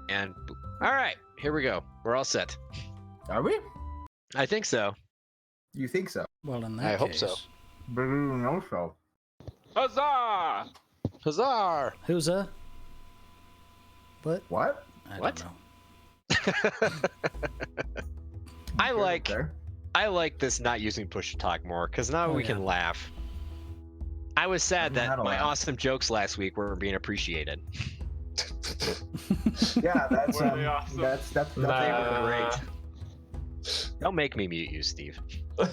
And all right, here we go. We're all set. Are we? I think so. You think so? Well, in that I case, hope so. But I don't know so. Huzzah! Huzzah! Who's a? What? What? I What? don't know. I like this not using push to talk more because now we can laugh. I was sad that my awesome jokes last week weren't being appreciated. Yeah, that's Were they awesome? that's They were great. Don't make me mute you, Steve. The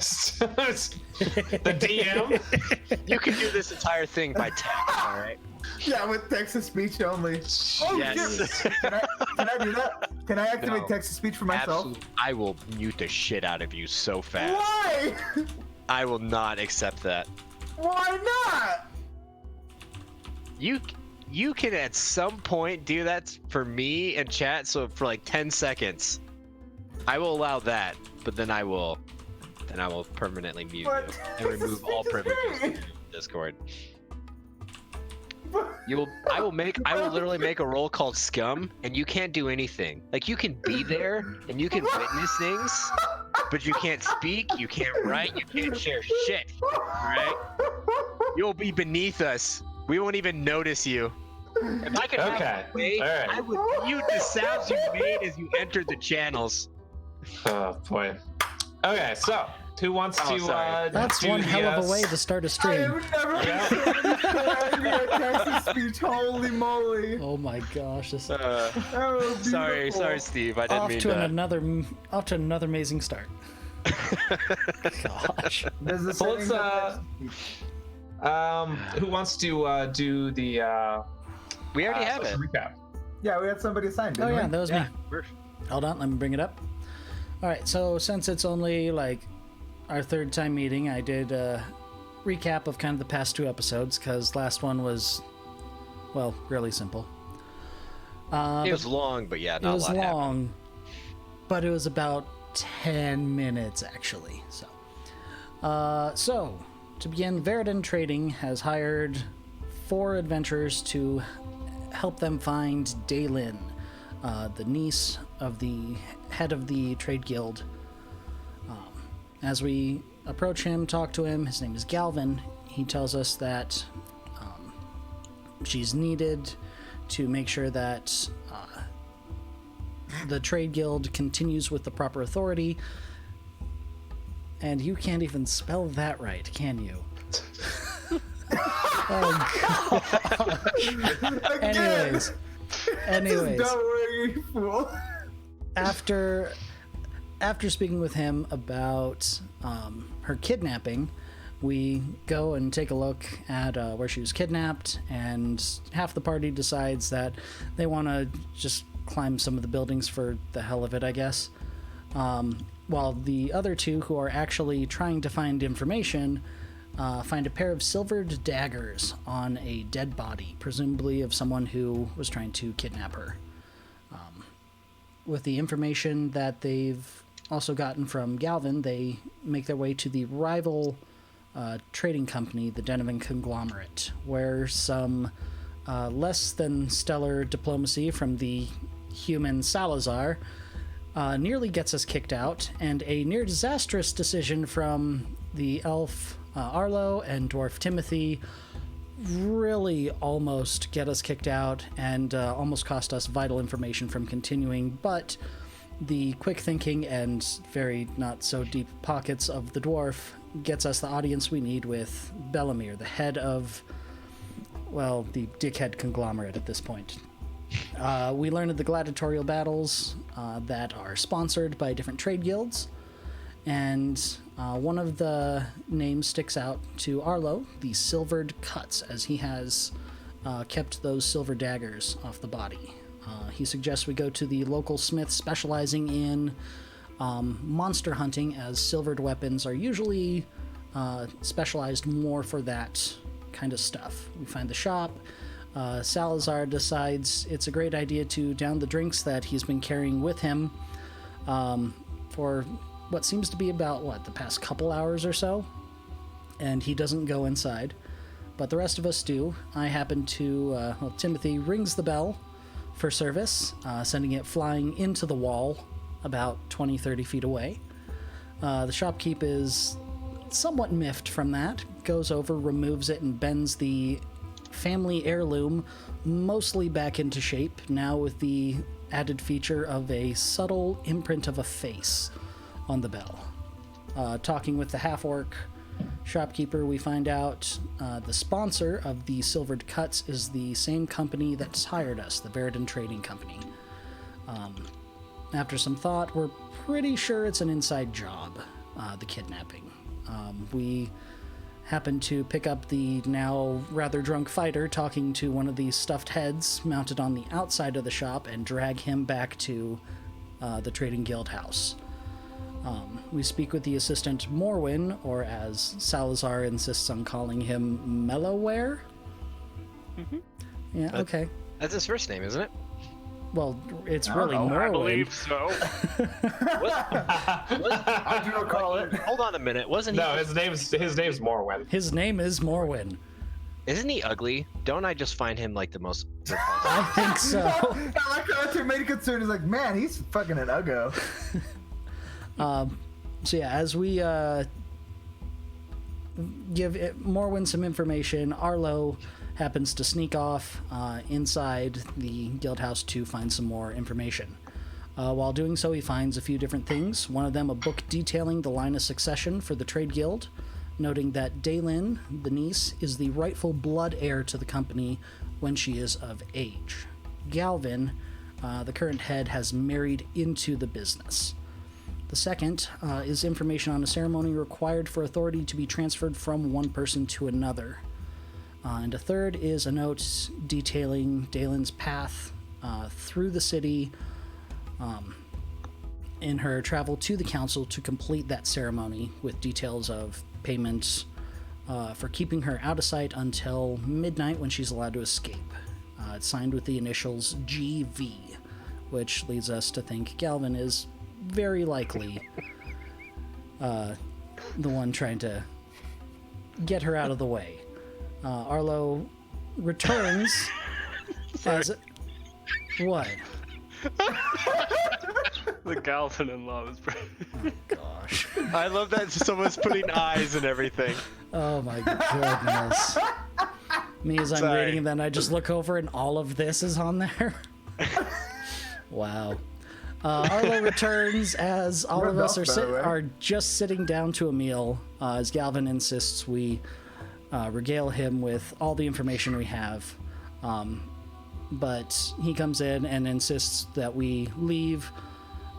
DM? You can do this entire thing by text, all right? Yeah, with text to speech only. Oh, Yes. shit. Can I do that? Can I activate No. text to speech for myself? Absolutely. I will mute the shit out of you so fast. Why? I will not accept that. Why not? You can at some point do that for me and chat, so for like 10 seconds. I will allow that, but then I will permanently mute But you and remove all privileges from Discord. I will literally make a roll called Scum, and you can't do anything. Like, you can be there and you can witness things, but you can't speak, you can't write, you can't share shit. Alright? You'll be beneath us. We won't even notice you. If I could have Okay. my way, Alright. I would mute the sounds you made as you entered the channels. Oh boy. Okay, so who wants to? sorry. That's do one the, hell of a way to start a I stream. have never heard text to speech. Holy moly! Oh my gosh, this Oh, Sorry, beautiful. Steve. I didn't off mean to that. another amazing start. Gosh. There's a So let's, setting of text to speech. who wants to do the? We already have it. recap. Yeah, we had somebody signed. Oh Didn't yeah, we? that was Yeah. me. Hold on, let me bring it up. All right, so since it's only like our third time meeting, I did a recap of kind of the past two episodes because last one was, well, really simple. It was long, but yeah, It not was a lot happened. long, but it was about 10 minutes actually. So to begin, Veridan Trading has hired 4 adventurers to help them find Daelyn, the niece of the head of the trade guild. As we approach him, talk to him, his name is Galvin. He tells us that she's needed to make sure that the trade guild continues with the proper authority. And you can't even spell that right, can you? Oh god. Anyways. Just don't worry, you fool. After speaking with him about her kidnapping, we go and take a look at where she was kidnapped, and half the party decides that they want to just climb some of the buildings for the hell of it, I guess. While the other 2, who are actually trying to find information, find a pair of silvered daggers on a dead body, presumably of someone who was trying to kidnap her. With the information that they've also gotten from Galvin, they make their way to the rival trading company, the Donovan Conglomerate, where some less than stellar diplomacy from the human Salazar nearly gets us kicked out, and a near disastrous decision from the elf Arlo and dwarf Timothy really almost get us kicked out and almost cost us vital information from continuing, but the quick thinking and very not so deep pockets of the dwarf gets us the audience we need with Bellamir, the head of, well, the dickhead conglomerate at this point. We learn of the gladiatorial battles that are sponsored by different trade guilds, and one of the names sticks out to Arlo, the Silvered Cuts, as he has kept those silver daggers off the body. He suggests we go to the local smith specializing in monster hunting, as silvered weapons are usually specialized more for that kind of stuff. We find the shop. Salazar decides it's a great idea to down the drinks that he's been carrying with him for what seems to be about, the past couple hours or so. And he doesn't go inside, but the rest of us do. I happen to, Timothy rings the bell for service, sending it flying into the wall about 20-30 feet away. The shopkeep is somewhat miffed from that, goes over, removes it, and bends the family heirloom mostly back into shape, now with the added feature of a subtle imprint of a face on the bell. Talking with the half-orc shopkeeper, we find out the sponsor of the silvered cuts is the same company that's hired us, the Veridan Trading Company. After some thought, we're pretty sure it's an inside job, the kidnapping. We happen to pick up the now rather drunk fighter talking to one of these stuffed heads mounted on the outside of the shop and drag him back to the Trading Guild house. We speak with the assistant Morwin, or as Salazar insists on calling him, Mellowware? Mm-hmm. Yeah, okay. That's his first name, isn't it? Well, it's I really don't know. I Morwin. believe so. I do not call it. Hold on a minute. Wasn't he? No, his name's Morwen. His name is Morwin. Isn't he ugly? Don't I just find him like the most repulsive? I think so. I like how your main concern is like, man, he's fucking an uggo. So yeah, as we give Morwin some information, Arlo happens to sneak off inside the guild house to find some more information. While doing so, he finds a few different things. One of them, a book detailing the line of succession for the trade guild, noting that Daelyn, the niece, is the rightful blood heir to the company when she is of age. Galvin, the current head, has married into the business. The second is information on a ceremony required for authority to be transferred from one person to another. And a third is a note detailing Daelyn's path through the city in her travel to the council to complete that ceremony, with details of payments for keeping her out of sight until midnight when she's allowed to escape. It's signed with the initials GV, which leads us to think Galvin is very likely the one trying to get her out of the way. Arlo returns as... What? The Galvin in love is pretty... Gosh. I love that someone's putting eyes and everything. Oh my goodness. Me as I'm Sorry. reading, and then I just look over and all of this is on there. Wow. Arlo returns as all of us are just sitting down to a meal, as Galvin insists we regale him with all the information we have. But he comes in and insists that we leave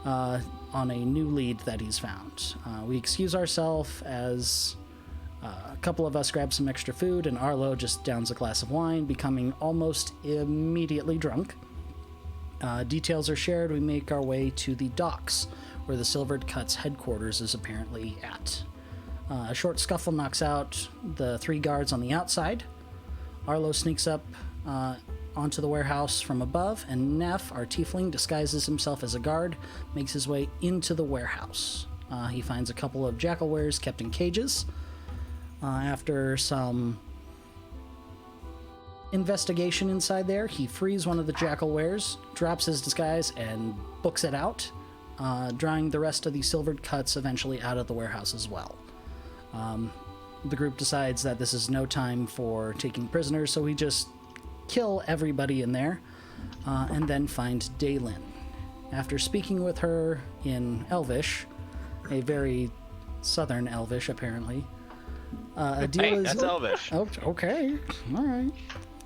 on a new lead that he's found. We excuse ourselves as a couple of us grab some extra food, and Arlo just downs a glass of wine, becoming almost immediately drunk. Details are shared. We make our way to the docks, where the Silvered Cuts headquarters is apparently at. A short scuffle knocks out the three guards on the outside. Arlo sneaks up onto the warehouse from above, and Neff, our tiefling, disguises himself as a guard, makes his way into the warehouse. He finds a couple of jackalwares kept in cages. After some investigation inside there, he frees one of the jackalwares, drops his disguise, and books it out, drawing the rest of the Silvered Cuts eventually out of the warehouse as well. The group decides that this is no time for taking prisoners, so we just kill everybody in there, and then find Daelyn. After speaking with her in Elvish, a very southern Elvish apparently, a deal Hey, is... that's Elvish. Oh, okay, all right.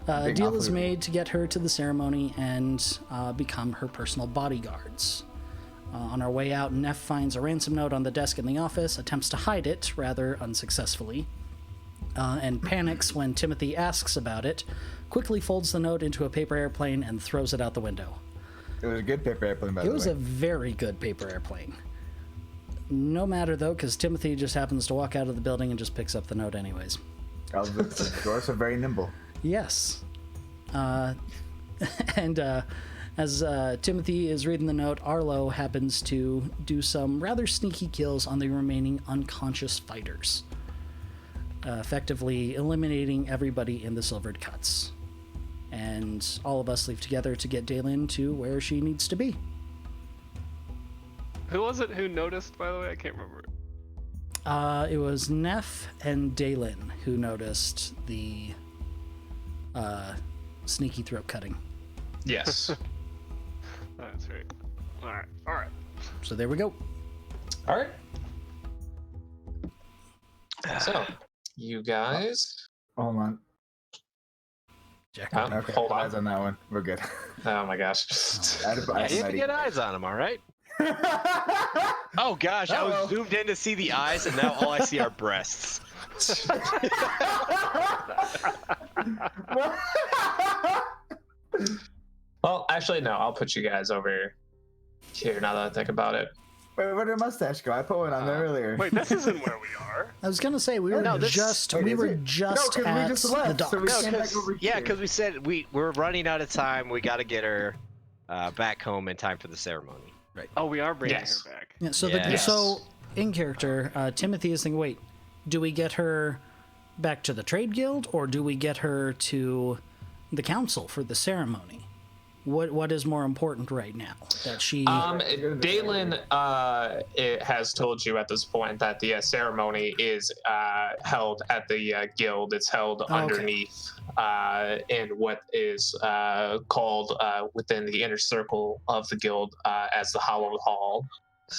A deal is made to get her to the ceremony and become her personal bodyguards. On our way out, Neff finds a ransom note on the desk in the office, attempts to hide it, rather unsuccessfully, and panics when Timothy asks about it, quickly folds the note into a paper airplane and throws it out the window. It was a good paper airplane, by the It way. was a very good paper airplane. No matter, though, because Timothy just happens to walk out of the building and just picks up the note anyways. The doors are very nimble. Yes. And as Timothy is reading the note, Arlo happens to do some rather sneaky kills on the remaining unconscious fighters, effectively eliminating everybody in the Silvered Cuts. and all of us leave together to get Daelyn to where she needs to be. Who was it who noticed, by the way? I can't remember. It was Neff and Daelyn who noticed the sneaky throat cutting. Yes. That's right. All right. So there we go. All right. So, you guys. Hold on. Jack. Okay, Hold on. eyes on that one. We're good. Oh my gosh. I had to- I Yeah, had you to have to get eyes on him, all right? Oh gosh, I Uh-oh. was zoomed in to see the eyes, and now all I see are breasts. Well, actually, no. I'll put you guys over here now that I think about it. Wait, where did the mustache go? I put one on there earlier. Wait, this isn't where we are. I was gonna say we were No, this- just Wait, we is were it? just No, 'cause we at just the left, docks. so we No, came back over yeah, here. because we said we're running out of time. We got to get her back home in time for the ceremony. Oh, we are bringing Yes. her back. Yeah, so Yes. so in character, Timothy is thinking, wait, do we get her back to the trade guild or do we get her to the council for the ceremony? What is more important right now? That she Daelyn it has told you at this point that the ceremony is held at the guild. It's held okay. underneath in what is called within the inner circle of the guild as the Hallowed Hall.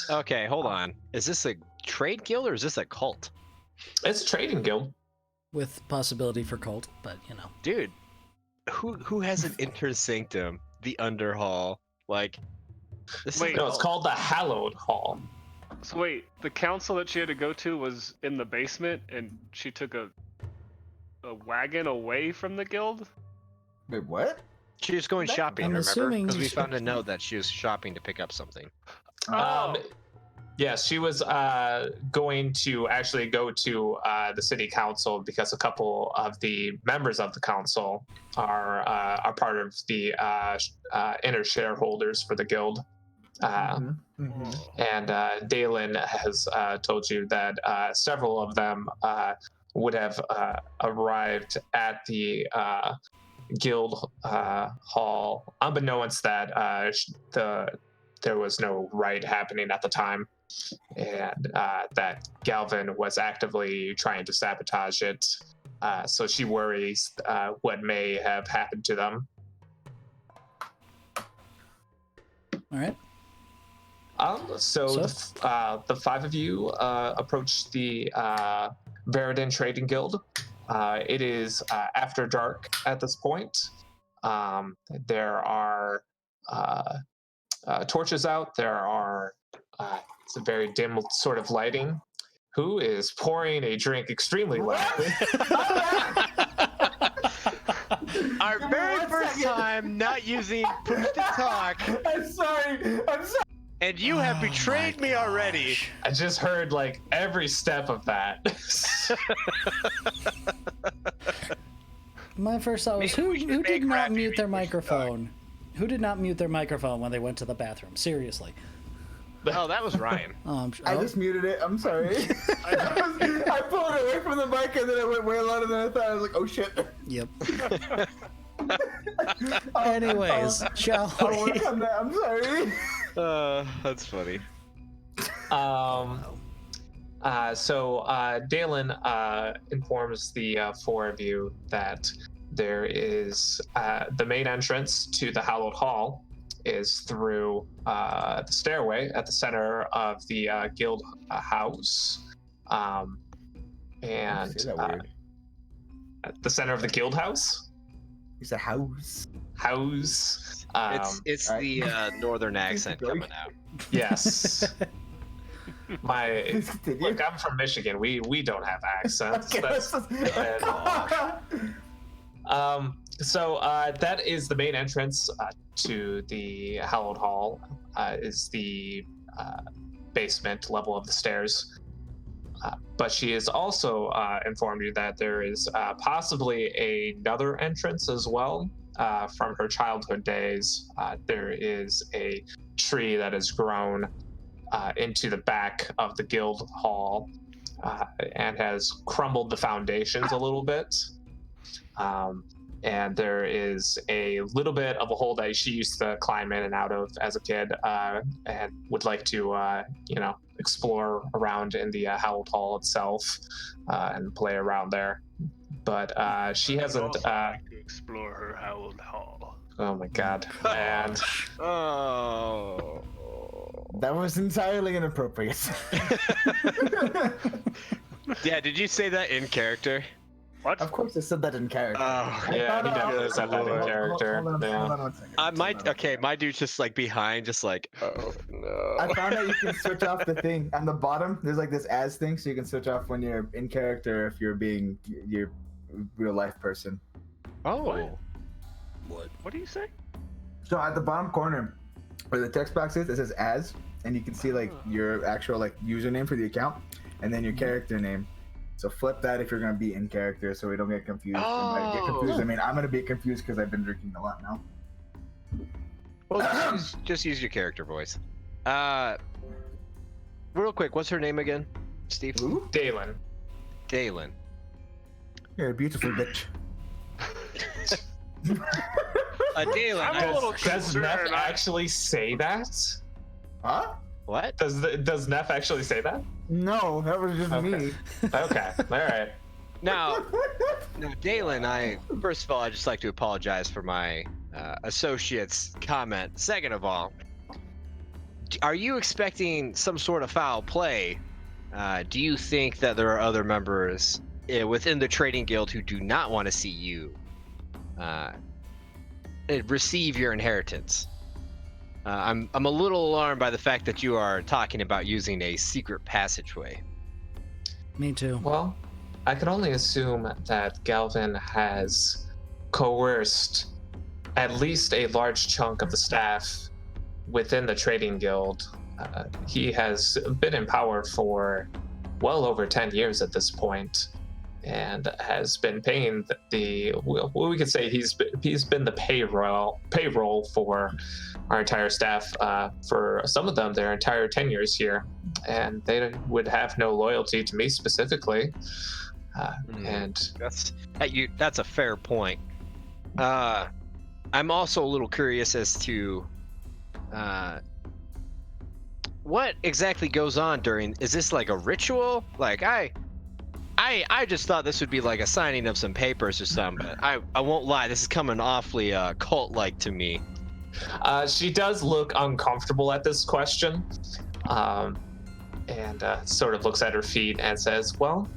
Okay, hold on. Is this a trade guild or is this a cult? It's a trading guild. with possibility for cult, but you know. Dude, who has an intersanctum? The underhall, like. This Wait. is No, it's called the Hallowed Hall. So wait, the council that she had to go to was in the basement, and she took a wagon away from the guild. Wait, what? She was going shopping, I'm remember? assuming Because we she- found a note that she was shopping to pick up something. Oh. Yes, she was going to actually go to the city council because a couple of the members of the council are part of the inner shareholders for the guild. Mhm, mhm. And Daelyn has told you that several of them would have arrived at the guild hall, unbeknownst that there was no rite happening at the time, and that Galvin was actively trying to sabotage it. So she worries what may have happened to them. All right. So the five of you approach the Veridin Trading Guild. It is after dark at this point. There are torches out. There are it's a very dim sort of lighting. Who is pouring a drink extremely loudly? Our Give me very 1 first second. time not using push to talk, I'm sorry. and you have betrayed me already. I just heard like every step of that. My first thought was Maybe we should who make did not Rafi mute read their Push to microphone? Who did not mute their microphone when they went to the bathroom? Seriously. Oh, that was Ryan. I just muted it. I'm sorry. I pulled it away from the mic and then it went way louder than I thought. I was like, oh shit. Yep. Anyways, shall I'll we? work on that. I'm sorry. That's funny. So Daelyn informs the four of you that there is the main entrance to the Hallowed Hall is through the stairway at the center of the guild house, and Say that weird. at the center of the guild house. It's a house. House. It's alright. the northern accent Going. coming out. Yes. My Please continue. look, I'm from Michigan. We don't have accents. Okay, That's, so that is the main entrance to the Hallowed Hall. Is the basement level of the stairs. But she has also informed you that there is possibly another entrance as well. From her childhood days, there is a tree that has grown into the back of the guild hall and has crumbled the foundations a little bit. and there is a little bit of a hole that she used to climb in and out of as a kid, and would like to, explore around in the Howled Hall itself and play around there. But she hasn't. Also like to explore her Howled Hall. Oh my god! And Oh. That was entirely inappropriate. Yeah, did you say that in character? What? Of course, I said that in character. Oh, yeah, he thought- definitely said that in Lord. character. Hold on, Yeah. hold on 1 second. my dude's just like behind, just like, oh no. I found out you can switch off the thing on the bottom. There's like this as thing, so you can switch off when you're in character if you're being your real life person. Oh. What do you say? So at the bottom corner, where the text box is, it says as, and you can see like your actual like username for the account, and then your character name. So flip that if you're gonna be in character, so we don't get confused. And get confused. I mean, I'm gonna be confused because I've been drinking a lot now. Well, just use your character voice. Real quick, what's her name again? Steve? Ooh, Daelyn. Daelyn. you're a beautiful bitch. Daelyn. I'm a little Does Neff concerned. actually say that? Huh? What? Does Neff actually say that? No, that was just Okay. me. Okay, all right. Now, Daelyn, first of all, I'd just like to apologize for my associate's comment. Second of all, are you expecting some sort of foul play? Do you think that there are other members within the trading guild who do not want to see you receive your inheritance? I'm a little alarmed by the fact that you are talking about using a secret passageway. Me too. Well, I can only assume that Galvin has coerced at least a large chunk of the staff within the trading guild. He has been in power for well over 10 years at this point, and has been paying we could say he's been the payroll for our entire staff, for some of them their entire tenures here, and they would have no loyalty to me specifically. And That's a fair point. I'm also a little curious as to what exactly goes on during. Is this like a ritual? Like I just thought this would be like a signing of some papers or something. But I won't lie, this is coming awfully cult-like to me. she does look uncomfortable at this question, and sort of looks at her feet and says, "Well,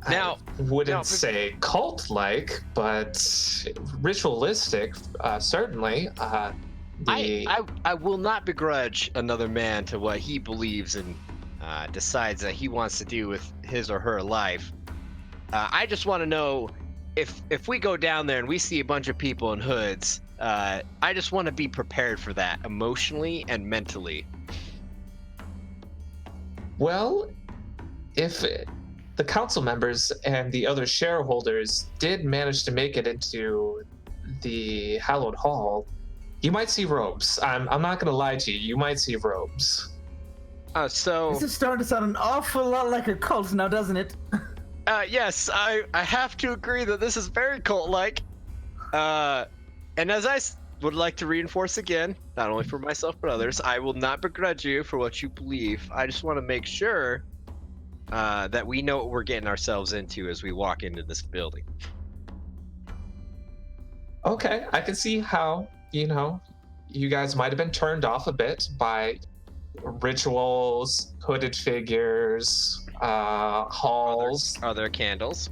Now- I wouldn't now- say cult-like, but ritualistic, certainly." I will not begrudge another man to what he believes and decides that he wants to do with his or her life. I just want to know if we go down there and we see a bunch of people in hoods. I just want to be prepared for that emotionally and mentally. Well, if the council members and the other shareholders did manage to make it into the Hallowed Hall, you might see robes. I'm not going to lie to you. You might see robes. So This is starting to sound an awful lot like a cult now, doesn't it? yes, I have to agree that this is very cult-like. And as I would like to reinforce again, not only for myself but others, I will not begrudge you for what you believe. I just want to make sure that we know what we're getting ourselves into as we walk into this building. Okay, I can see how, you guys might have been turned off a bit by rituals, hooded figures, halls. Are there candles?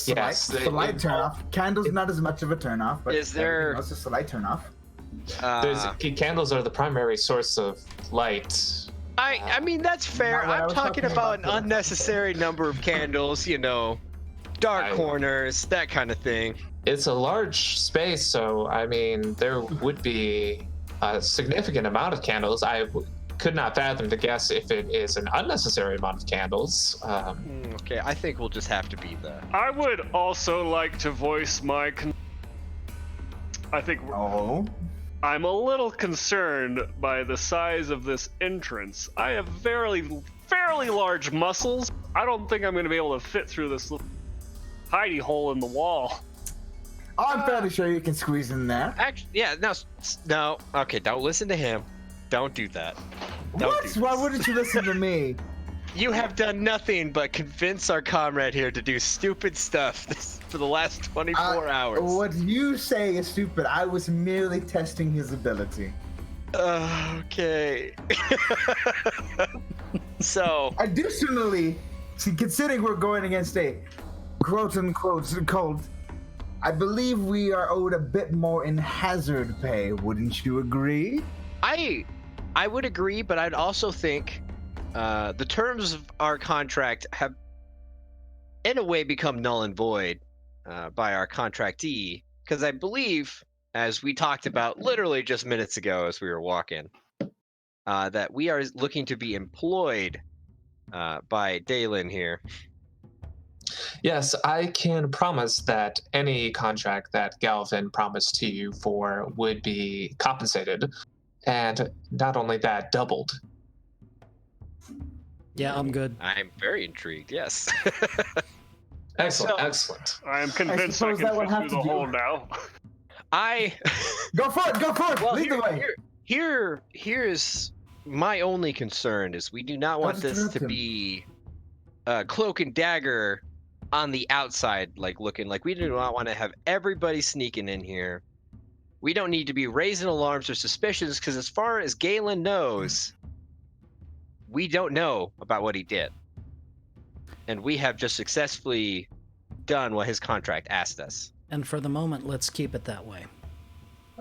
Yes, Slight turn off. Candles not as much of a turn off, but Is there- everything else is a slight turn off. Candles are the primary source of light. I mean, that's fair. Not what I I'm was talking talking about an about. unnecessary number of candles, dark I- corners, that kind of thing. It's a large space, so I mean, there would be a significant amount of candles. I could not fathom to guess if it is an unnecessary amount of candles. Okay, I think we'll just have to be the. I would also like to voice my. I think Oh. I'm a little concerned by the size of this entrance. I have fairly large muscles. I don't think I'm going to be able to fit through this little hidey hole in the wall. I'm fairly sure you can squeeze in there. Actually, yeah, no. Okay, don't listen to him. Don't do that. Don't What? do Why this. wouldn't you listen to me? You have done nothing but convince our comrade here to do stupid stuff for the last 24 hours. What you say is stupid. I was merely testing his ability. Okay. So, Additionally, considering we're going against a quote-unquote cult, I believe we are owed a bit more in hazard pay. Wouldn't you agree? I would agree, but I'd also think the terms of our contract have, in a way, become null and void by our contractee, because I believe, as we talked about literally just minutes ago as we were walking, that we are looking to be employed by Daelyn here. Yes, I can promise that any contract that Galvin promised to you for would be compensated, and not only that, doubled. Yeah, I'm good. I'm very intrigued, yes. Excellent, So- excellent. I am convinced I suppose that can would fit have through the to do- hole now. Go for it! Well, Lead the way! here's my only concern is we do not want just this interrupt to him. be cloak and dagger on the outside, like looking like we do not want to have everybody sneaking in here. We don't need to be raising alarms or suspicions because as far as Galen knows, we don't know about what he did. And we have just successfully done what his contract asked us. And for the moment, let's keep it that way.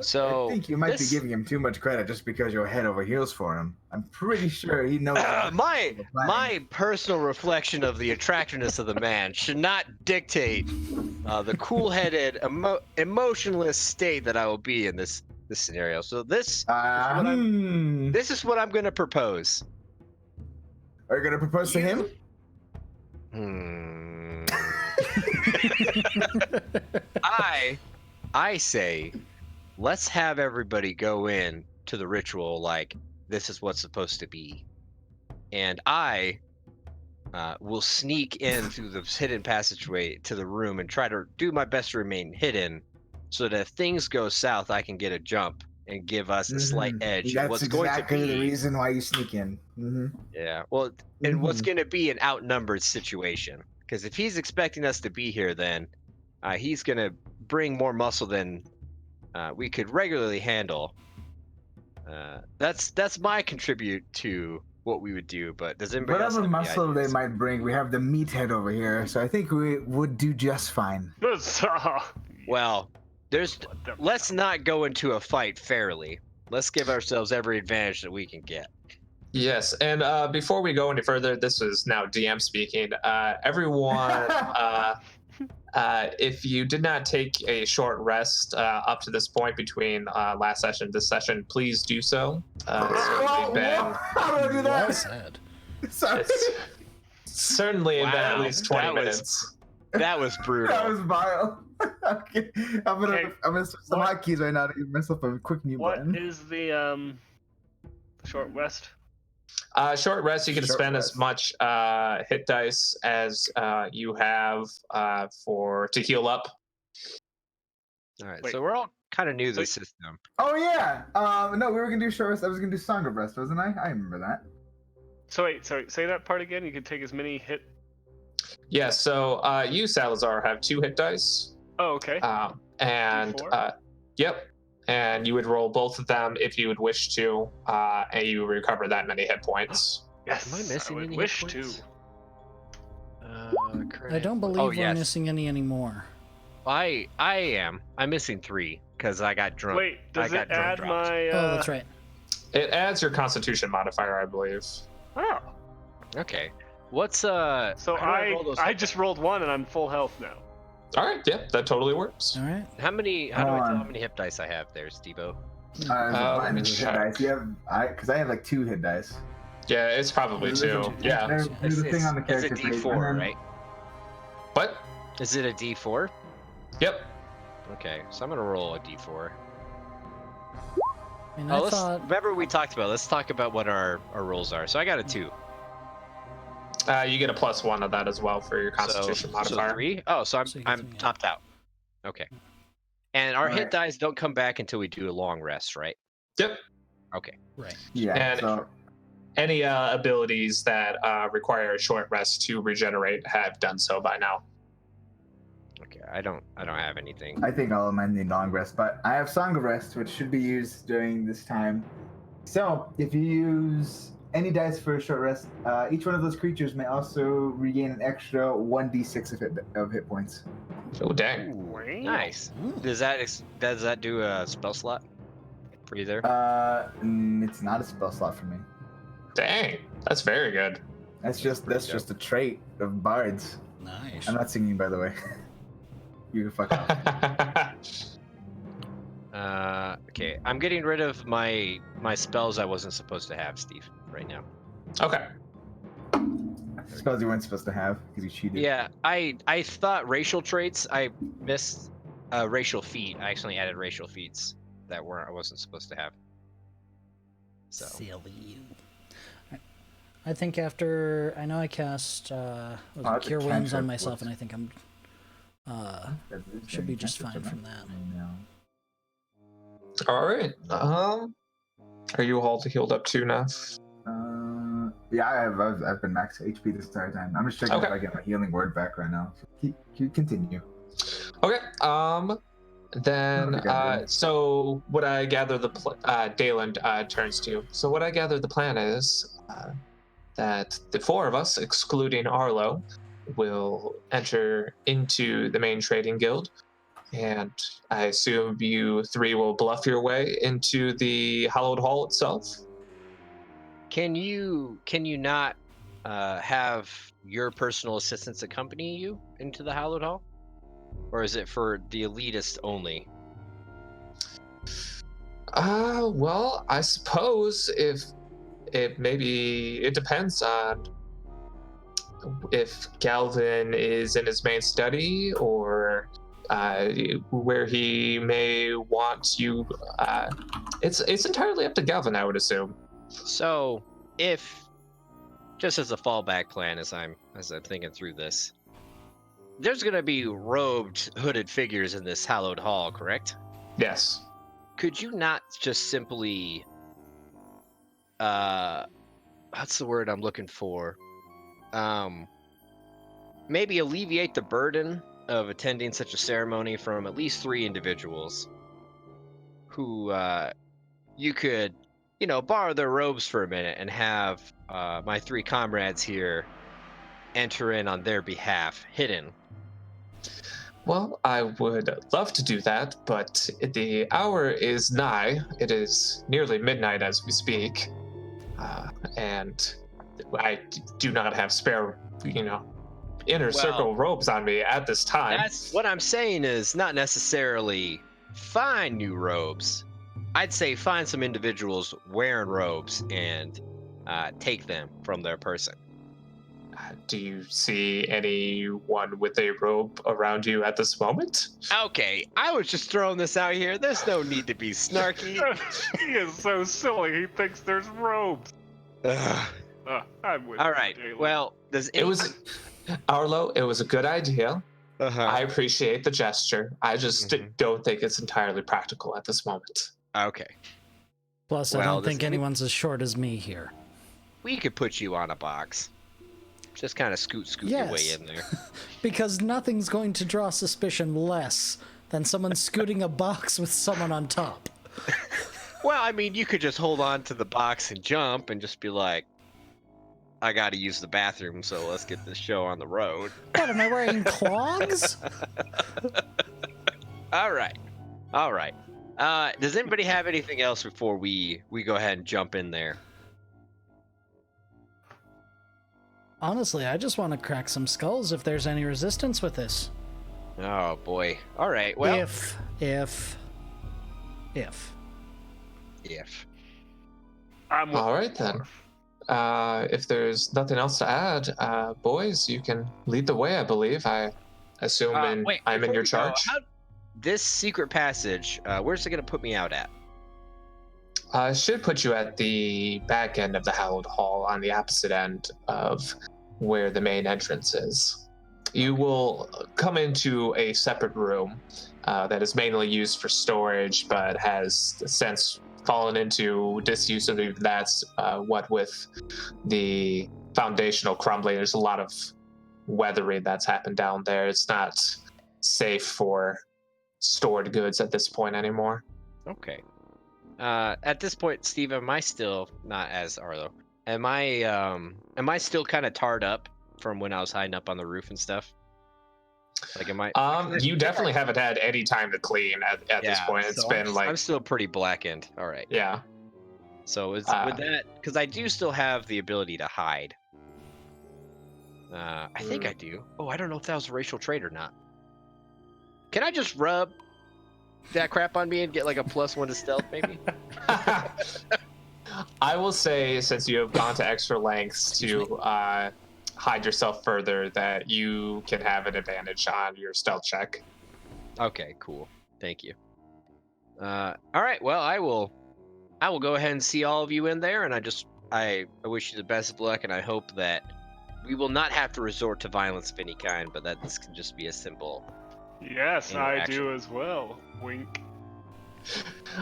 So I think you might this- be giving him too much credit just because you're head over heels for him. I'm pretty sure he knows. my personal reflection of the attractiveness of the man should not dictate the cool-headed, emotionless state that I will be in this scenario. So this is what I'm going to propose. Are you gonna propose to him? I say, let's have everybody go in to the ritual like this is what's supposed to be, and I will sneak in through the hidden passageway to the room and try to do my best to remain hidden, so that if things go south, I can get a jump and give us a slight edge. That's What's exactly going to be the reason why you sneak in. Yeah, well, and what's going to be an outnumbered situation. Because if he's expecting us to be here, then he's going to bring more muscle than we could regularly handle. That's my contribute to what we would do. But does anybody else Whatever have any muscle they ideas? might bring, we have the meathead over here, so I think we would do just fine. Well, let's not go into a fight fairly. Let's give ourselves every advantage that we can get. Yes, and before we go any further, this is now DM speaking. Everyone, if you did not take a short rest up to this point between last session and this session, please do so. How do I do Well that? said. Sorry. It's certainly been at Wow, least 20 that was- minutes. That was brutal. That was vile. Okay. I'm Okay, gonna switch the what- mic keys right now to give myself a quick mute What button. is the short rest? Short rest, you can Short spend rest. as much hit dice as you have to heal up. All right, Wait. so we're all kind of new to So- the system. Oh yeah. No, we were gonna do short rest. I was gonna do song of rest, wasn't I? I remember that. So wait, sorry, say that part again. You can take as many hit. Yeah, so you, Salazar, have 2 hit dice. Oh, okay. And D4? yep, and you would roll both of them if you would wish to, and you recover that many hit points. Yes. Am I missing would any hit wish points? to. I don't believe Oh, we're yes. missing any anymore. I am. I'm missing 3 because I got drunk. Wait, does got it drunk add dropped. my? Oh, that's right. It adds your Constitution modifier, I believe. Oh, Okay. What's so how do roll those I hit just rolled 1 and I'm full health now. All right, yep, that totally works. All right. How many? How do I tell how on. many hit dice I have there, Stevo? let me Hit check. dice. You have, because I have like 2 hit dice. Yeah, it's probably 2. Yeah. There's a thing on the It's a character page, D4, and then- right? What? Is it a D4? Yep. Okay, so I'm gonna roll a D4. And Oh, I let's, thought remember we talked about. Let's talk about what our rolls are. So I got a 2. You get a +1 of that as well for your Constitution so modifier. 3. Oh, so So you get I'm 3, yeah. topped out. Okay. And our hit Alright. dice don't come back until we do a long rest, right? Yep. Okay. Right. Yeah. And- So Any abilities that require a short rest to regenerate have done so by now. Okay. I don't have anything. I think all of mine need long rest, but I have Song of Rest, which should be used during this time. So if you use any dice for a short rest, each one of those creatures may also regain an extra 1d6 of hit points. Oh, dang. Ooh, Wow. nice. Ooh. Does that do a spell slot for you there? It's not a spell slot for me. Dang. That's very good. That's just a trait of bards. Nice. I'm not singing, by the way. You can fuck off. Okay. I'm getting rid of my spells I wasn't supposed to have, Steve, right now. Okay. Spells you weren't supposed to have because you cheated. Yeah, I thought racial traits. I missed racial feat. I accidentally added racial feats that I wasn't supposed to have. So Silly you. I think after I know I cast that's a Cure Wounds on cantrip. myself, and I think I'm should be just fine from that. All right. Are you all healed up too now? Yeah, I've been max HP this entire time. I'm just checking Okay. if I get my healing word back right now. So continue. Okay. Then, Okay, good. so what I gather Daelyn turns to you. So what I gather the plan is that the four of us, excluding Arlo, will enter into the main trading guild, and I assume you three will bluff your way into the hallowed hall itself. can you not have your personal assistants accompany you into the Hallowed Hall, or is it for the elitists only? Well, I suppose if it depends on if Galvin is in his main study or where he may want you. It's entirely up to Galvin, I would assume. So, if just as a fallback plan, as I'm thinking through this, there's gonna be robed, hooded figures in this Hallowed Hall, correct? Yes. Could you not just simply, what's the word I'm looking for? Maybe alleviate the burden of attending such a ceremony from at least 3 individuals who you could, borrow their robes for a minute and have my 3 comrades here enter in on their behalf, hidden. Well, I would love to do that, but the hour is nigh. It is nearly midnight as we speak, and I do not have spare, inner circle robes on me at this time. That's what I'm saying is not necessarily find new robes. I'd say find some individuals wearing robes and take them from their person. Do you see anyone with a robe around you at this moment? Okay, I was just throwing this out here. There's no need to be snarky. He is so silly. He thinks there's robes. Ugh. I'm with All you, right. Daelyn. Well, does It was, Arlo, it was a good idea. Uh-huh. I appreciate the gesture. I just don't think it's entirely practical at this moment. Okay. Plus, I Well, don't think this- anyone's as short as me here. We could put you on a box. Just kind of scoot your way Yes. in there. Because nothing's going to draw suspicion less than someone scooting a box with someone on top. Well, I mean, you could just hold on to the box and jump and just be like, I gotta use the bathroom, so let's get this show on the road. What, am I wearing clogs? All right. Does anybody have anything else before we go ahead and jump in there? Honestly, I just want to crack some skulls if there's any resistance with this. Oh boy. All right. Well, If. I'm with All you, right, then. Marv. If there's nothing else to add, boys, you can lead the way, I believe. I assume wait, I'm in before your we go, charge. this secret passage, where's it gonna put me out at? I should put you at the back end of the Hallowed Hall on the opposite end of where the main entrance is. You will come into a separate room, that is mainly used for storage, but has since fallen into disuse. I believe that's what with the foundational crumbling. There's a lot of weathering that's happened down there. It's not safe for stored goods at this point anymore. Okay. At this point, Steve, am I still not as Arlo? Am I still kind of tarred up from when I was hiding up on the roof and stuff? Like, am I? You definitely haven't had any time to clean at this point. It's so been I'm still pretty blackened. All right. yeah. So with that, because I do still have the ability to hide. I think I do. Oh, I don't know if that was a racial trait or not. Can I just rub that crap on me and get like a +1 to stealth, maybe? I will say, since you have gone to extra lengths to hide yourself further, that you can have an advantage on your stealth check. Okay, cool. Thank you. All right. Well, I will go ahead and see all of you in there, and I wish you the best of luck, and I hope that we will not have to resort to violence of any kind, but that this can just be a simple. Yes, I do as well. Wink.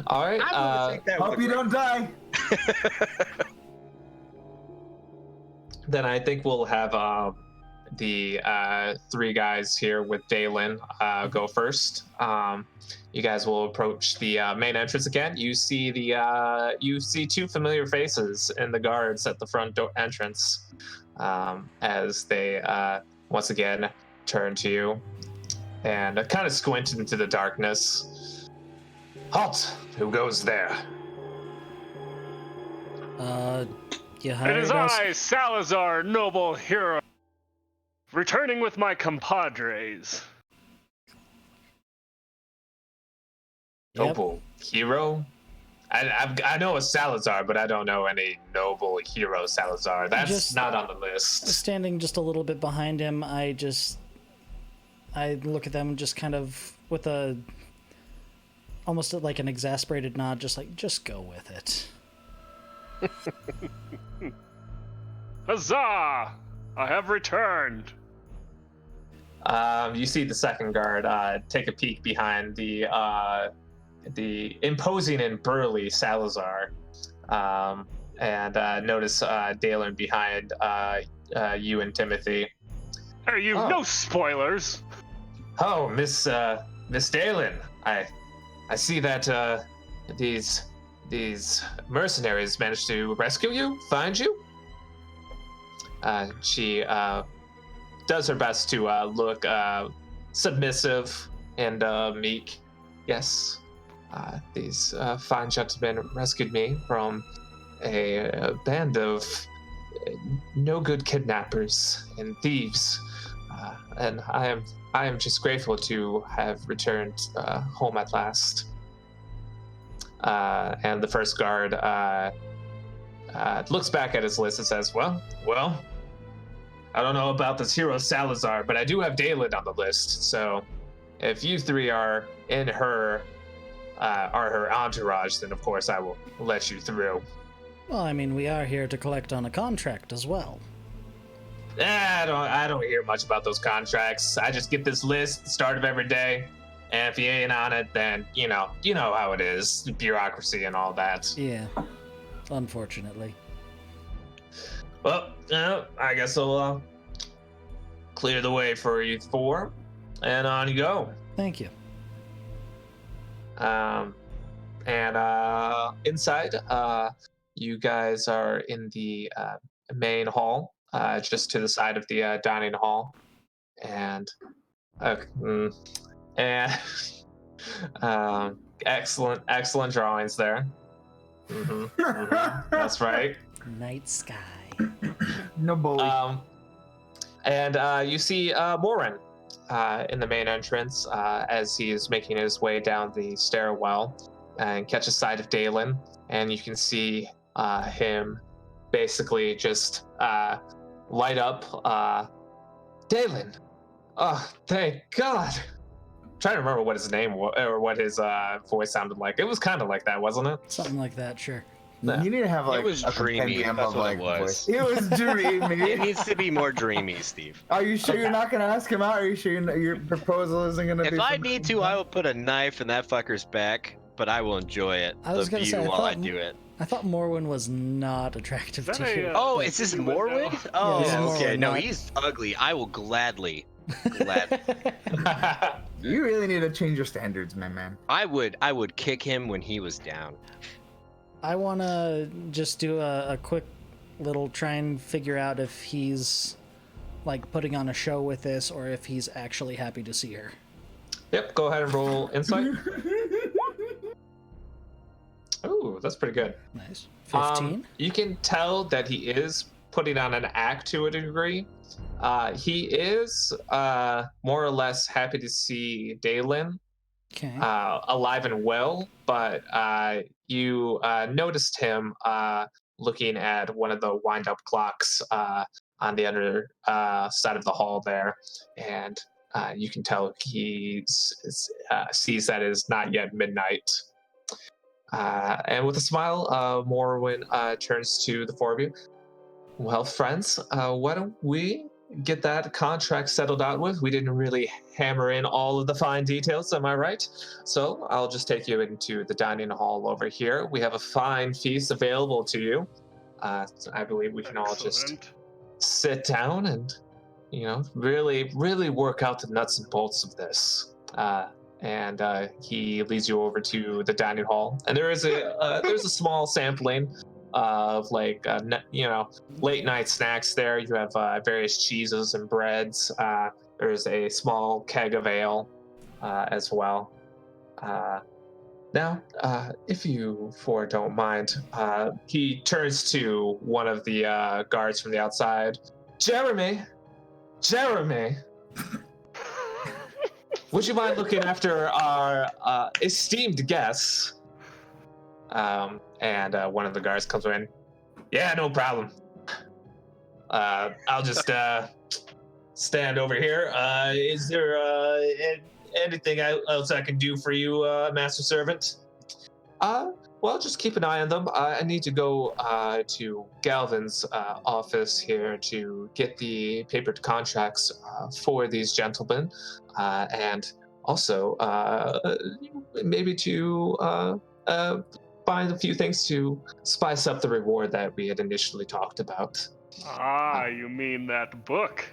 All right. Hope you don't die. Then I think we'll have the three guys here with Daelyn go first. You guys will approach the main entrance again. You see you see two familiar faces in the guards at the front door entrance as they once again turn to you and kind of squint into the darkness. Halt! Who goes there? You It hired is us. I, Salazar, noble hero, returning with my compadres. Yep. Noble hero? I know a Salazar, but I don't know any noble hero Salazar. That's not on the list. Standing just a little bit behind him, I look at them just kind of with almost like an exasperated nod, just go with it. Huzzah! I have returned. You see the second guard take a peek behind the imposing and burly Salazar, and notice Daelyn behind you and Timothy. Hey, you no spoilers. Oh, Miss Daelyn, I see that these mercenaries managed to rescue you, find you. She does her best to look submissive and meek. Yes, these fine gentlemen rescued me from a band of no good kidnappers and thieves, and I am just grateful to have returned home at last. And the first guard looks back at his list and says, well, I don't know about this hero Salazar, but I do have Daelyn on the list. So if you three are her entourage, then of course I will let you through. Well, I mean, we are here to collect on a contract as well. I don't hear much about those contracts. I just get this list at the start of every day. And if you ain't on it, then you know how it is, bureaucracy and all that. Yeah, unfortunately. Well, I guess I'll clear the way for you four, and on you go. Thank you. And inside, you guys are in the main hall, just to the side of the dining hall, and excellent drawings there. That's right. Night sky. No bully. And you see Morin in the main entrance as he is making his way down the stairwell and catches sight of Daelyn, and you can see him basically just light up. Daelyn! Oh, thank God! I'm trying to remember what his name was, or what his voice sounded like. It was kind of like that, wasn't it? Something like that, sure. Yeah. You need to have like It was a dreamy, compendium that's of what like it was. voice. It was dreamy. It needs to be more dreamy, Steve. Are you sure you're not gonna ask him out? Are you sure your proposal isn't gonna be? If I something- need to, I will put a knife in that fucker's back, but I will enjoy it. I was the gonna view say, I while I thought- do it. I thought Morwen was not attractive Is that to you. a, Oh, but- is this You would know. Morwood? Oh, this is okay. Morwood, No, not- he's ugly. I will gladly. You really need to change your standards, my man. I would kick him when he was down. I want to just do a quick little try and figure out if he's like putting on a show with this or if he's actually happy to see her. Yep, go ahead and roll insight. Ooh, that's pretty good. Nice. 15. You can tell that he is putting on an act to a degree. He is more or less happy to see Daelyn Okay. alive and well, but you noticed him looking at one of the wind-up clocks on the other side of the hall there, and you can tell he sees that it is not yet midnight. And with a smile, Morwen turns to the four of you. Well, friends, why don't we get that contract settled out with? We didn't really hammer in all of the fine details, am I right? So I'll just take you into the dining hall over here. We have a fine feast available to you. So I believe we can all just Excellent. sit down and, really, really work out the nuts and bolts of this. And he leads you over to the dining hall, and there's a small sampling of late night snacks there. You have various cheeses and breads. There's a small keg of ale as well. Now, if you four don't mind, he turns to one of the guards from the outside. Jeremy, would you mind looking after our esteemed guests? And one of the guards comes in. Yeah, no problem. I'll just stand over here. Is there anything else I can do for you, Master Servant? Well, just keep an eye on them. I need to go to Galvin's office here to get the papered contracts for these gentlemen, and also maybe to find a few things to spice up the reward that we had initially talked about. Ah, you mean that book?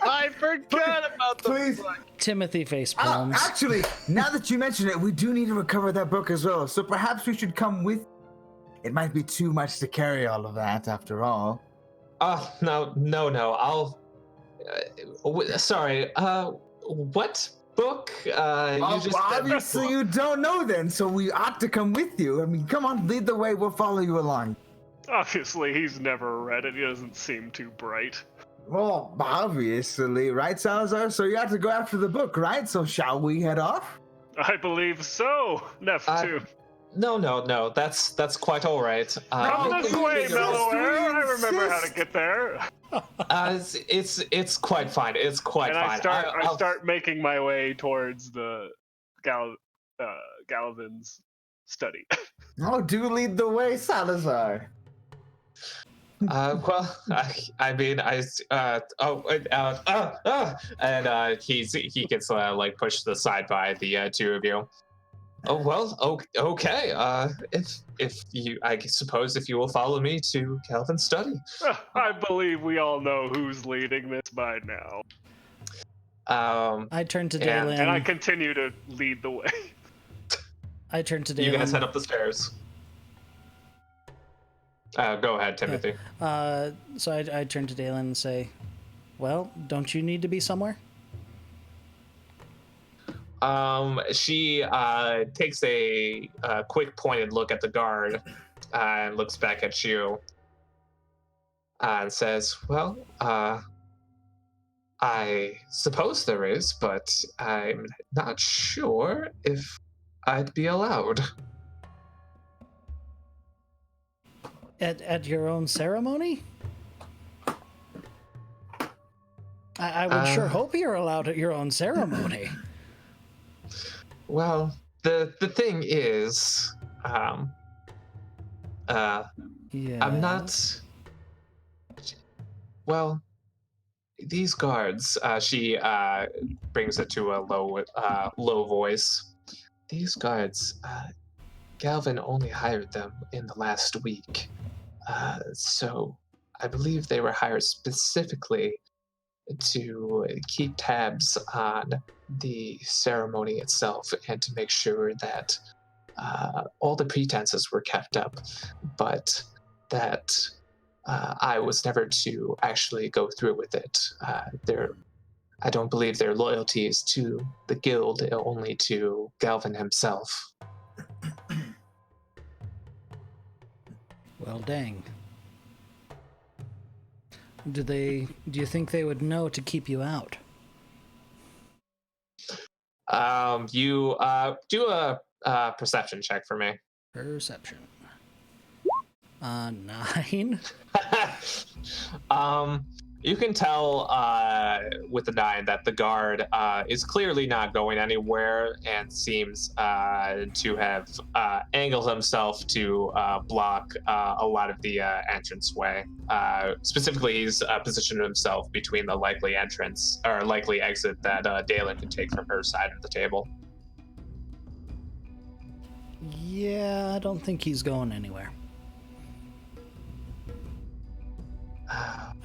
I forgot about the Please. Timothy facepalms. Actually, now that you mention it, we do need to recover that book as well. So perhaps we should come with. It might be too much to carry all of that, after all. Oh, no. I'll. Sorry. What book? You just said Obviously, you don't know then, so we ought to come with you. I mean, come on, lead the way. We'll follow you along. Obviously, he's never read it. He doesn't seem too bright. Well, obviously, right, Salazar? So you have to go after the book, right? So shall we head off? I believe so, Nef too. No. That's quite all right. Come this way, just Mellower. I remember how to insist. get there. It's quite fine. It's quite And fine. I start making my way towards the Galvin's study. Oh, do lead the way, Salazar. Well, and he gets like pushed to the side by the two of you. Oh well, okay. If you, I suppose, if you will follow me to Calvin's study. I believe we all know who's leading this by now. I turn to Yeah, Daelyn. And I continue to lead the way. I turn to Daelyn. You guys head up the stairs. Go ahead, Timothy. So I turn to Daelyn and say, well, don't you need to be somewhere? She takes a quick pointed look at the guard and looks back at you and says, well, I suppose there is, but I'm not sure if I'd be allowed. At your own ceremony? I would sure hope you're allowed at your own ceremony. Well, the thing is, Yeah. I'm not. Well, these guards. She brings it to a low voice. These guards. Galvin only hired them in the last week, so I believe they were hired specifically to keep tabs on the ceremony itself and to make sure that all the pretenses were kept up, but that I was never to actually go through with it. I don't believe their loyalty is to the guild, only to Galvin himself. Well, dang. Do you think they would know to keep you out? You do a perception check for me. Perception. 9. You can tell with the 9 that the guard is clearly not going anywhere and seems to have angled himself to block a lot of the entranceway. Specifically, he's positioned himself between the likely entrance or likely exit that Daelyn can take from her side of the table. Yeah, I don't think he's going anywhere.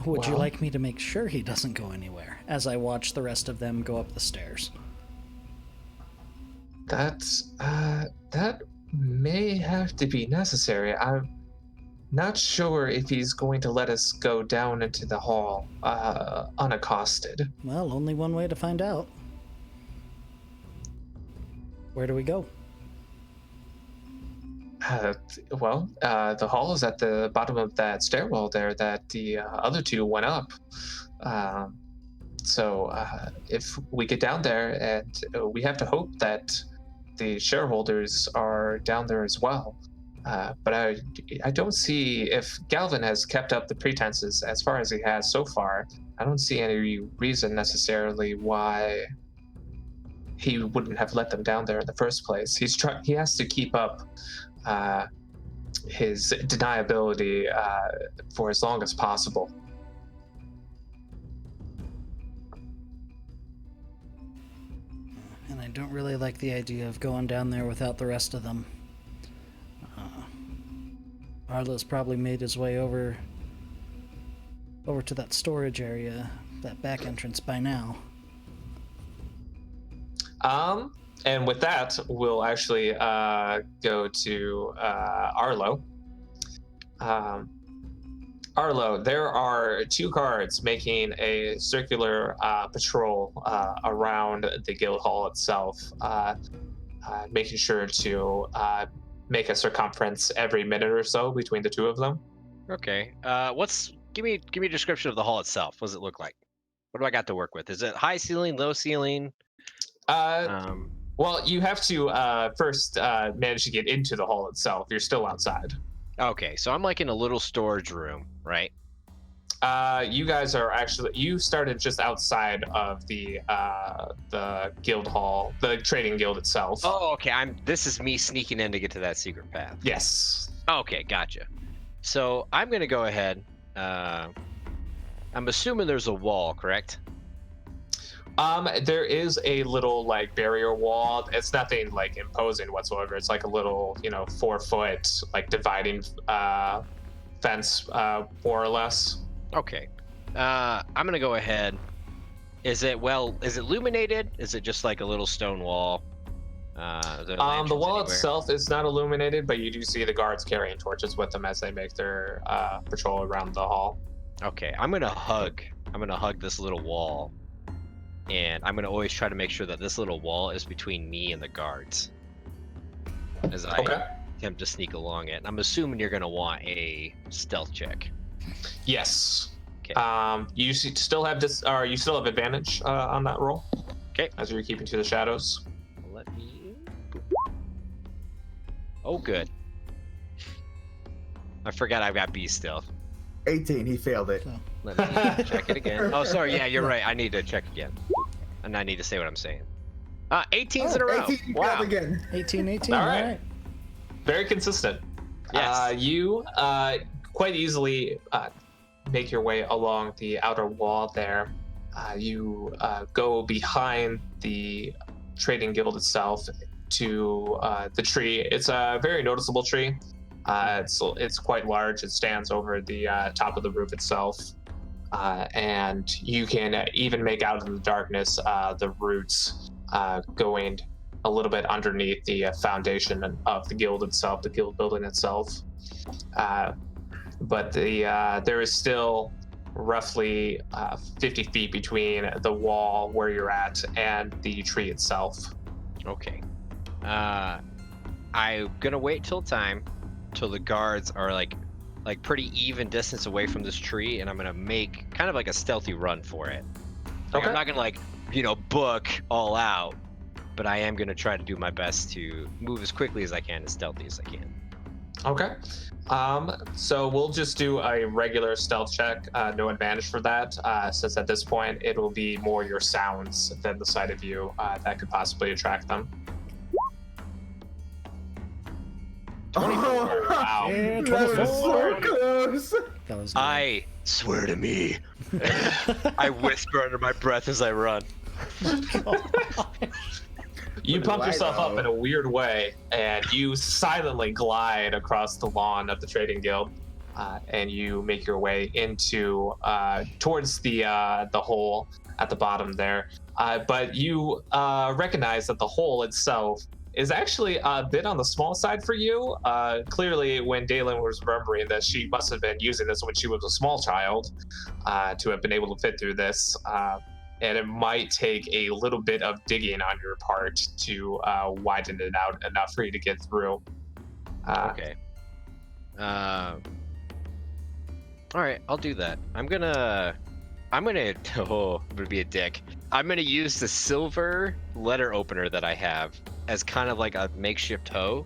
Would you like me to make sure he doesn't go anywhere as I watch the rest of them go up the stairs? That may have to be necessary. I'm not sure if he's going to let us go down into the hall unaccosted. Well, only one way to find out. Where do we go? The hall is at the bottom of that stairwell there that the other two went up. So if we get down there, and we have to hope that the shareholders are down there as well. But I don't see, if Galvin has kept up the pretenses as far as he has so far, I don't see any reason necessarily why he wouldn't have let them down there in the first place. He has to keep up his deniability for as long as possible. And I don't really like the idea of going down there without the rest of them. Arlo's probably made his way over to that storage area, that back entrance by now. And with that, we'll actually go to Arlo. Arlo, there are 2 guards making a circular patrol around the guild hall itself, making sure to make a circumference every minute or so between the 2 of them. Okay. Give me a description of the hall itself. What does it look like? What do I got to work with? Is it high ceiling, low ceiling? Well, you have to first manage to get into the hall itself. You're still outside. Okay, so I'm like in a little storage room, right? You guys are actually, you started just outside of the guild hall, the trading guild itself. Oh, okay. This is me sneaking in to get to that secret path. Yes. Okay, gotcha. So I'm gonna go ahead. I'm assuming there's a wall, correct? There is a little like barrier wall. It's nothing like imposing whatsoever. It's like a little, 4-foot like dividing fence, more or less. Okay. I'm gonna go ahead. Is it illuminated? Is it just like a little stone wall? The wall itself is not illuminated, but you do see the guards carrying torches with them as they make their patrol around the hall. Okay, I'm gonna hug this little wall, and I'm gonna always try to make sure that this little wall is between me and the guards as I attempt to sneak along it. I'm assuming you're gonna want a stealth check. Yes. Okay. You still have this, or you still have advantage on that roll. Okay. As you're keeping to the shadows. Let me. Oh, good. I forgot I've got B stealth. 18, he failed it. Let me check it again. Oh, sorry. Yeah, you're right. I need to check again, and I need to say what I'm saying. 18's in a row. 18, wow. again. 18. All All right. right. Very consistent. Yes. You quite easily make your way along the outer wall there. You go behind the trading guild itself to the tree. It's a very noticeable tree. It's quite large. It stands over the top of the roof itself. And you can even make out in the darkness the roots going a little bit underneath the foundation of the guild itself, the guild building itself. But there is still roughly 50 feet between the wall where you're at and the tree itself. Okay. I'm gonna wait till the guards are like pretty even distance away from this tree, and I'm gonna make kind of like a stealthy run for it. Like, Okay. I'm not gonna book all out, but I am gonna try to do my best to move as quickly as I can, as stealthy as I can. Okay. So we'll just do a regular stealth check. No advantage for that, since at this point it will be more your sounds than the sight of you that could possibly attract them. 24. Wow. Yeah, That was 24. so close. That was good. I swear to me. I whisper under my breath as I run. You pump Why, yourself up though? in a weird way, and you silently glide across the lawn of the trading guild, and you make your way into towards the hole at the bottom there. But you recognize that the hole itself is actually a bit on the small side for you. Clearly, when Daelyn was remembering that she must have been using this when she was a small child to have been able to fit through this. And it might take a little bit of digging on your part to widen it out enough for you to get through. Okay. All right, I'll do that. I'm gonna be a dick. I'm gonna use the silver letter opener that I have as kind of like a makeshift hoe,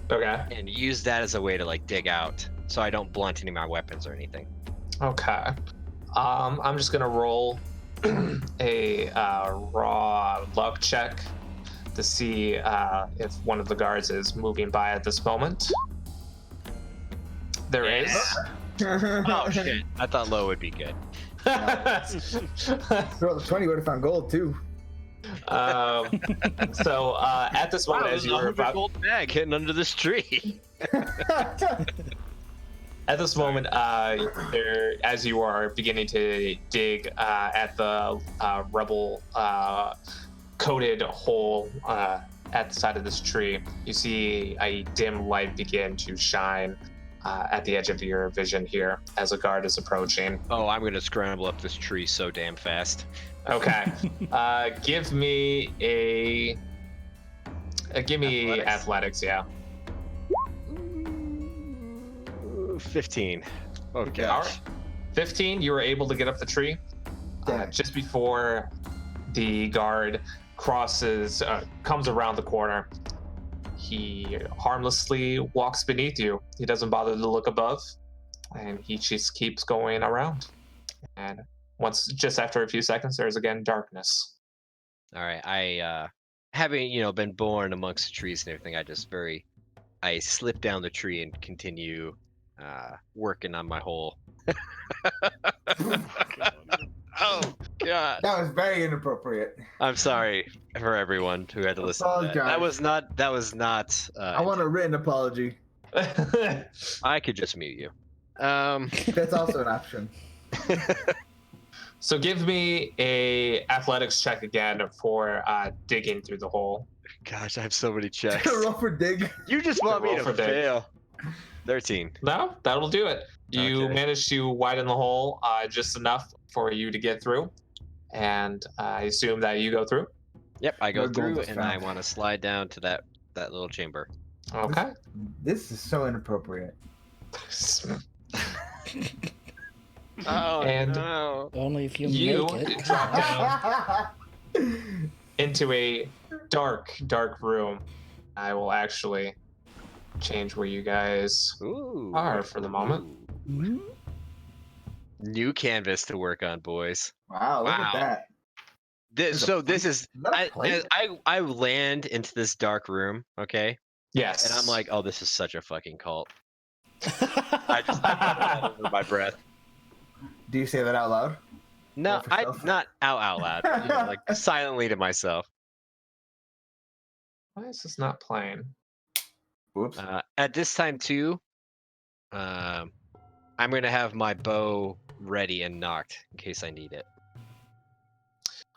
Okay. and use that as a way to like dig out, so I don't blunt any of my weapons or anything. Okay. I'm just gonna roll a raw luck check to see if one of the guards is moving by at this moment. There is. Oh shit! I thought low would be good. Bro, the 20 would have found gold too. So at this moment, as you were about, gold bag hidden under this tree. at this moment, as you are beginning to dig at the rubble coated hole at the side of this tree, you see a dim light begin to shine at the edge of your vision here as a guard is approaching. Oh, I'm gonna scramble up this tree so damn fast. Okay. Give me athletics, yeah. 15. Oh All gosh. right. 15, you were able to get up the tree Damn. just before the guard comes around the corner. He harmlessly walks beneath you. He doesn't bother to look above, and he just keeps going around. And just after a few seconds, there's again darkness. All right, I having been born amongst the trees and everything, I slip down the tree and continue working on my hole. Oh god. That was very inappropriate. I'm sorry for everyone who had to listen to that. That was not I want a written apology. I could just mute you. That's also an option. So give me a athletics check again for digging through the hole. Gosh, I have so many checks. Roll for dig. You just want me Roll to for dig. fail. 13. No, that'll do it. You Okay. managed to widen the hole just enough for you to get through, and I assume that you go through. Yep, I go No gold through was and I found. want to slide down to that little chamber. Okay. This is so inappropriate. Oh And no. Only if you You make it. drop down into a dark room. I will actually change where you guys Ooh. are for the moment. Mhm. New canvas to work on, boys. Wow, look Wow. at that. This Is that a is plate? I land into this dark room, okay? Yes. And I'm like, oh, this is such a fucking cult. I just under my breath. Do you say that out loud? No, Roll for I stealth. not out loud. You know, like silently to myself. Why is this not playing? Whoops. At this time too, I'm gonna have my bow ready and knocked in case I need it.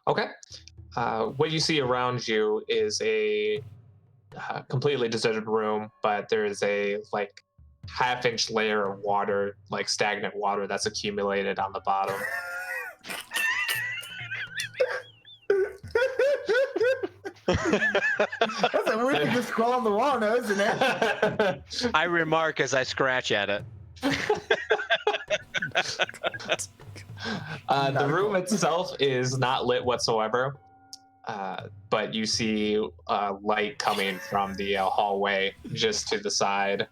Okay. What you see around you is a completely deserted room, but there is a like half-inch layer of water, like stagnant water, that's accumulated on the bottom. That's a weird thing to scroll on the wall now, isn't it? I remark as I scratch at it. The room itself is not lit whatsoever, but you see light coming from the hallway just to the side.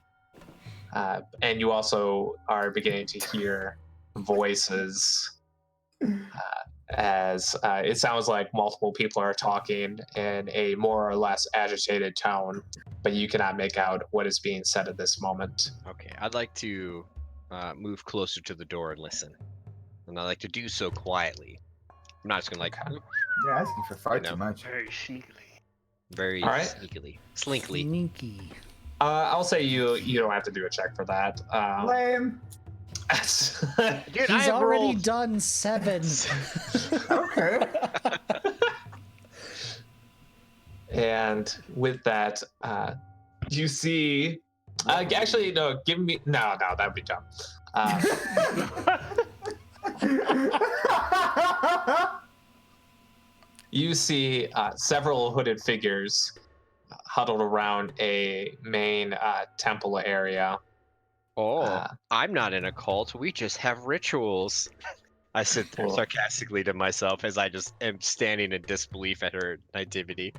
And you also are beginning to hear voices as it sounds like multiple people are talking in a more or less agitated tone, but you cannot make out what is being said at this moment. Okay, I'd like to move closer to the door and listen. And I like to do so quietly. I'm not just gonna like You're asking for far You know. too much. Very sneakily. very All right. sneakily, slinkly. Sneaky. I'll say you don't have to do a check for that. Lame. Dude, I He's have already rolled. done 7. Okay. And with that, you see. Actually, no. Give me no. That'd be dumb. You see several hooded figures huddled around a main temple area. Oh, I'm not in a cult. We just have rituals. I said Cool. sarcastically to myself as I just am standing in disbelief at her nativity.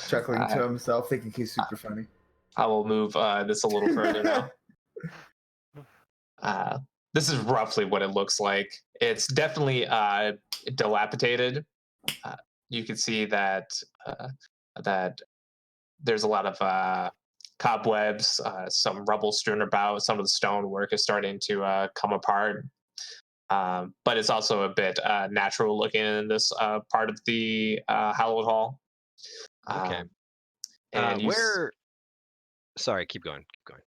Chuckling to himself, thinking he's super funny. I will move this a little further now. This is roughly what it looks like. It's definitely dilapidated. You can see that that there's a lot of cobwebs, some rubble strewn about. Some of the stonework is starting to come apart. But it's also a bit natural looking in this part of the hallowed hall. Okay. And you where? Sorry, keep going. Keep going.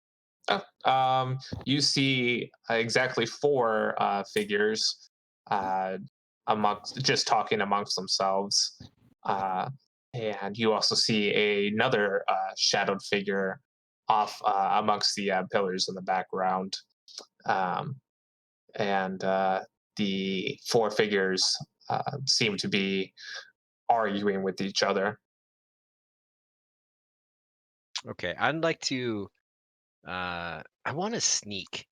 you see exactly 4 figures just talking amongst themselves, and you also see another shadowed figure off amongst the pillars in the background, and the 4 figures seem to be arguing with each other. Okay, I'd like to. I want to sneak,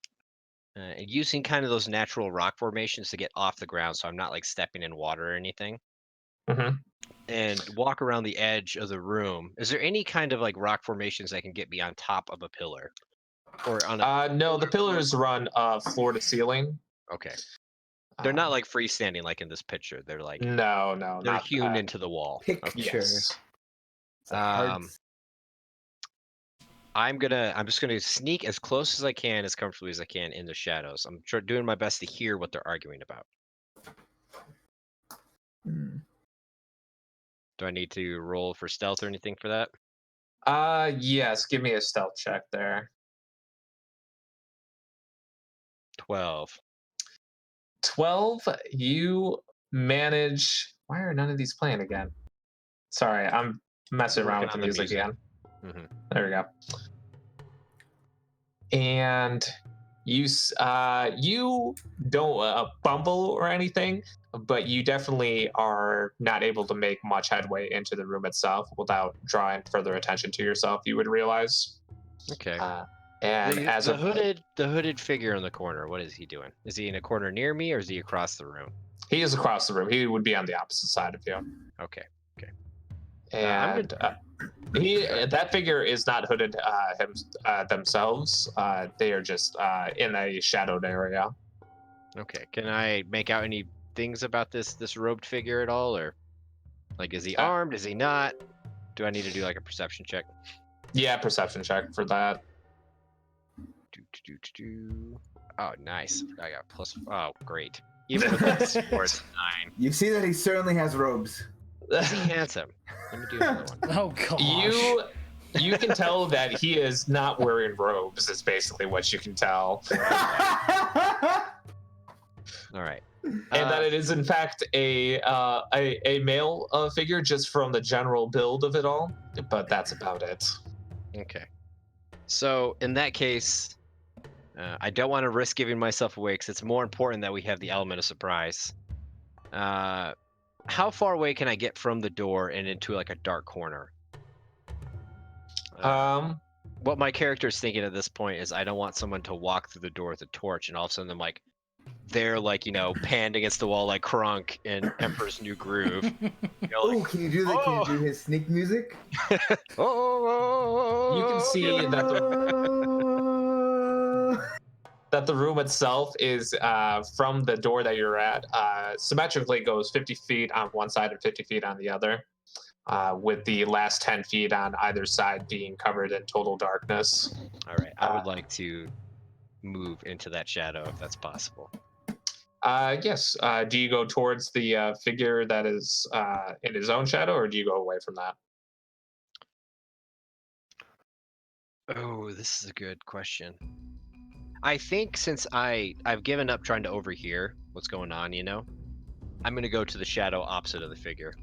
using kind of those natural rock formations to get off the ground, so I'm not like stepping in water or anything, Mhm. and walk around the edge of the room. Is there any kind of like rock formations that can get me on top of a pillar, or on a? No, the pillars run floor to ceiling. Okay, they're not like freestanding like in this picture. They're like No, they're not hewn into the wall. Picture. Yes. It's a hard Um, I'm just gonna sneak as close as I can, as comfortably as I can in the shadows. I'm doing my best to hear what they're arguing about. Hmm. Do I need to roll for stealth or anything for that? Yes, give me a stealth check there. 12. 12, you manage. Why are none of these playing again? Sorry, I'm messing around with the Working on the music again. Mhm. There we go. And you don't bumble or anything, but you definitely are not able to make much headway into the room itself without drawing further attention to yourself. You would realize. Okay. And The, as the of hooded figure in the corner, what is he doing? Is he in a corner near me, or is he across the room? he is across the room, he would be on the opposite side of you. Okay. And that figure is not hooded themselves. They are just in a shadowed area. Okay. Can I make out any things about this robed figure at all, or like is he armed? Is he not? Do I need to do like a perception check? Yeah, perception check for that. Oh, nice. I got plus. Oh, great. Even with that score, it's 9. You see that he certainly has robes. Is he handsome? Let me do another one. Oh gosh. You can tell that he is not wearing robes. Is basically what you can tell, All right. and that it is in fact a male figure just from the general build of it all. But that's about it. Okay. So in that case, I don't want to risk giving myself away because it's more important that we have the element of surprise. How far away can I get from the door and into like a dark corner? What my character is thinking at this point is I don't want someone to walk through the door with a torch and all of a sudden I'm like, they're like, panned against the wall like Krunk in Emperor's New Groove. Oh, can you do his sneak music? Oh, You can see that the room itself is from the door that you're at symmetrically goes 50 feet on one side and 50 feet on the other, with the last 10 feet on either side being covered in total darkness. All right, I would like to move into that shadow if that's possible. Yes. Do you go towards the figure that is in his own shadow, or do you go away from that? Oh, this is a good question. I think since I've given up trying to overhear what's going on, I'm gonna go to the shadow opposite of the figure.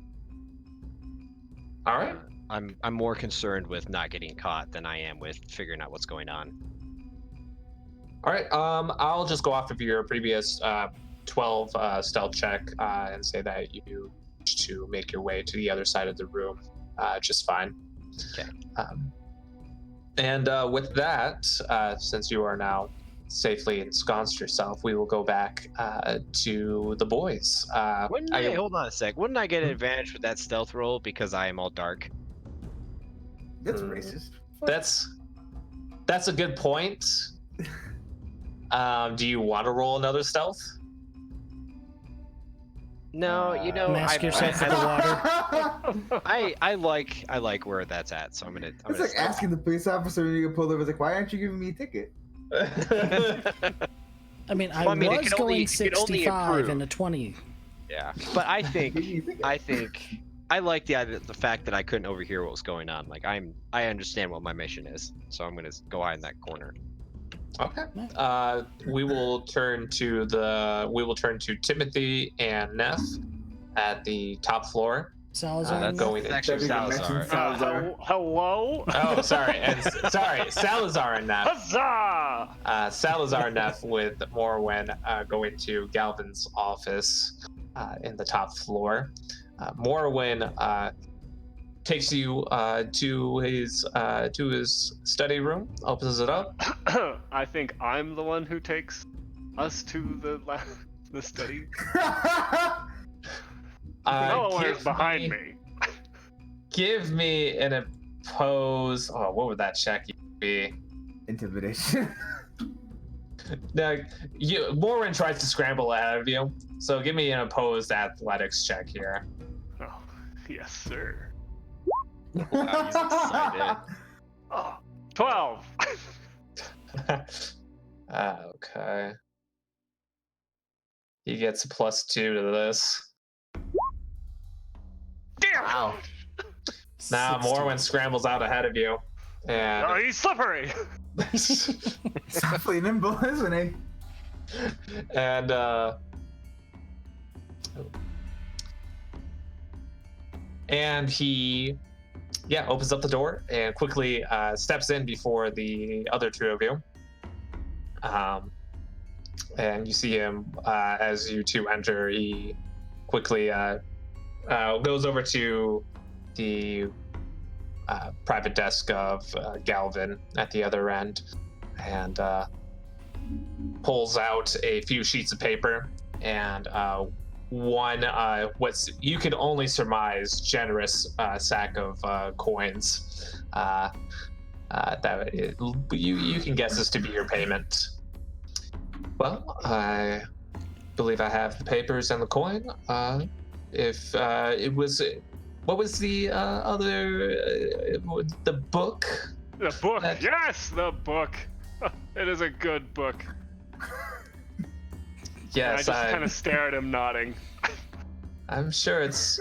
All right. I'm more concerned with not getting caught than I am with figuring out what's going on. All right. I'll just go off of your previous 12 stealth check and say that you wish to make your way to the other side of the room just fine. Okay. And with that, since you are now safely ensconced yourself, we will go back to the boys. Hold on a sec. Wouldn't I get an advantage with that stealth roll because I am all dark? That's racist. That's a good point. Do you want to roll another stealth? No, Mask yourself in the water. I like where that's at, so I'm gonna. It's like asking the police officer when you get pulled over, like, why aren't you giving me a ticket? I mean, Well, I mean, it was can only- going it can only 65 improve. and a 20. Yeah, but I think I like the fact that I couldn't overhear what was going on. Like I understand what my mission is, so I'm gonna go hide in that corner. Okay. We will turn to Timothy and Neff at the top floor. Salazar. That's going that's actually Salazar. Hello? Oh, sorry. Sorry, Salazar and Neff. Huzzah! Salazar and Neff with Morwen going to Galvin's office in the top floor. Morwen takes you to his study room, opens it up. I think I'm the one who takes us to the study. No one is behind me. Give me an oppose. Oh, what would that check be? Intimidation. Now, Morwen tries to scramble ahead of you, so give me an opposed athletics check here. Oh, yes, sir. Wow, he's excited. Oh, 12. Okay. He gets a +2 to this. Damn! Wow. Now 60. Morwen scrambles out ahead of you, Oh, and he's slippery. Softly nimble, isn't he? and he opens up the door and quickly steps in before the other two of you. And you see him as you two enter. He quickly goes over to the private desk of Galvin at the other end and pulls out a few sheets of paper and one what you could only surmise generous sack of coins you can guess this to be your payment. Well, I believe I have the papers and the coin. If it was, what was the other, the book The book. That- Yes, the book. It is a good book. And I Yes, just kind of stare at him, nodding. I'm sure it's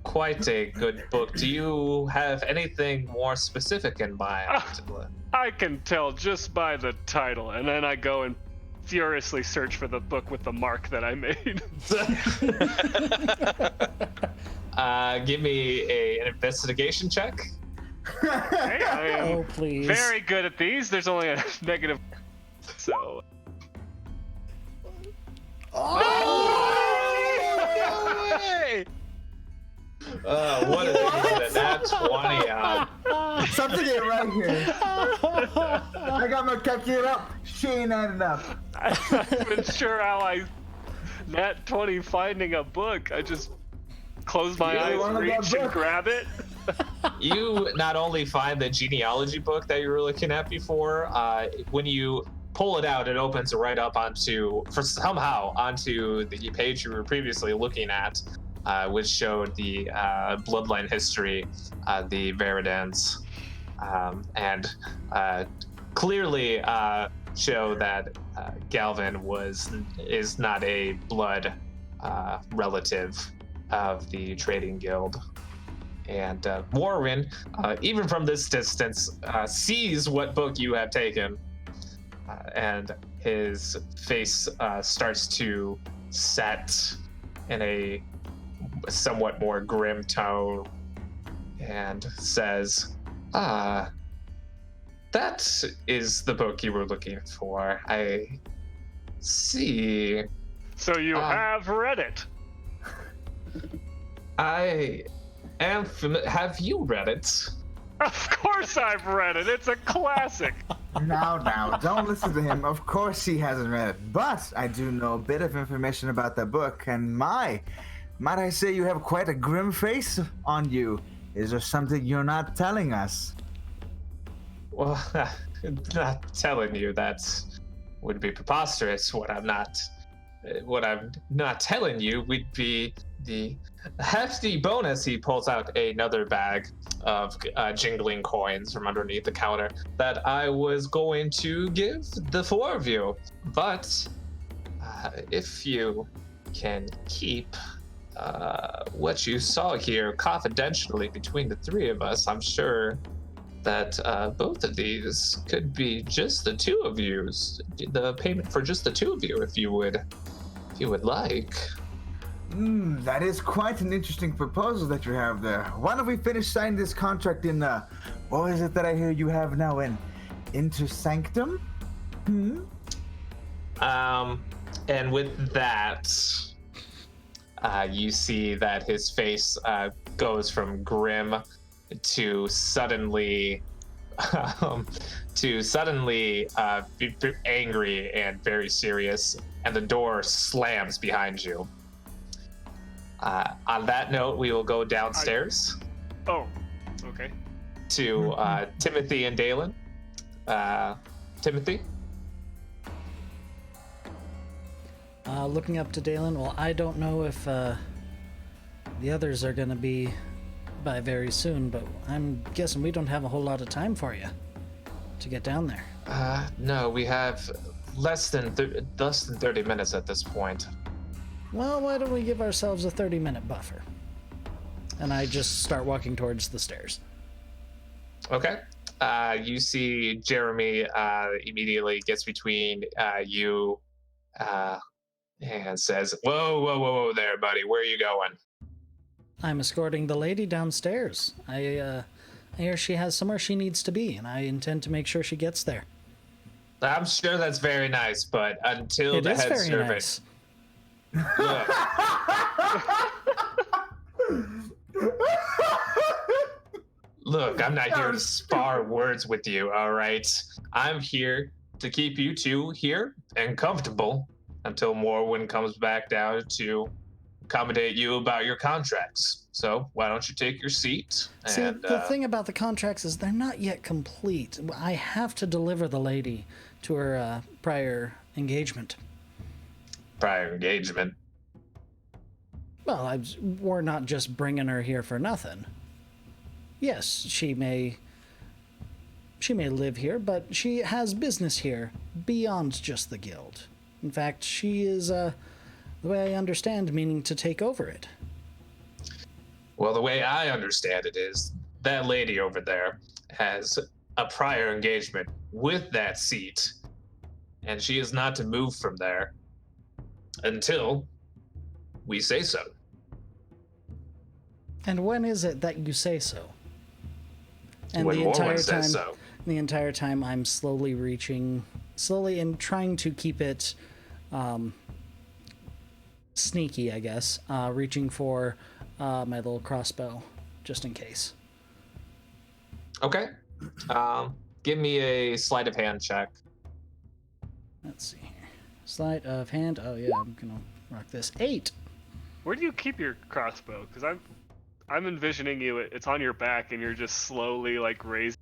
quite a good book. Do you have anything more specific in mind? I can tell just by the title, and then I go and furiously search for the book with the mark that I made. Give me an investigation check. Hey, I am Oh, please. very good at these. There's only a negative, so. No way! What a nat 20 on. Something ain't right here. I got my calculator up. She ain't adding up. I'm not even sure how I nat 20 finding a book. I just close my Yeah, eyes, one of that reach, and book. grab it. You not only find the genealogy book that you were looking at before, when you pull it out, it opens right up onto the page you were previously looking at, which showed the bloodline history, the Veridans, and clearly show that Galvin is not a blood relative of the trading guild. And Warren, even from this distance, sees what book you have taken, and his face starts to set in a somewhat more grim tone, and says, that is the book you were looking for. I see. So you have read it. I am have you read it? Of course I've read it. It's a classic. Now, don't listen to him. Of course he hasn't read it. But I do know a bit of information about that book, and might I say you have quite a grim face on you. Is there something you're not telling us? Well, not telling you that would be preposterous. What I'm not telling you would be the hefty bonus. He pulls out another bag of jingling coins from underneath the counter that I was going to give the four of you. But if you can keep what you saw here confidentially between the three of us, I'm sure that both of these could be just the two of you. The payment for just the two of you, if you would like. That is quite an interesting proposal that you have there. Why don't we finish signing this contract in what is it that I hear you have now in Intersanctum? And with that, you see that his face goes from grim to suddenly angry and very serious, and the door slams behind you. On that note, we will go downstairs Oh, okay. to Timothy and Daelyn. Timothy? Looking up to Daelyn. Well, I don't know if the others are going to be by very soon, but I'm guessing we don't have a whole lot of time for you to get down there. No, we have less than 30 minutes at this point. Well, why don't we give ourselves a 30-minute buffer? And I just start walking towards the stairs. Okay. You see Jeremy immediately gets between you and says, whoa there, buddy. Where are you going? I'm escorting the lady downstairs. I hear she has somewhere she needs to be, and I intend to make sure she gets there. I'm sure that's very nice, but until It the is head very servant... nice. Look, I'm not here to spar words with you, all right? I'm here to keep you two here and comfortable until Morwen comes back down to accommodate you about your contracts. So why don't you take your seat? See, And, the thing about the contracts is they're not yet complete. I have to deliver the lady to her prior engagement. prior engagement. Well, we're not just bringing her here for nothing. Yes, she may She may live here, but she has business here beyond just the guild. In fact, she is, the way I understand, meaning to take over it. Well, the way I understand it is that lady over there has a prior engagement with that seat, and she is not to move from there until we say so. And when is it that you say so? And When the Warwick entire says time, so. the entire time, I'm slowly and trying to keep it sneaky, I guess. Reaching for my little crossbow, just in case. Okay. Give me a sleight of hand check. Let's see here. Sleight of hand. Oh yeah, I'm gonna rock this. 8. Where do you keep your crossbow? Because I'm envisioning you. It's on your back, and you're just slowly like raising.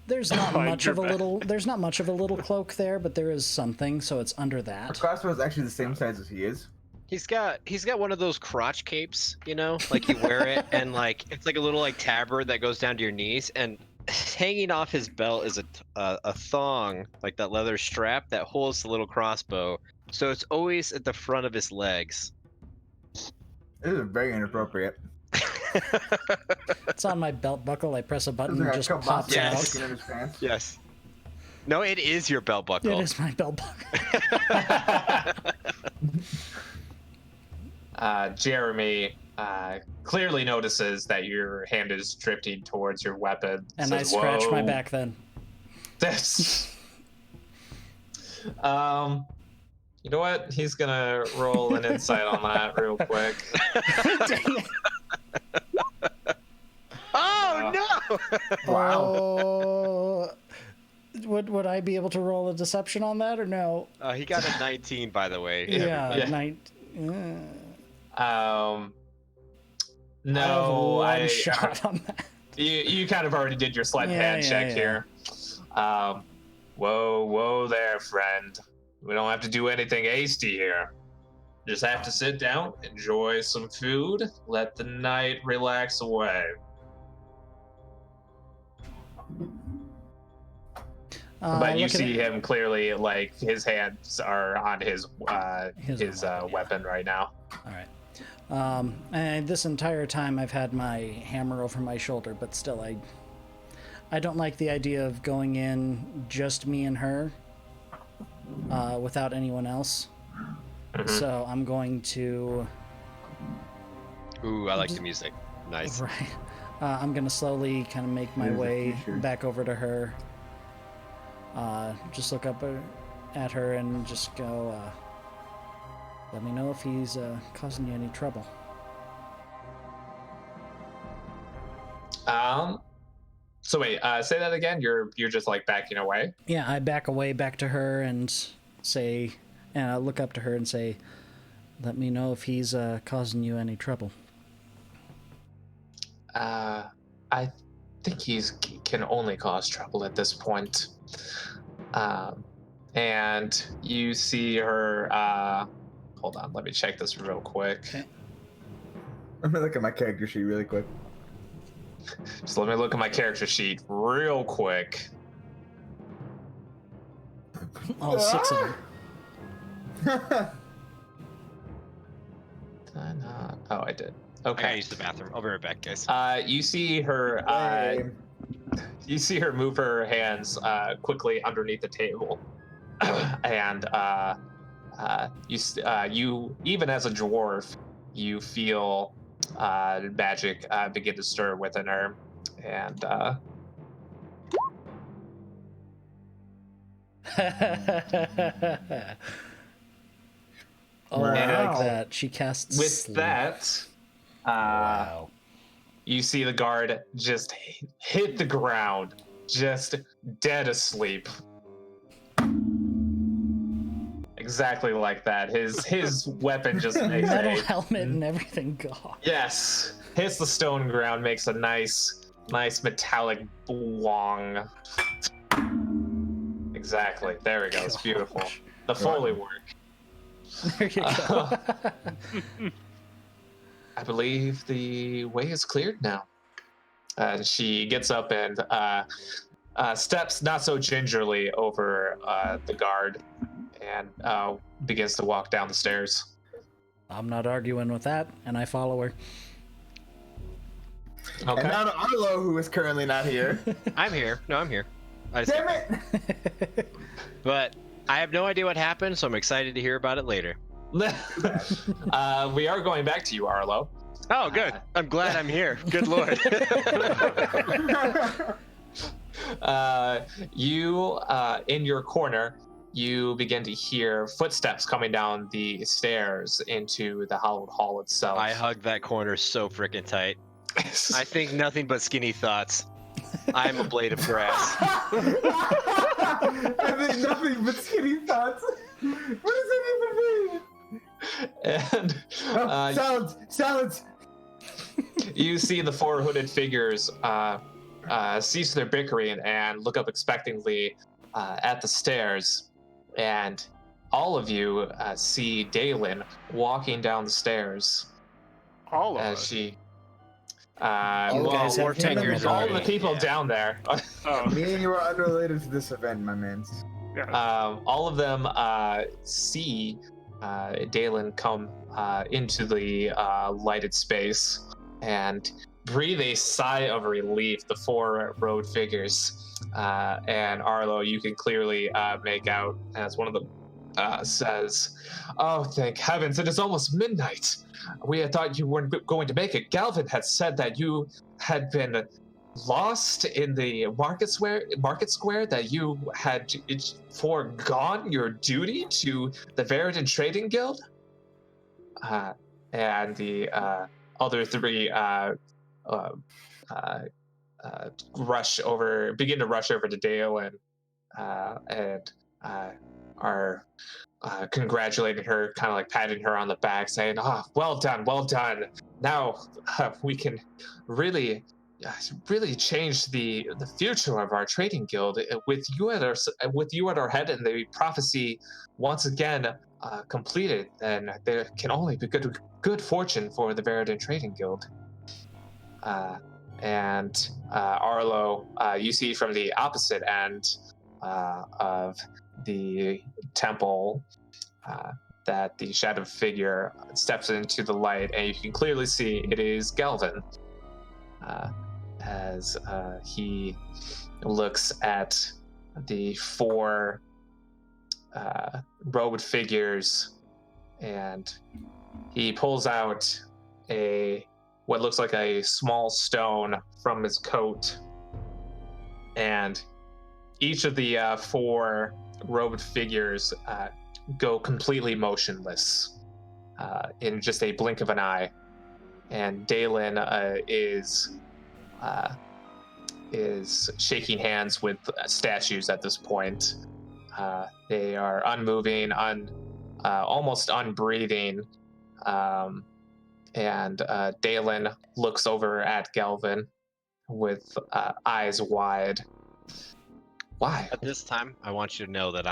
There's not Behind much your of a back. little. There's not much of a little cloak there, but there is something, so it's under Her that. crossbow is actually the same size as he is. He's got one of those crotch capes, you know, like you wear it and like it's like a little like tabard that goes down to your knees, and hanging off his belt is a thong, like that leather strap that holds the little crossbow. So it's always at the front of his legs. This is very inappropriate. It's on my belt buckle. I press a button, There's and like a just couple pops boxes Yes. out. sticking in his pants. Yes. No, it is your belt buckle. It is my belt buckle. Jeremy clearly notices that your hand is drifting towards your weapon. And I Says, scratch my "Whoa." back then. That's. You know what? He's gonna roll an insight on that real quick. Dang it. Oh no! Wow. Oh, would I be able to roll a deception on that or no? He got a 19, by the way. Yeah, Yeah. I No, have one I. shot on that. You kind of already did your sleight of hand Yeah, check yeah. here. Whoa there, friend. We don't have to do anything hasty here. Just have to sit down, enjoy some food, let the night relax away. But you look at see it. him clearly, like his hands are on his His weapon, yeah. weapon right now. All right. And this entire time I've had my hammer over my shoulder, but still I don't like the idea of going in just me and her without anyone else. So I'm going to. Ooh, I like the music. Nice. Right. I'm going to slowly kind of make my There's a way t-shirt. back over to her. Just look up at her and just go, let me know if he's causing you any trouble. So wait, say that again. You're just like backing away. Yeah, I back away back to her and say, and I look up to her and say, let me know if he's causing you any trouble. I think can only cause trouble at this point. And you see her. Hold on, let me check this real quick. Okay. Let me look at my character sheet really quick. So let me look at my character sheet real quick. All 6 of them. Did I not? Oh, I did. I Okay. gotta use the bathroom. I'll be right back, guys. You see her. Lame. You see her move her hands quickly underneath the table, and you even as a dwarf, you feel magic begin to stir within her, and Oh, I Wow. like that. She casts with sleep. that, Wow. you see the guard just hit the ground, just dead asleep. Exactly like that. His weapon just makes Metal a helmet and everything gone. yes, hits the stone ground, makes a nice metallic blong. Exactly. There we go. It's beautiful. The Foley work. There you go. I believe the way is cleared now. She gets up and steps not so gingerly over the guard and begins to walk down the stairs. I'm not arguing with that, and I follow her. Okay. And now to Arlo, who is currently not here. I'm here. No, I'm here. I just Damn it! But I have no idea what happened, so I'm excited to hear about it later. We are going back to you, Arlo. Oh, good. I'm glad I'm here. Good lord. You, in your corner, you begin to hear footsteps coming down the stairs into the hallowed hall itself. I hugged that corner so freaking tight. I think nothing but skinny thoughts. I'm a blade of grass. I think nothing but skinny thoughts. What does that even mean? And Salads! you see the four hooded figures cease their bickering and look up expectantly at the stairs. And all of you see Daelyn walking down the stairs All of as us. she. You guys have figures all already. the people Yeah. down there. Oh, Me and you are unrelated to this event, my man. yeah. All of them see Daelyn come into the lighted space and breathe a sigh of relief. The four robed figures and Arlo, you can clearly make out as one of them says, "Oh, thank heavens! It is almost midnight. We had thought you weren't going to make it. Galvin had said that you had been lost in the market square, that you had foregone your duty to the Veridan Trading Guild." And the other three begin to rush over to Daelyn and are congratulating her, kind of like patting her on the back, saying, "Ah, well done, well done. Now we can really change the future of our trading guild with you at our head, and the prophecy once again completed. Then there can only be good fortune for the Veridan Trading Guild." And Arlo, you see from the opposite end of the temple that the shadow figure steps into the light, and you can clearly see it is Galvin as he looks at the four robed figures, and he pulls out what looks like a small stone from his coat, and each of the four robed figures go completely motionless in just a blink of an eye. And Daelyn is shaking hands with statues at this point. They are unmoving, almost unbreathing. And Daelyn looks over at Galvin with eyes wide. Why? At this time, I want you to know that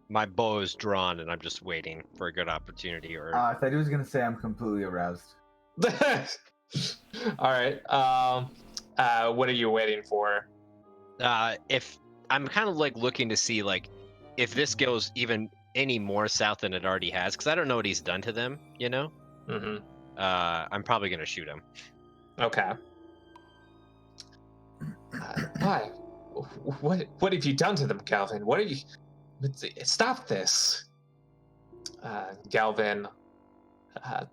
my bow is drawn and I'm just waiting for a good opportunity. Or I thought he was gonna say I'm completely aroused. All right. What are you waiting for? if I'm kind of like looking to see like if this goes even any more south than it already has, because I don't know what he's done to them, you know. Mm-hmm. I'm probably gonna shoot him. Okay. Why? What have you done to them, Galvin? What are you? Stop this. Galvin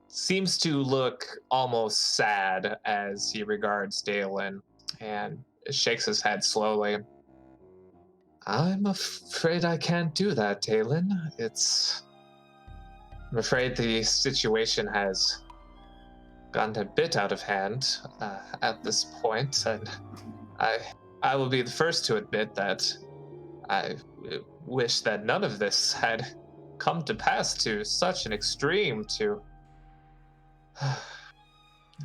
seems to look almost sad as he regards Daelyn and shakes his head slowly. I'm afraid I can't do that, Daelyn. I'm afraid the situation has gotten a bit out of hand at this point, and I will be the first to admit that I wish that none of this had come to pass to such an extreme.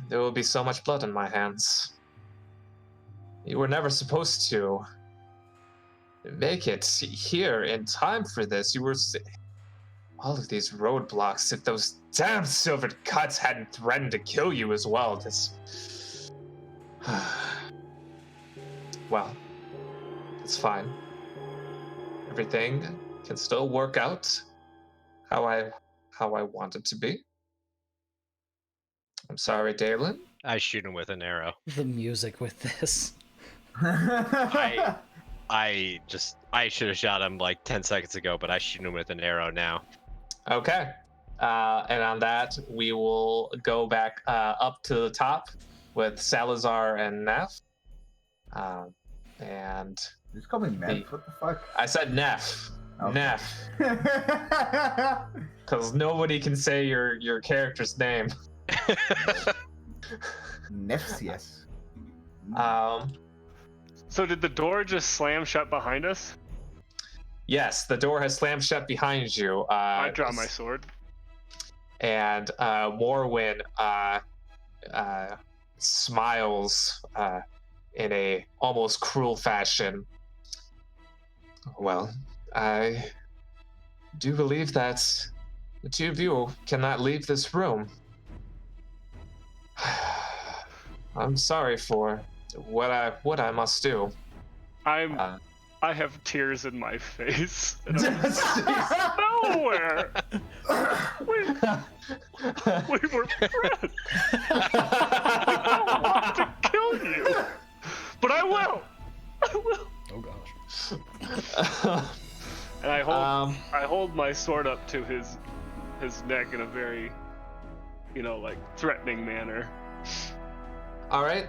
There will be so much blood on my hands. You were never supposed to make it here in time for this. You were all of these roadblocks. If those damn silvered cuts hadn't threatened to kill you as well, well, It's fine. Everything can still work out how I want it to be. I'm sorry, Daelyn. I shoot him with an arrow. The music with this. I should have shot him like 10 seconds ago, but I shoot him with an arrow now. Okay. And on that, we will go back up to the top with Salazar and Neff. And Just call me Neff. What the fuck? I said Neff. Okay. Neff. Because nobody can say your character's name. Neffs, yes. So did the door just slam shut behind us? Yes, the door has slammed shut behind you. I draw my sword. And Morwin smiles in a almost cruel fashion. Well, I do believe that the two of you cannot leave this room. I'm sorry for what I must do. I have tears in my face. And I'm nowhere. We were friends. I don't want to kill you, but I will. I will. Oh gosh. And I hold my sword up to his neck in a very, like threatening manner. All right,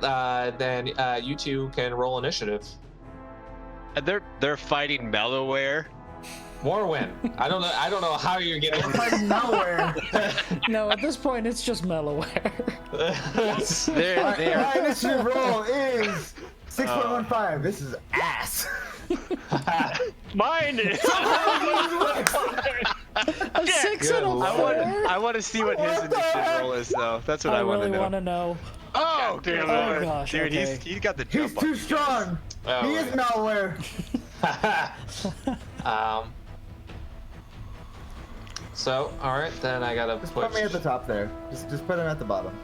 then you two can roll initiative. And they're fighting Mellowware. Morwin, I don't know how you're getting. Like nowhere. No, at this point it's just Mellowware. My initiative roll is 6.15. This is ass. Mine is. A 6 and a 4. I want to see what his initiative roll is, though. That's what I want to really know. want to know. Oh, damn dude, it. Oh gosh, dude, okay. he's got the He's jump too on. strong. Oh, He is nowhere. So, all right, then I gotta Just put me at the top there. Just put him at the bottom.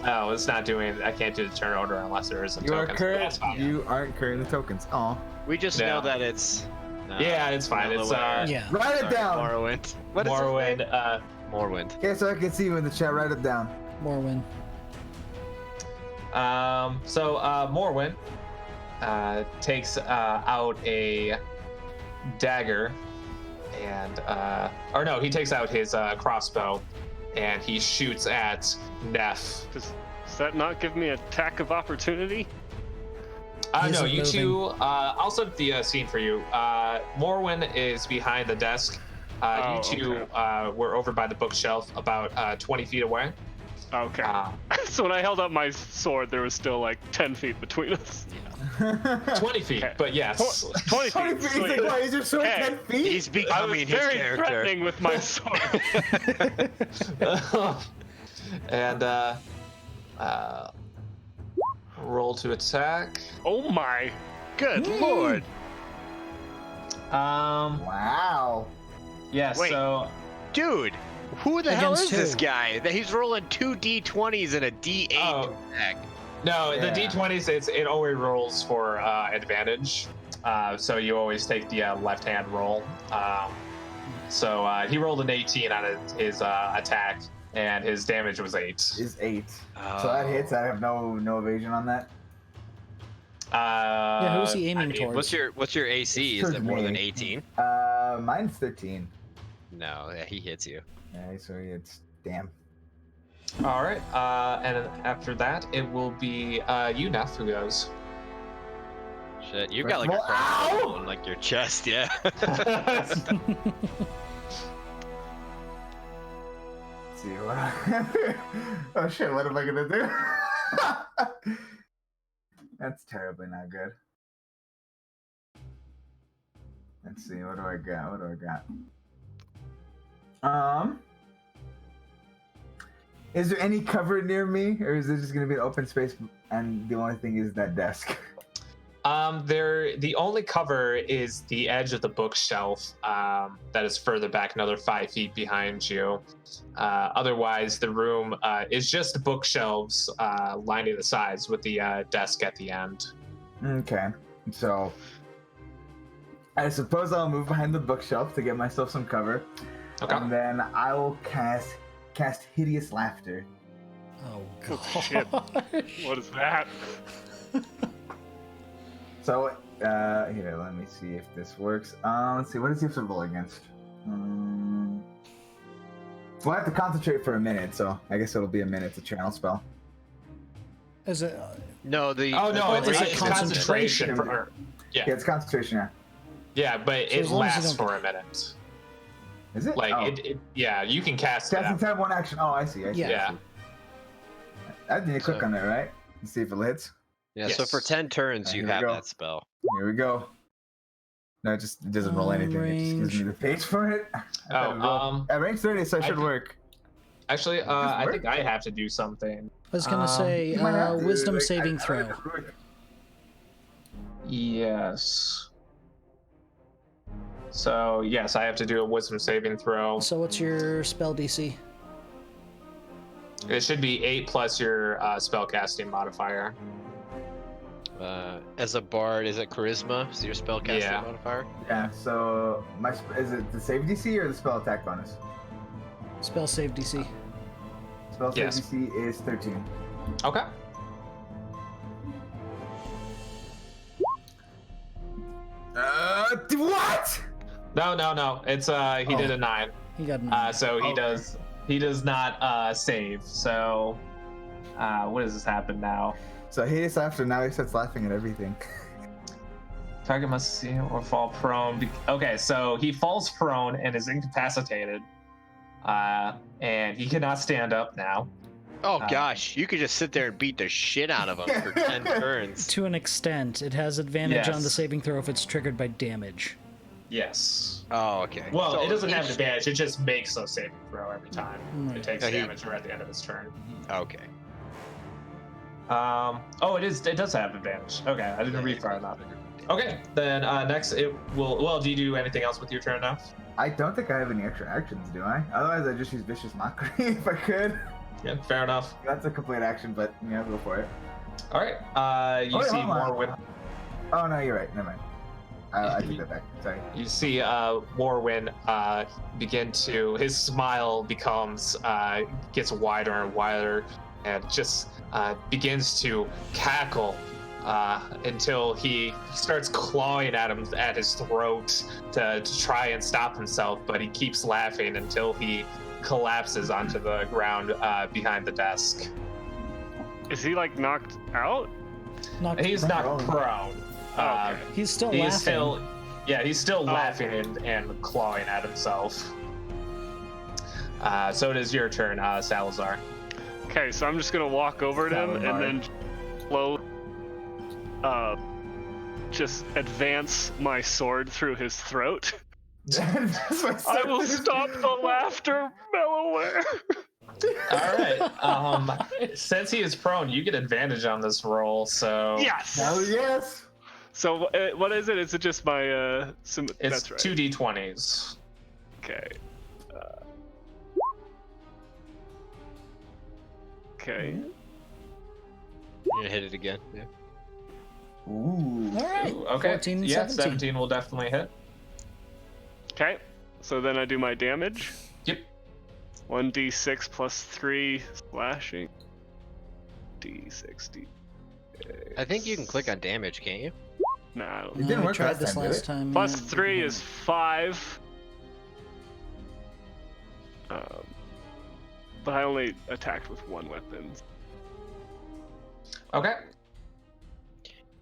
Oh, it's not doing. I can't do the turn order unless there is some You are tokens. but that's current. fine. You aren't carrying the tokens. Oh, We just Yeah. know that it's. Yeah, it's fine. It's Yeah. write it down. Morrowind. What is his Morrowind. name? Morrowind. Okay, so I can see you in the chat. Write it down. Morwin. Morwin takes out a dagger and or no, he takes out his crossbow and he shoots at Neff. Does that not give me an attack of opportunity? He No, isn't you two. I'll set up the scene for you. Morwin is behind the desk. You two were over by the bookshelf, about 20 feet away. Okay. So when I held up my sword, there was still like 10 feet between us. 20 feet, Okay. but yes. 20 20 feet. feet. Sweet. Why is your sword Hey, 10 feet? He's I was becoming his very character. threatening with my sword. And roll to attack. Oh my. Good lord. Wow. Yeah, Wait. so Dude, who the hell is Against this who? guy? That he's rolling 2 d20s and a d8 Oh. attack. no, Yeah. the d20s it always rolls for advantage. So you always take the left hand roll. So he rolled an 18 on his attack, and his damage was 8. Is 8. So that hits. I have no evasion on that. Yeah, who's he I aiming mean, towards? what's your AC? Is Towards it more than me. 18? Mine's 13. No, yeah, he hits you. Yeah, so it's damn. All right, and then after that, it will be you, Neff, who goes. Shit, you've First got like a of all, crossbow ow! on like your chest, yeah. Let's see what. Oh shit! What am I gonna do? That's terribly not good. Let's see. What do I got? What do I got? Is there any cover near me, or is it just gonna be an open space? And the only thing is that desk. The only cover is the edge of the bookshelf that is further back, another 5 feet behind you. Otherwise, the room is just bookshelves lining the sides with the desk at the end. Okay, so I suppose I'll move behind the bookshelf to get myself some cover, and then I will cast hideous laughter. Oh Oh, shit. What is that? So, here, let me see if this works. Let's see, what does he have to roll against? Well, I have to concentrate for a minute, so I guess it'll be a minute to channel spell. Is it? No, the Oh no, It's it's, like it's concentration. concentration. Yeah, it's concentration, yeah. Yeah, but So it as long as you lasts don't- for a minute. Is it? Like oh. yeah, you can cast it. Casting After. time, one action. Oh, I see. Yeah. I need to click So- on it, right? And see if it hits. Yeah, so for Yes. 10 turns, Here you we have go. that spell. Here we go. No, it doesn't roll anything. It just gives me the page for it. At range 30, so it should work. Actually, I work. think I have to do something. I was gonna say You might have to, wisdom like, saving I throw. read the book. Yes. So yes, I have to do a wisdom saving throw. So what's your spell DC? It should be 8 plus your spellcasting modifier. As a bard, is it charisma? Is your spellcasting Yeah. modifier? Yeah, so is it the save DC or the spell attack bonus? Spell save DC. Spell save Yes. DC is 13. Okay. What? No. It's he did a 9. He got an So he Okay. he does not save. So what does this happen now? So hideous laughter, now he starts laughing at everything. Target must see or fall prone. Okay, so he falls prone and is incapacitated. And he cannot stand up now. Oh gosh, you could just sit there and beat the shit out of him for 10 turns. To an extent, it has advantage on the Yes. saving throw if it's triggered by damage. Yes. Oh, okay. Well, So it doesn't have each- advantage. It just makes a saving throw every time Right. it takes Yeah, he- damage or at the end of its turn. Okay. Oh, it does have advantage. Okay, I didn't read far enough. Okay, then next it will. Well, do you do anything else with your turn now? I don't think I have any extra actions, do I? Otherwise, I just use Vicious Mockery if I could. Yeah, fair enough. That's a complete action, but yeah, go for it. All right. You Oh, wait, see hold on. Warwind. Oh, no, you're right. Never mind. I take that back. Sorry. You see Warwind begin to. His smile gets wider and wider, and just begins to cackle until he starts clawing at his throat to try and stop himself. But he keeps laughing until he collapses onto the ground behind the desk. Is he like knocked out? Knocked He's prone. not prone. Okay. He's still He's laughing. still, he's still Oh. laughing and clawing at himself. So it is your turn, Salazar. Okay, so I'm just gonna walk over to him and Salazar. then slow, just advance my sword through his throat. I will stop the laughter, Melloware. All right. Since he is prone, you get advantage on this roll. So Yes. Hell yes! So what is it? Is it just my it's that's right. 2d20s. Okay. Okay. You're gonna hit it again. Yeah. Ooh. All right. Ooh, okay. 14, Yeah, 17. 17 will definitely hit. Okay. So then I do my damage. Yep. 1d6 plus 3 slashing. D6, D. I think you can click on damage, can't you? Nah, I don't It No, didn't I work tried last this time, did last it? time. Plus yeah. 3 is 5. But I only attacked with one weapon. Okay.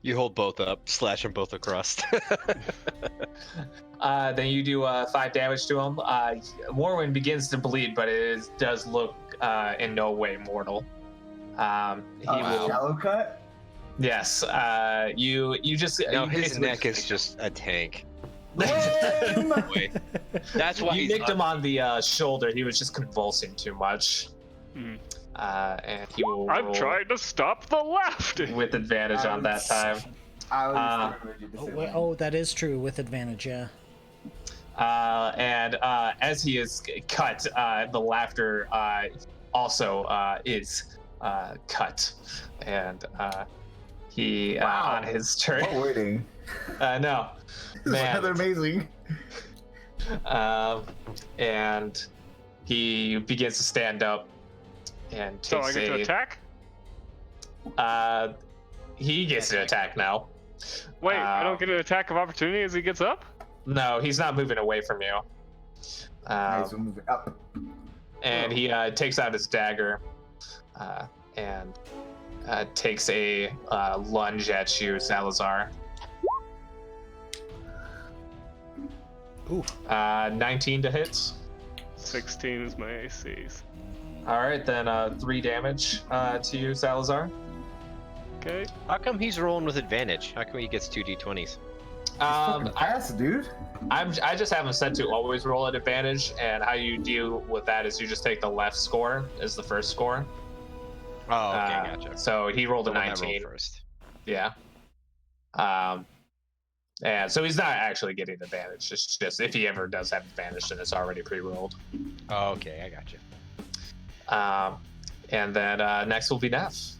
You hold both up, slash them both across. Then you do 5 damage to him. Warwind begins to bleed, but it does look in no way mortal. He will. Shallow cut? Yes. You just. no, you his basically neck just is just a tank. Lame! Wait. That's why You he's nicked not- him on the shoulder. He was just convulsing too much. Hmm. And he will I'm roll trying to stop the laughter. with advantage on that time. I was Uh, just gonna Oh, wait, oh, that is true with advantage, yeah. And as he is cut, the laughter also is cut, and he Wow. on his turn. What wording? No, This is rather man. amazing. And he begins to stand up and So I takes get to attack? He gets to attack now. Wait, I don't get an attack of opportunity as he gets up? No, he's not moving away from you. Nice, we'll move it up. And he takes out his dagger and takes a lunge at you, Salazar. Ooh. 19 to hit. 16 is my ACs. All right, then 3 damage to you, Salazar. Okay. How come he's rolling with advantage? How come he gets 2 d20s? Fucking pass, dude. I just have him set to always roll at advantage, and how you deal with that is you just take the left score as the first score. Oh, okay, gotcha. So he rolled a The one that 19. rolled first. Yeah. And so he's not actually getting advantage. It's just if he ever does have advantage, then it's already pre-rolled. Oh, okay, I gotcha. And then next will be Neff.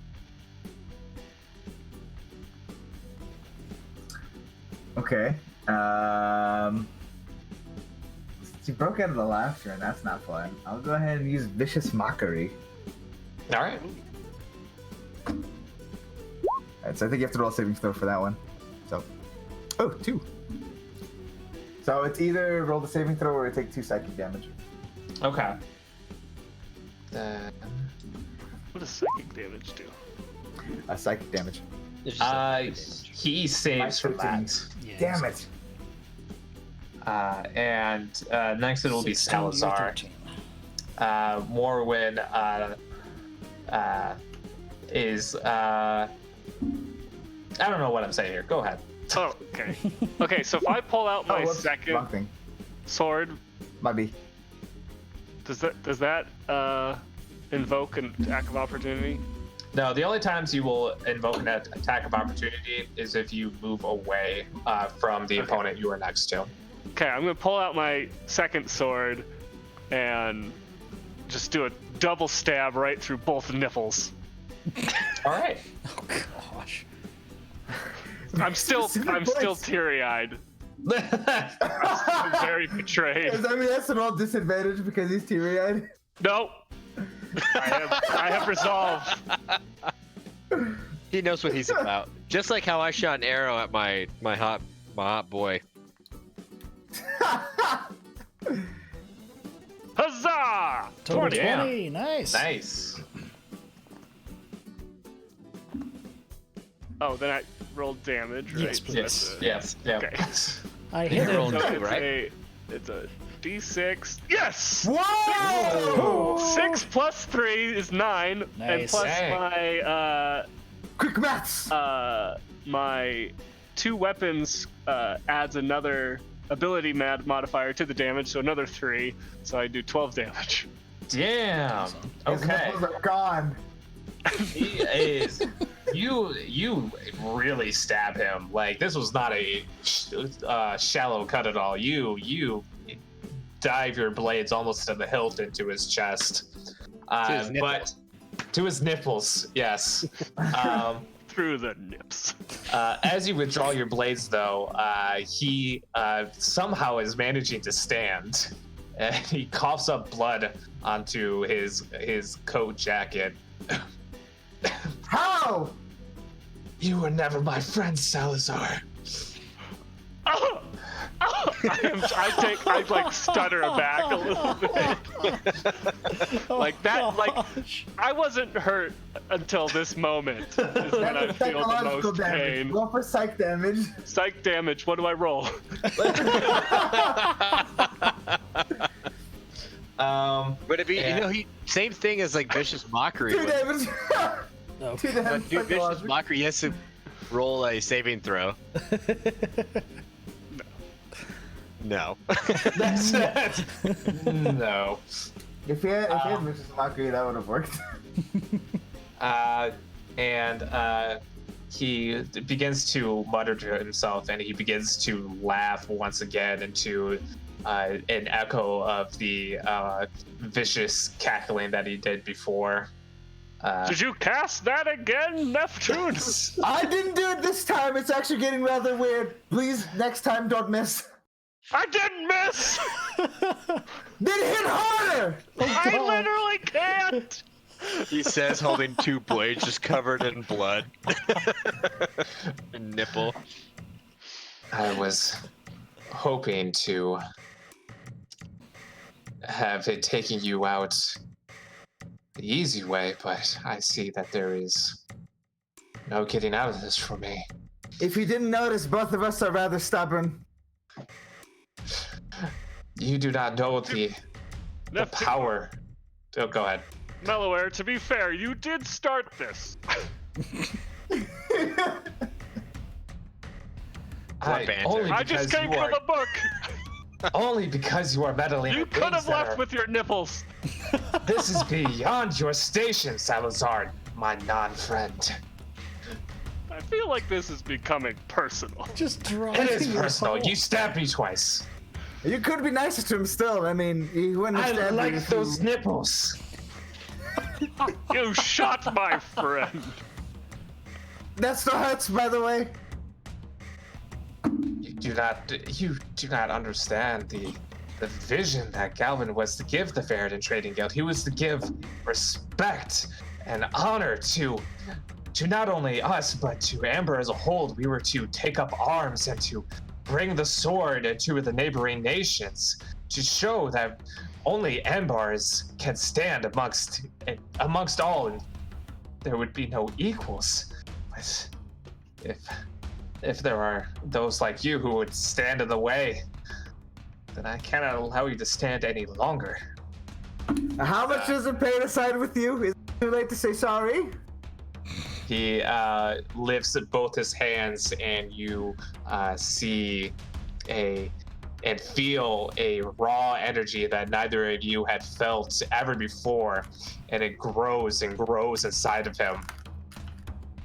Okay. She broke out of the laughter, and that's not fun. I'll go ahead and use Vicious Mockery. All right. Alright, so I think you have to roll a saving throw for that one. So, 2. So it's either roll the saving throw or take 2 psychic damage. Okay. Then What does psychic damage do? Psychic damage. It's just damage. he saves from that. Yeah, Damn it. And next it will be 16 to your Salazar. 13. Morwin is I don't know what I'm saying here. Go ahead. Oh, okay. Okay, so if I pull out my whoops, second wrong thing. sword, Might be. does that invoke an attack of opportunity? No, the only times you will invoke an attack of opportunity is if you move away from the opponent you are next to. Okay, I'm gonna pull out my second sword and just do a double stab right through both nipples. All right. Oh, gosh. I'm still place. teary-eyed. I'm very betrayed. Does that mean that's an all disadvantage because he's teary-eyed? Nope. I have resolve. He knows what he's about. Just like how I shot an arrow at my hot boy. Huzzah! Total 20. 20, nice. Nice. Oh, then I rolled damage, right? Yes, please. Yes. Yes. Yeah. Okay. I You're hit him. rolling So two, it's right? it's a D6. Yes! Whoa! 6 plus 3 is 9, and Nice. plus Dang. my Quick maths! my 2 weapons adds another ability modifier to the damage, so another 3. So I do 12 damage. Damn. His Okay. nipples are gone. He is. You really stab him. Like this was not a shallow cut at all. You dive your blades almost to the hilt into his chest. his But to his nipples, yes. Through the nips. As you withdraw your blades, though, he somehow is managing to stand, and he coughs up blood onto his coat jacket. How? You were never my friend, Salazar. Oh! Oh! I like stutter back a little bit. Like that, like I wasn't hurt until this moment is when I That's feel the psychological most damage. pain. Go for psych damage. Psych damage, what do I roll? But if he, Yeah. same thing as like vicious mockery. 2 but- damage. No. 2 But damage. do vicious psychological. mockery, he has to roll a saving throw. No. That's no. If he had vicious mockery, that would have worked. And he begins to mutter to himself, and he begins to laugh once again into an echo of the vicious cackling that he did before. Did you cast that again, Neptune? I didn't do it this time. It's actually getting rather weird. Please, next time, don't miss. I didn't miss! Then hit harder! I literally can't! He says, holding 2 blades just covered in blood. And nipple. I was hoping to have it taking you out the easy way, but I see that there is no getting out of this for me. If you didn't notice, both of us are rather stubborn. You do not know the Neptune, power. Oh, go ahead. Melloware, to be fair, you did start this. I just came from a book. Only because you are meddling. You with could have things that left are- with your nipples. This is beyond your station, Salazar, my non-friend. I feel like this is becoming personal. Just draw. It is personal. You stabbed me twice. You could be nicer to him still. I mean, he wouldn't have I stabbed you like if those you- nipples. You shot my friend. That still hurts, by the way. You do not understand the vision that Galvin was to give the Veridan Trading Guild. He was to give respect and honor to not only us, but to Amber as a whole. We were to take up arms and to bring the sword to the neighboring nations to show that only Ambars can stand amongst all, and there would be no equals. But if there are those like you who would stand in the way, then I cannot allow you to stand any longer. How much does it pay to side with you? Is it too late to say sorry? He lifts both his hands, and you see and feel a raw energy that neither of you had felt ever before, and it grows and grows inside of him.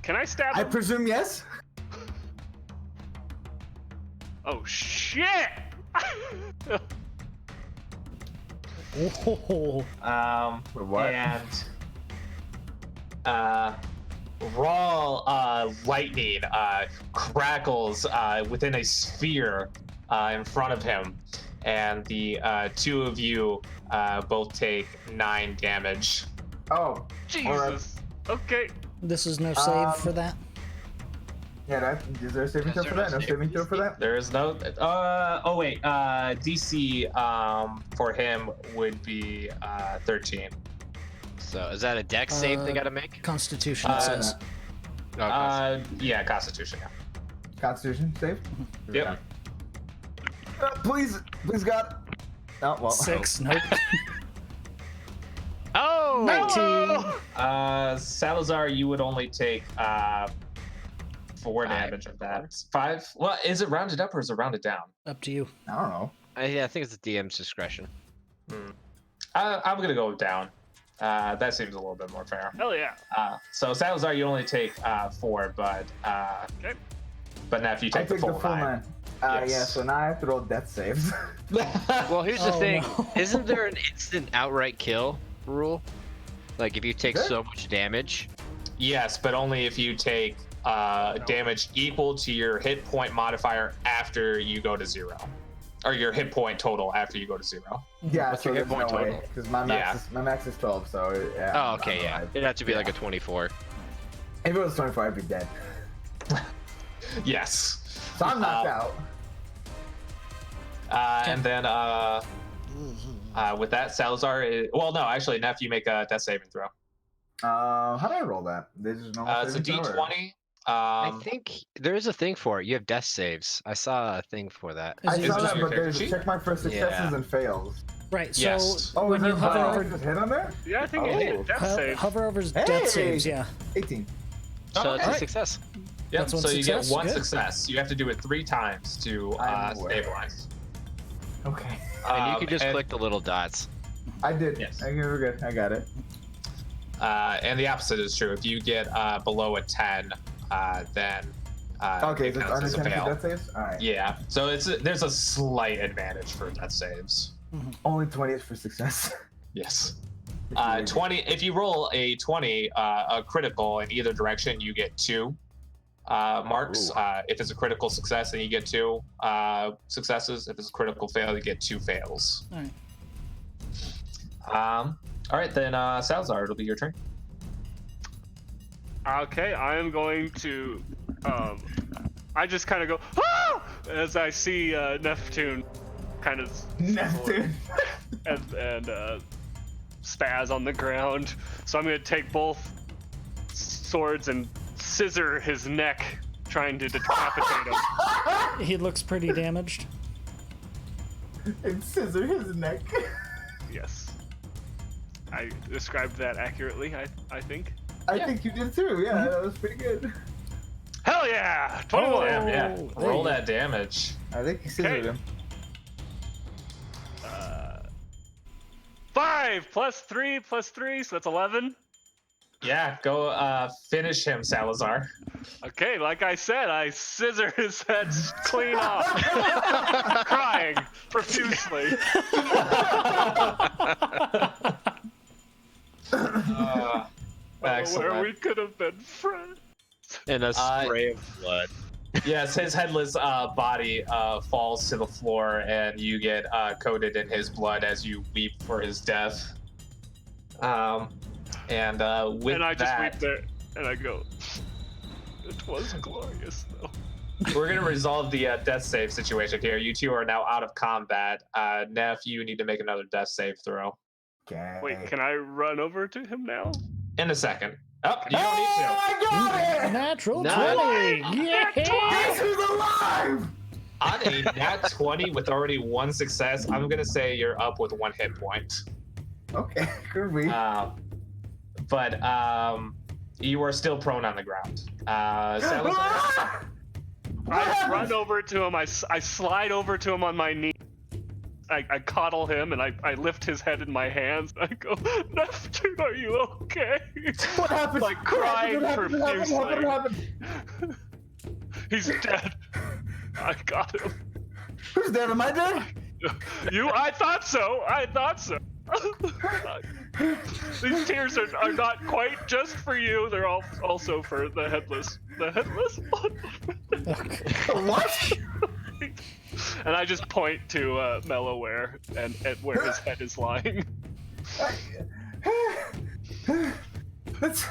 Can I stab I him? presume yes. Oh shit! Oh, What? And raw lightning crackles within a sphere in front of him, and the two of you both take 9 damage. Oh, Jesus. Okay. this is no save for that. yeah. Is there a saving throw for that? No saving throw for that? There is no. Oh wait. DC for him would be 13. So is that a dex save they gotta make? Constitution it says. Oh, Yeah, Constitution. Yeah. Constitution save. Yep. Please, God. Oh well. 6. Nope. oh! 19. Salazar, you would only take 4 damage of that. 5? Well, is it rounded up or is it rounded down? Up to you. I don't know. Yeah, I think it's the DM's discretion. I'm gonna go down. That seems a little bit more fair. Hell yeah. So Salazar, you only take 4, but Okay. but now if you I take the take the full full 9. 9. Yes. Yeah. So now I have to roll death saves. Well, here's the Oh, thing. no. Isn't there an instant outright kill rule? Like if you take Is there? so much damage? Yes, but only if you take damage equal to your hit point modifier after you go to 0, or your hit point total after you go to 0. Yeah. What's So your hit there's no point way total? because my max is 12. So yeah. Oh, okay, yeah. alive. It'd have to be like a 24. If it was 24, I'd be dead. Yes. So I'm knocked out. And then with that, Salazar well, no, actually, Neff, you make a death saving throw. How do I roll that? They just normal It's a saving throw, or- D20. I think there is a thing for it. You have death saves. I saw a thing for that. I Is it saw just that, your but there's character check mark for successes Yeah. and fails. Right. So Yes. Oh, when is you there hover I over, just hit on there? Yeah, I think Oh. it hit death save. hover over Hey! death saves. Yeah. 18. So it's a Alright. success. Yep. That's one So you get success, 1 good. success. You have to do it 3 times to I'm aware. stabilize. Okay. And you can just and, click the little dots. I did. Yes. Okay, we're good. I got it. And the opposite is true. If you get below a 10, then Okay, it so it's counts as a unintentional fail. death saves? Alright. Yeah, so there's a slight advantage for death saves. Only 20 is for success. Yes. 20. If you roll a 20, a critical in either direction, you get 2 marks. If it's a critical success, then you get 2 successes. If it's a critical fail, you get 2 fails. All right. All right, then Salazar, it'll be your turn. Okay, I am going to. I just kind of go ah! As I see Neptune kind of Neptune. and spaz on the ground. So I'm going to take both swords and scissor his neck, trying to decapitate him. He looks pretty damaged. And scissor his neck. Yes. I described that accurately, I think. I think you did too. Yeah, that was pretty good. Hell yeah! 21! Damn, yeah. there Roll you go. that damage. I think you scissored him. 5 plus 3 plus 3, so that's 11. Yeah, go finish him, Salazar. Okay, like I said, I scissor his head clean off, crying profusely. Excellent. Where we could have been friends. And a spray of blood. Yes, his headless body falls to the floor, and you get coated in his blood as you weep for his death. With And I just that, weep there, and I go, it was glorious, though. we're gonna resolve the death save situation here. You two are now out of combat. Neff, you need to make another death save throw Okay. Wait, can I run over to him now? in a second. Oh, you don't need to. I got it! Natural Nice. 20! Yeah! Guess who's alive? On a nat 20 with already 1 success, I'm gonna say you're up with 1 hit point. Okay, could be. But you are still prone on the ground. Salazar, I run over to him, I slide over to him on my knee. I coddle him and I lift his head in my hands. I go, Neptune, are you okay? What happened? Like crying What profusely. happened? He's dead. I got him. Who's dead? Am I dead? I thought so. These tears are not quite just for you. They're also for the headless. The headless one. What? And I just point to Melloware and where his head is lying. Let's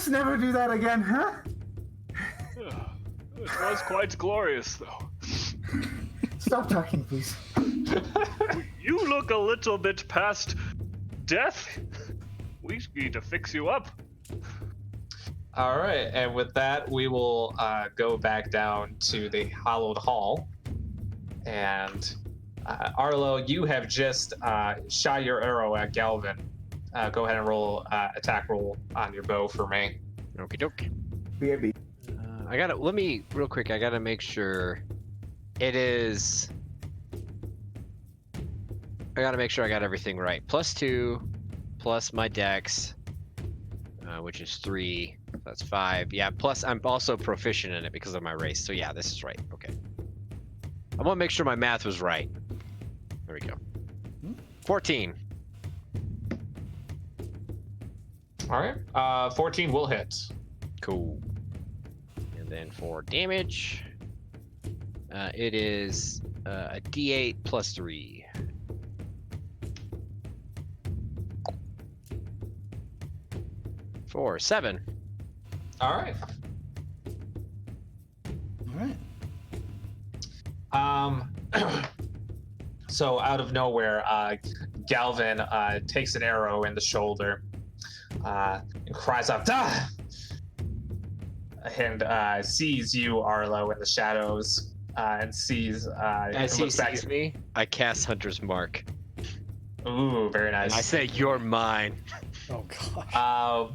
never do that again, huh? It was quite glorious, though. Stop talking, please. You look a little bit past death. We need to fix you up. all right, and with that, we will go back down to the Hallowed Hall. And Arlo, you have just shot your arrow at Galvin. Go ahead and roll attack roll on your bow for me. Okie dokie. BAB. Real quick, I gotta make sure it is. I gotta make sure I got everything right. +2, plus my dex, which is 3. That's 5. Yeah, plus I'm also proficient in it because of my race. So yeah, this is right. Okay. I want to make sure my math was right. There we go. 14. All right, 14 will hit. Cool. And then for damage, it is a D8 plus 3. For 7. All right. All right. So out of nowhere, Galvin takes an arrow in the shoulder and cries out, "Ah!" and sees you, Arlo, in the shadows, and sees. As he looks back sees me, I cast Hunter's Mark. Ooh, very nice. And I say, "You're mine," Oh gosh.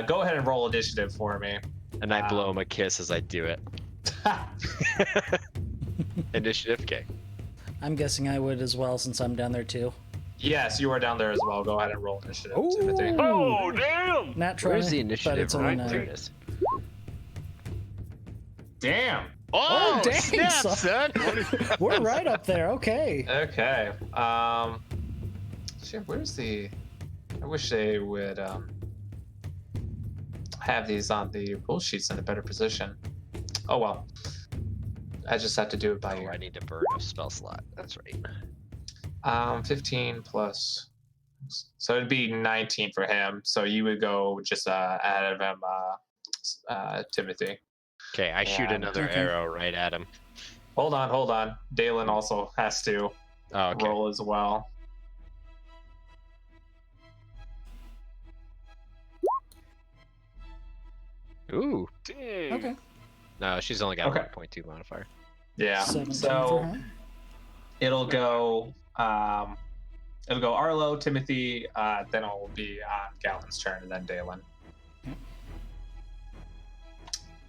Go ahead and roll initiative for me. and I blow him a kiss as I do it. Initiative, okay. I'm guessing I would as well since I'm down there too. Yes, you are down there as well. Go ahead and roll initiative, Ooh. Timothy. Oh, damn! Nat 20, Where's the but initiative? it's only Right there 9. it is. Damn. Oh, dang, snap, son. son! We're right up there. Okay. Okay. Shit, where's the? I wish they would have these on the rule sheets in a better position. Oh well. I just have to do it by Oh, ear. I need to burn a spell slot. That's right. 15 plus. So it'd be 19 for him. So you would go just ahead of him, Timothy. Okay, I shoot Yeah. another Okay. arrow right at him. Hold on. Daelyn also has to Oh, okay. roll as well. Ooh. Dang. Okay. No, she's only got Okay. 1.2 modifier. Yeah. 17 for So her. it'll go Arlo, Timothy, then it'll be on Galvin's turn, and then Daelyn.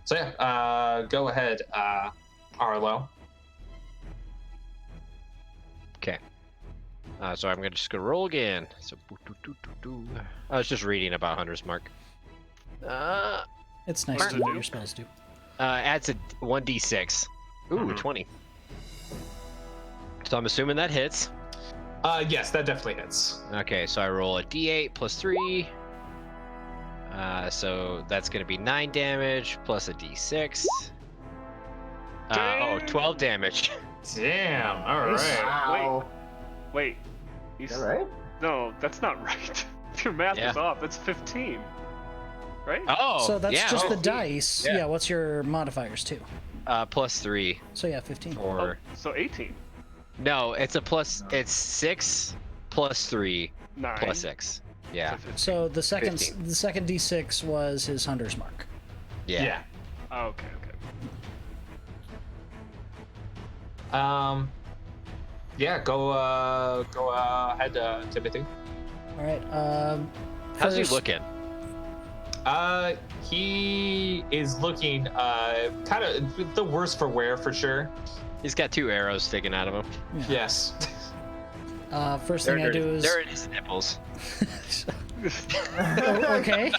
So yeah, go ahead, Arlo. Okay. So I'm just gonna roll again. So I was just reading about Hunter's Mark. It's nice What to does it know what do? your spells do. Adds a 1d6. Ooh, Mhm. 20. So I'm assuming that hits. Yes, that definitely hits. Okay, so I roll a d8 plus 3. So that's gonna be 9 damage plus a d6. 12 damage. Damn. All Nice. right. Wow. Wait. You Is that right? No, that's not right. Your math Yeah. is off. That's 15. Right? Oh, So that's yeah, just the 15. dice. Yeah. Yeah. What's your modifiers too? Plus 3 So yeah, 15. or So 18. no, it's a plus. It's 6 plus 3 9. plus 6. Yeah, So 15. So the second 15. the second d6 was his hunter's mark. yeah. Oh, okay. Yeah. Go ahead, Timothy. All right. How's he first- looking? He is looking kind of the worse for wear for sure. He's got 2 arrows sticking out of him. Yeah. Yes. First thing I do is they're in his nipples. okay.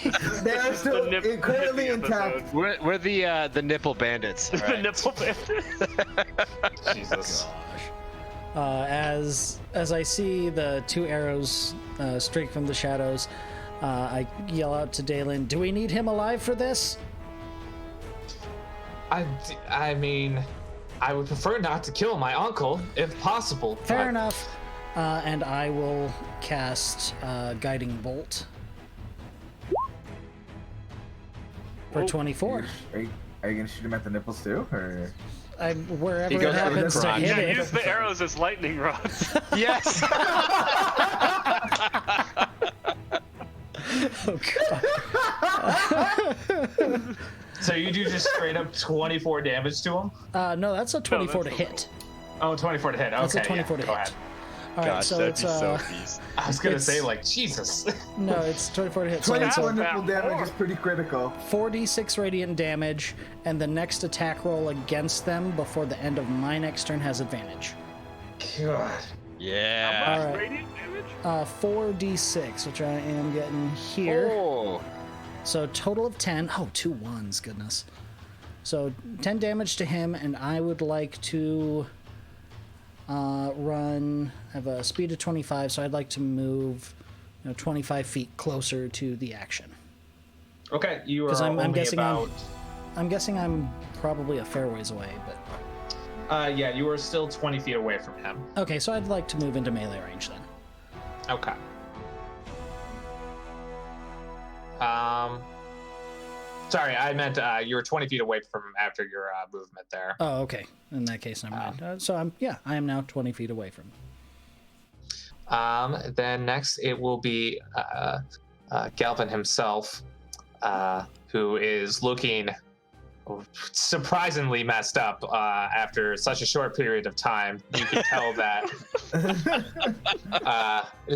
They are still The nip- currently nippy intact. episode. We're the nipple bandits. all The right? nipple bandit. Jesus. As I see the 2 arrows streak from the shadows, I yell out to Daelyn, "Do we need him alive for this?" I mean, I would prefer not to kill my uncle if possible. Fair but- enough. And I will cast Guiding Bolt for Oh. 24. Are you gonna shoot him at the nipples too, or? Wherever He it goes for the happens to crotch. hit Yeah, it. use the arrows as lightning rods. Yes. Oh, God. So you do just straight up 24 damage to him? No, that's a 24 that's to a hit. Oh, 24 to hit. Okay, That's a 24 yeah, to go hit. ahead. All right, so it's I was gonna It's- say like Jesus. no, it's 24 to hit. So it's 24 a nipple that damage more. is pretty critical. 4d6 radiant damage, and the next attack roll against them before the end of my next turn has advantage. God. Yeah. How much Alright. radiant damage? 4d6, which I am getting here. Oh. So total of 10. Oh, 2 1s, goodness. So 10 damage to him, and I would like to run. I have a speed of 25, so I'd like to move 25 feet closer to the action. Okay, you are 'Cause I'm only guessing about. I'm guessing I'm probably a fair ways away, but Yeah, you are still 20 feet away from him. okay, so I'd like to move into melee range then. Okay. Sorry, I meant you were 20 feet away from after your movement there. Oh, okay. In that case, I'm right. So I am now 20 feet away from him. Then next it will be Galvin himself, who is looking surprisingly messed up after such a short period of time. You can tell that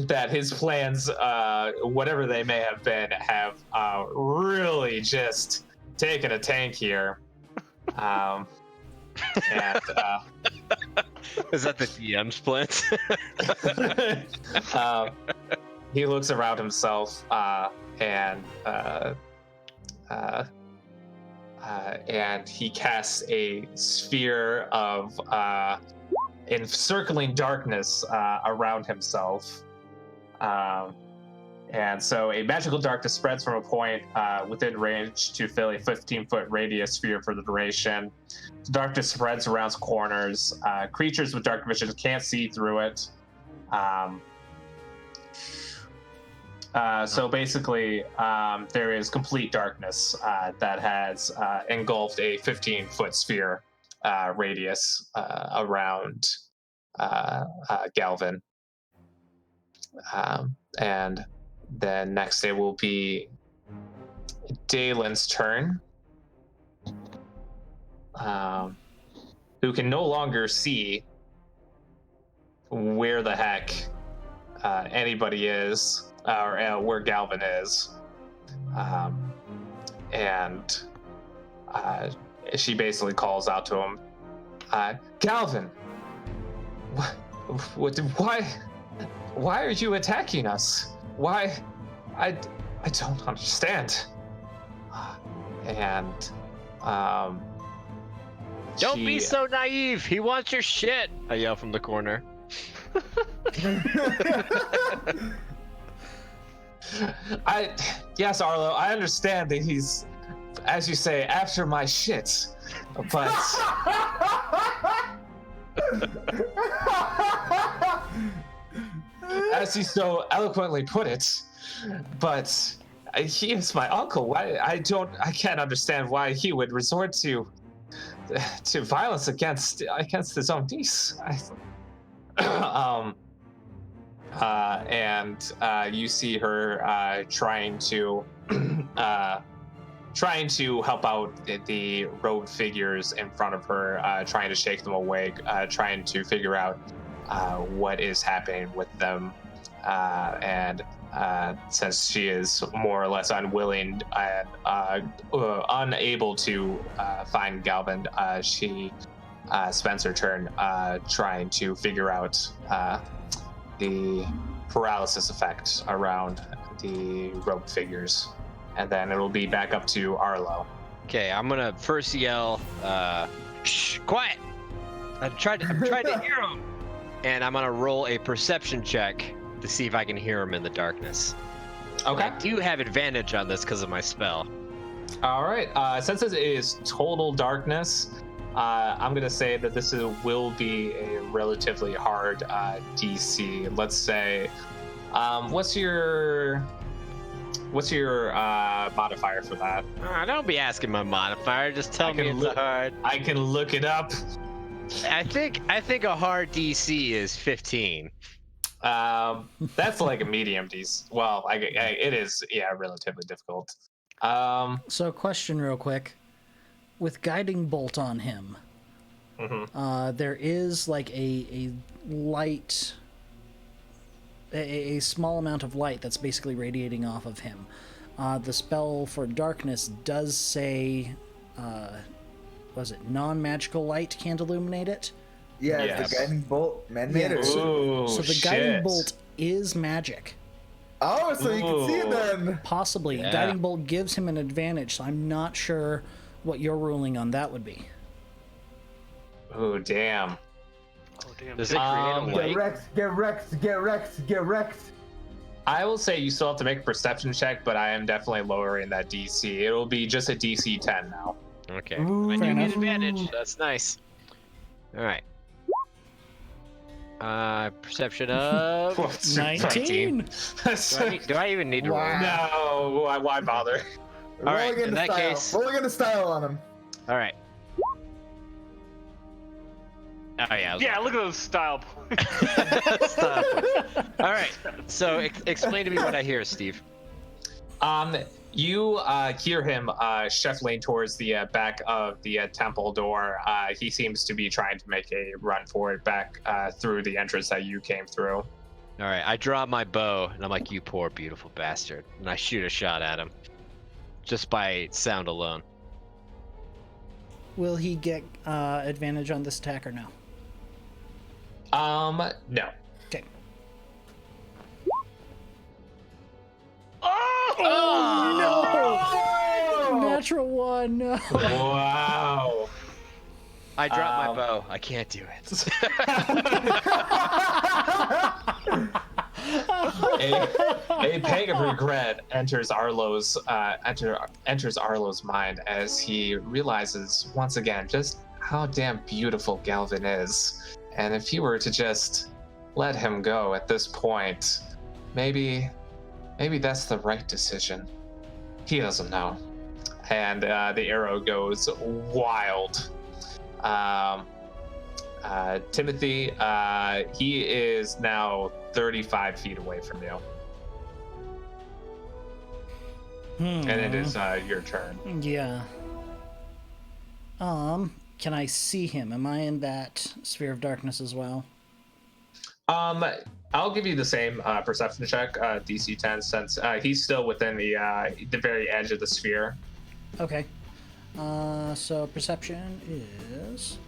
that his plans, whatever they may have been, have really just taken a tank here. And Is that the DM's plans? he looks around himself and and he casts a sphere of encircling darkness around himself. And so a magical darkness spreads from a point within range to fill a 15-foot radius sphere for the duration. The darkness spreads around corners. Creatures with dark vision can't see through it. So basically, there is complete darkness that has engulfed a 15-foot sphere radius around Galvin. And then next it will be Daelyn's turn, who can no longer see where the heck anybody is, or where Galvin is. And she basically calls out to him, Galvin, why are you attacking us? Why? I don't understand. And Don't be so naive. He wants your shit. I yell from the corner. Yes, Arlo, I understand that he's, as you say, after my shit, but as he so eloquently put it, but he is my uncle. I can't understand why he would resort to violence against his own niece. And you see her trying to help out the robed figures in front of her, trying to shake them awake, trying to figure out what is happening with them. And since she is more or less unwilling and unable to find Galvin, she spends her turn trying to figure out the paralysis effect around the robed figures. And then it'll be back up to Arlo. Okay, I'm gonna first yell, shh, quiet! I'm trying to hear him! And I'm gonna roll a perception check to see if I can hear him in the darkness. Okay. I do have advantage on this because of my spell. All right. Since it is total darkness, I'm gonna say that this will be a relatively hard DC. Let's say, what's your modifier for that? Don't be asking my modifier. Just tell me it's hard. I can look it up. I think a hard DC is 15. That's like a medium DC. Well, it is, yeah, relatively difficult. So, question real quick. With Guiding Bolt on him, there is like a light, a small amount of light that's basically radiating off of him. The spell for darkness does say, was it non-magical light can't illuminate it? Yeah, Yes. the guiding bolt man-made it. Ooh, So the Guiding Bolt is magic. Oh, so you can see it then. Possibly. Yeah. Guiding Bolt gives him an advantage, so I'm not sure what your ruling on that would be. Oh, damn. Oh damn. Does it create a Get light? wrecked, get wrecked, get wrecked, get wrecked. I will say you still have to make a perception check, but I am definitely lowering that DC. It will be just a DC 10 now. Okay. Ooh. I Fair do get enough. advantage. That's nice. All right. Perception of 19! Do I even need to roll? Wow. No, why bother? All right, Rolling in into that style. case- Rolling into style on him. All right. Oh yeah. Yeah, look at those style points. Stop. All right. So explain to me what I hear, Steve. You hear him shuffling towards the back of the temple door. He seems to be trying to make a run for it back through the entrance that you came through. All right. I draw my bow and I'm like, "You poor beautiful bastard," and I shoot a shot at him, just by sound alone. Will he get advantage on this attack or no? No. Okay. Oh! No! Natural one. No. Wow. I dropped my bow. I can't do it. A pang of regret enters Arlo's mind as he realizes once again just how damn beautiful Galvin is. And if he were to just let him go at this point, maybe that's the right decision. He doesn't know. And the arrow goes wild. Timothy, he is now 35 feet away from you. And it is your turn. Yeah. Can I see him? Am I in that sphere of darkness as well? I'll give you the same perception check, DC 10, since he's still within the very edge of the sphere. Okay. So perception is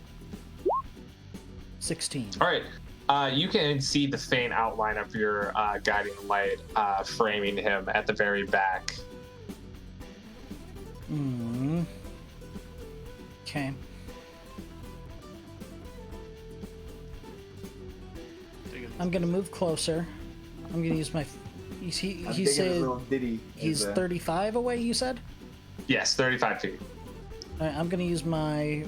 16. All right. You can see the faint outline of your guiding light framing him at the very back. Okay. I'm gonna move closer. I'm gonna use my. He said he's 35 away. You said. Yes, 35 feet. All right, I'm gonna use my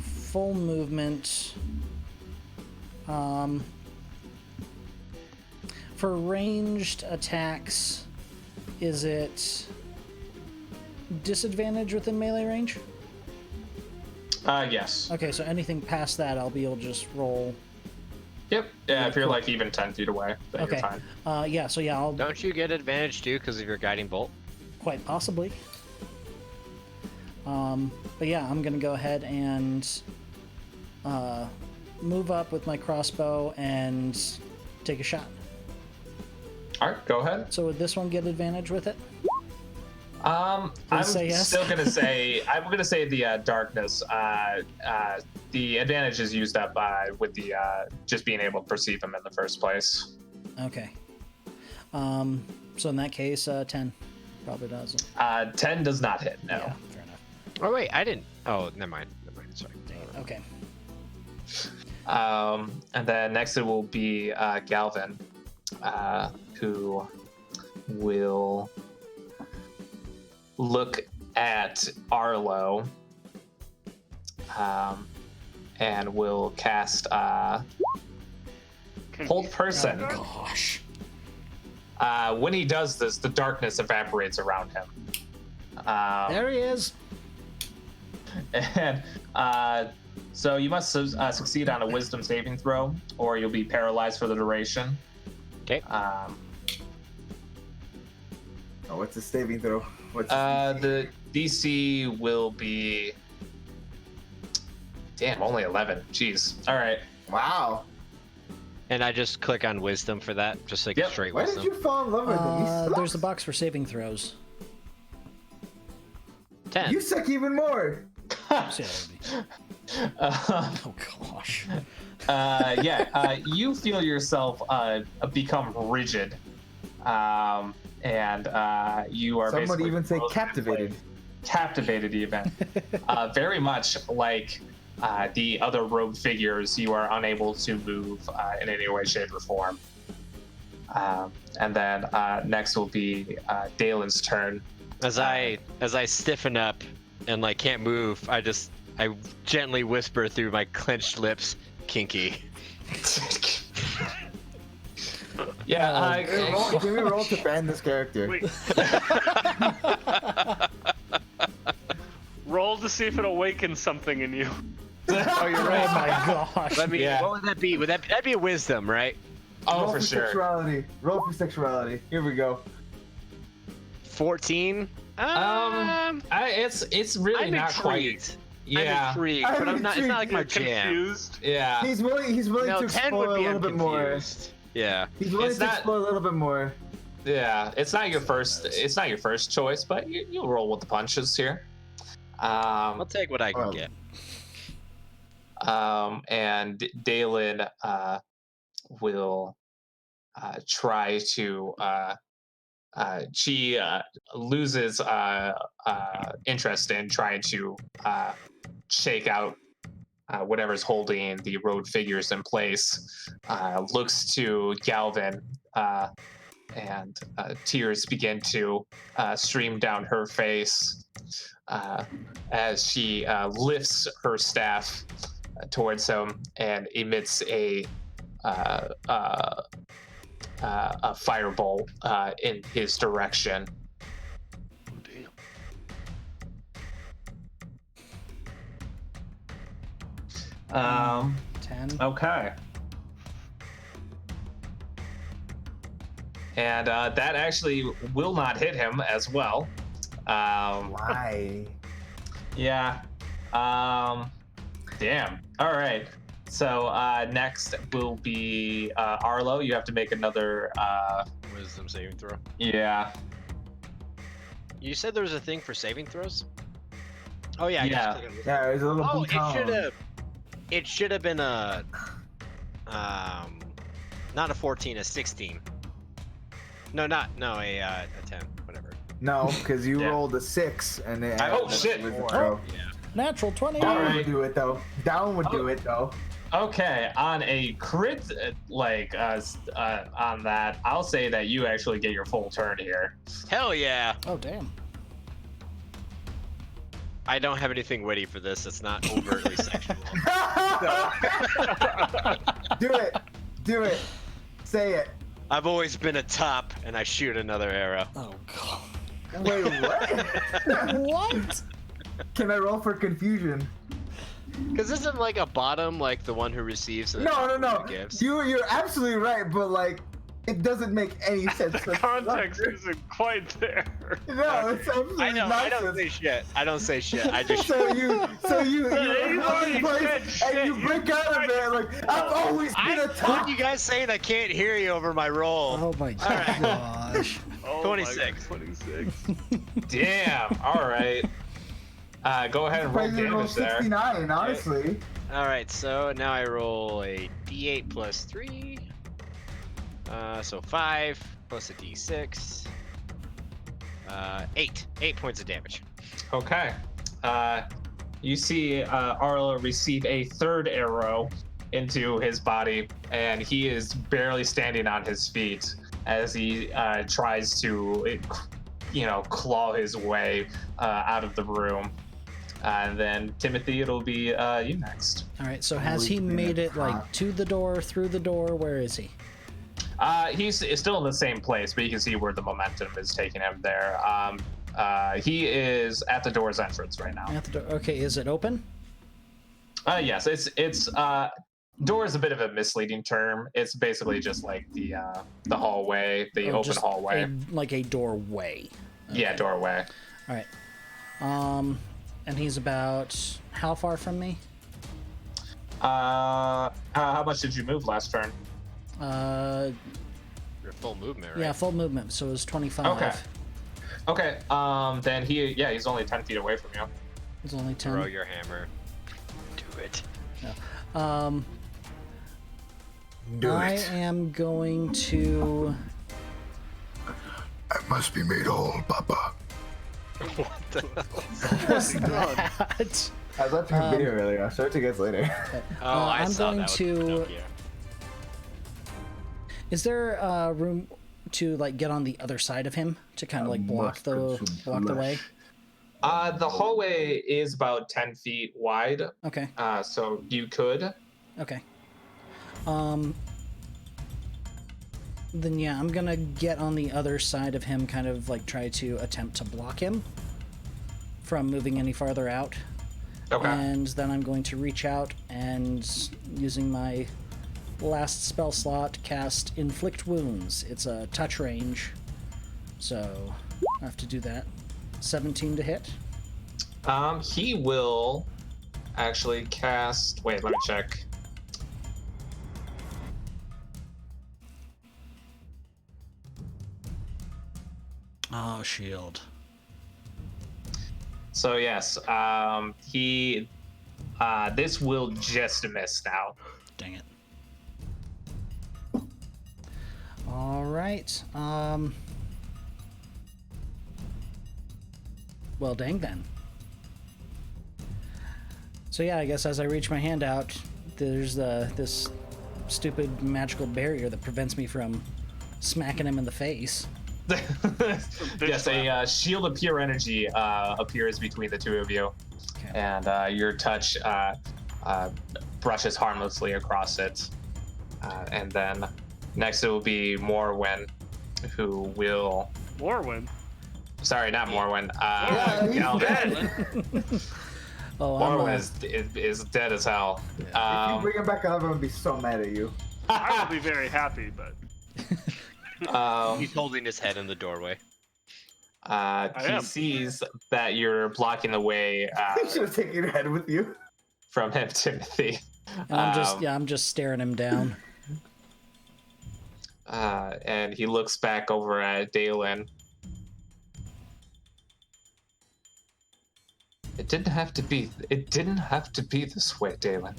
full movement. For ranged attacks, is it disadvantage within melee range? Yes. Okay, so anything past that, I'll be able to just roll. Yep. Yeah, if you're like even 10 feet away, then Okay. you're fine. Yeah, so yeah, I'll Don't you get advantage too because of your guiding bolt? quite possibly. But yeah, I'm gonna go ahead and move up with my crossbow and take a shot. All right, go ahead. So would this one get advantage with it? I'm say yes? still gonna say the darkness. The advantage is used up with the just being able to perceive him in the first place. Okay. So in that case, 10 probably doesn't. 10 does not hit. No. Yeah, fair enough. Oh wait, I didn't. Oh, never mind. Sorry. Okay. And then next it will be Galvin, who will look at Arlo and will cast Hold Person. Oh, gosh. When he does this, the darkness evaporates around him. There he is. And so you must succeed on a Wisdom saving throw, or you'll be paralyzed for the duration. Okay. What's the saving throw? The DC will be. Damn, only 11. Jeez. All right. Wow. And I just click on wisdom for that, just like a Yep. straight Why wisdom. did you fall in love with him? He sucks. There's a box for saving throws. 10. You suck even more. So yeah, oh gosh. You feel yourself become rigid, and you are. Some would basically even say frozen in captivated. place. Captivated, even. Very much like the other robed figures, you are unable to move in any way, shape, or form. And then next will be Daelyn's turn. As I stiffen up and like can't move, I gently whisper through my clenched lips, "Kinky." Yeah. Can we roll to ban this character? Wait. Roll to see if it awakens something in you. Oh, you're Oh right. my gosh. Let me. Yeah. What would that be? That'd be a wisdom, right? Oh, Roll for sure. Sexuality. Roll for sexuality. Here we go. 14. It's really I'm not quite. intrigued. Yeah. I'm intrigued, but I'm it's not like my You're jam. confused. Yeah. He's willing No, to 10 explore would a be little bit more. confused. Yeah. He's willing It's to not- explore a little bit more. Yeah. It's not your first. It's not your first choice, but you'll roll with the punches here. I'll take what I can Oh. get. And Daelyn will try to she loses interest in trying to shake out whatever's holding the road figures in place. Looks to Galvin, and tears begin to stream down her face as she lifts her staff towards him and emits a firebolt in his direction. Oh, damn. 10. Okay. And that actually will not hit him as well. Why? Yeah. Damn. All right. So next will be Arlo. You have to make another. Wisdom saving throw. Yeah. You said there was a thing for saving throws? Oh yeah. I Yeah. guess click on wisdom. Yeah, there's a little Oh, blue it column. should have. It should have been a. Not a 14, a 16. No, a 10, whatever. No, because you Yeah. rolled a 6 and then. Oh, shit. With the Or- throw. Yeah. Natural 20. Down Alright. would do it though. Down would do Oh. it though. Okay. On a crit, on that, I'll say that you actually get your full turn here. Hell yeah! Oh, damn. I don't have anything witty for this. It's not overtly sexual. Do it. Do it. Say it. I've always been a top, and I shoot another arrow. Oh, God. Wait, what? What? Can I roll for confusion? Because isn't like a bottom like the one who receives and the No, top no, one no. who gives? You're absolutely right, but like, it doesn't make any sense. The context isn't quite there. No, it's absolutely I know. I don't nonsense. say shit. I don't say shit. I just. So you You you're already in place said and you shit. break out of it like I've always been a What top. you guys saying? I can't hear you over my roll. Oh, my Alright. gosh. Oh 26. 26. Damn. All right. Go ahead and roll Probably roll damage there. 69, honestly. All right. So now I roll a D8 plus 3. So 5 plus a D6. 8. 8 points of damage. Okay. You see Arlo receive a third arrow into his body, and he is barely standing on his feet as he tries to, claw his way out of the room. And then Timothy, it'll be you next. All right, so has he Always been made a it like cop. to the door, through the door? Where is he? He's still in the same place, but you can see where the momentum is taking him there. He is at the door's entrance right now. At the door. Okay, is it open? Yes, it's door is a bit of a misleading term. It's basically just like the hallway, the Oh, open just hallway. like a doorway. Yeah, doorway. All right. And he's about how far from me? How much did you move last turn? Your full movement, right? Yeah, full movement. So it was 25. Okay. Then he's only 10 feet away from you. It's only 10. Throw your hammer. Do it. Do I it. am going to. I must be made whole, Papa. What the hell? What's that? I was watching a video earlier. I'll show it to you guys later. Oh, I I'm saw going that with to- Pinocchio. Is there room to like get on the other side of him to kind of like block must the consume way? flesh. The hallway is about 10 feet wide, Okay. so you could. Okay. Then yeah, I'm gonna get on the other side of him, kind of like try to attempt to block him from moving any farther out. Okay. And then I'm going to reach out and, using my last spell slot, cast Inflict Wounds. It's a touch range, so I have to do that. 17 to hit. He will actually cast. Wait, let me check. Oh, shield. So yes, he. This will just miss now. Dang it. All right. Well, dang then. So yeah, I guess as I reach my hand out, there's this stupid magical barrier that prevents me from smacking him in the face. Yes, a shield of pure energy appears between the two of you, Okay. and your touch brushes harmlessly across it. And then next it will be Morwen, who will. Morwen. Sorry, not Morwen. he's Galvin. Oh, Morwen is dead as hell. If you bring him back up, I'm gonna be so mad at you. I will be very happy, but He's holding his head in the doorway. He am. sees that you're blocking the way You should have taken your head with you. from him, Timothy. and I'm just staring him down. And he looks back over at Daelyn. It didn't have to be this way, Daelyn.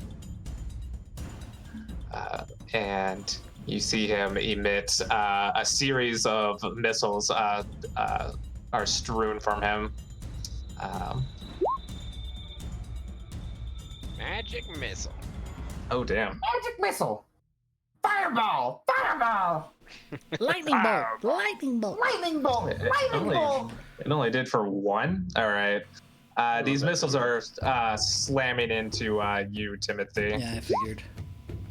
And you see him emit a series of missiles are strewn from him. Magic missile. Oh damn. Magic missile. Fireball. Fireball. Lightning bolt! Lightning bolt! Lightning bolt. Lightning bolt. It only did for one? Alright. These missiles are slamming into you, Timothy. Yeah, I figured.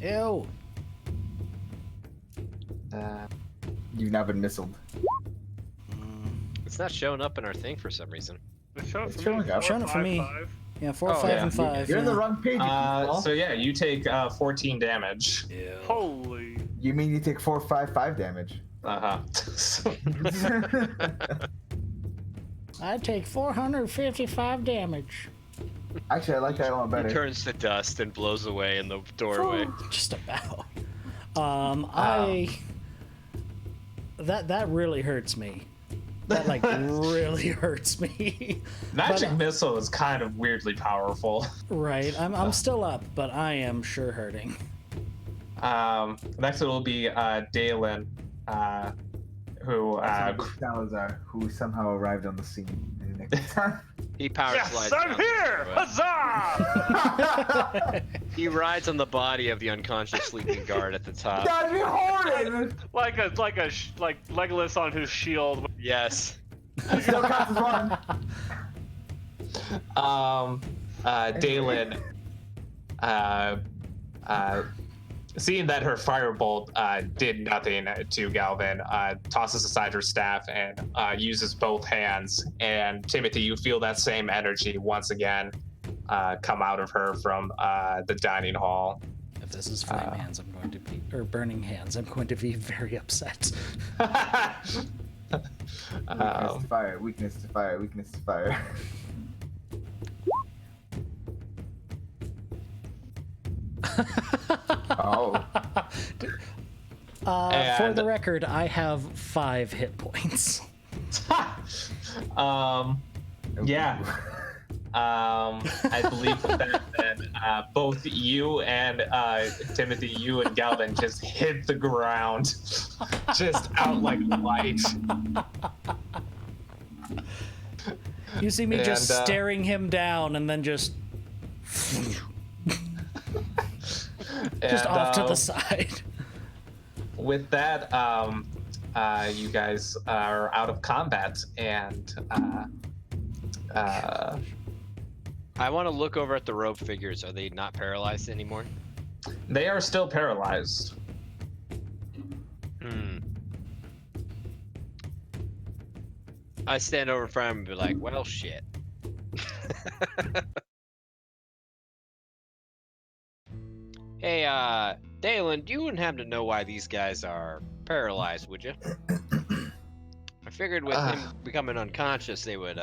Ew. You've now been missiled. It's not showing up in our thing for some reason. it's showing It's for showing me. up. Showing it for me. 4, 5, 5. Yeah, 4, Oh, 5, yeah. and 5. You're on the yeah. wrong page. So yeah, you take 14 damage. Ew. Holy. You mean you take 455 damage? Uh-huh. I take 455 damage. Actually, I like that one He better. turns to dust and blows away in the doorway. Just about. That really hurts me. That like really hurts me. Magic But, missile is kind of weirdly powerful. Right, I'm still up, but I am sure hurting. Next it will be Daelyn, who Salazar, who somehow arrived on the scene in the next time. He power Yes, slides. I'm down the here! doorway. Huzzah! He rides on the body of the unconscious sleeping guard at the top. That'd be horrid! like Legolas on his shield. Yes. Still counts as one. Daelyn, seeing that her firebolt did nothing to Galvin, tosses aside her staff and uses both hands. And Timothy, you feel that same energy once again come out of her from the dining hall. If this is flame hands, I'm going to be, or burning hands, I'm going to be very upset. Weakness to fire, weakness to fire, weakness to fire. Oh. For the record, I have 5 hit points. Yeah. I believe with that then both you and Timothy, you and Galvin just hit the ground, just out like light. You see me just And, staring him down and then just And, off to the side. With that, you guys are out of combat, and I want to look over at the rope figures. Are they not paralyzed anymore? they are still paralyzed. I stand over in front of him and be like, well, shit. Hey, Daelyn, you wouldn't happen to know why these guys are paralyzed, would you? I figured with him becoming unconscious, they would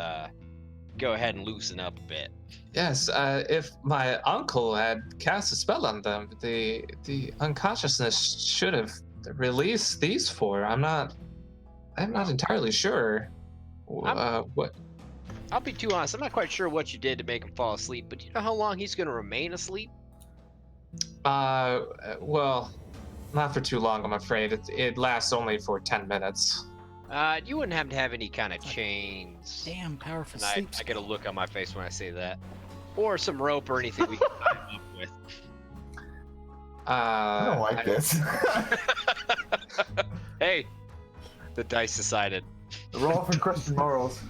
go ahead and loosen up a bit. Yes, if my uncle had cast a spell on them, the unconsciousness should have released these four. I'm not entirely sure. What? I'll be too honest, I'm not quite sure what you did to make him fall asleep, but do you know how long he's going to remain asleep? Well, not for too long, I'm afraid. It lasts only for 10 minutes. You wouldn't happen to have any kind of chains. Damn powerful And I sleep get a spell. look on my face when I say that. Or some rope or anything we can tie him up with. I don't like this. Hey, the dice decided. Roll for Christian morals.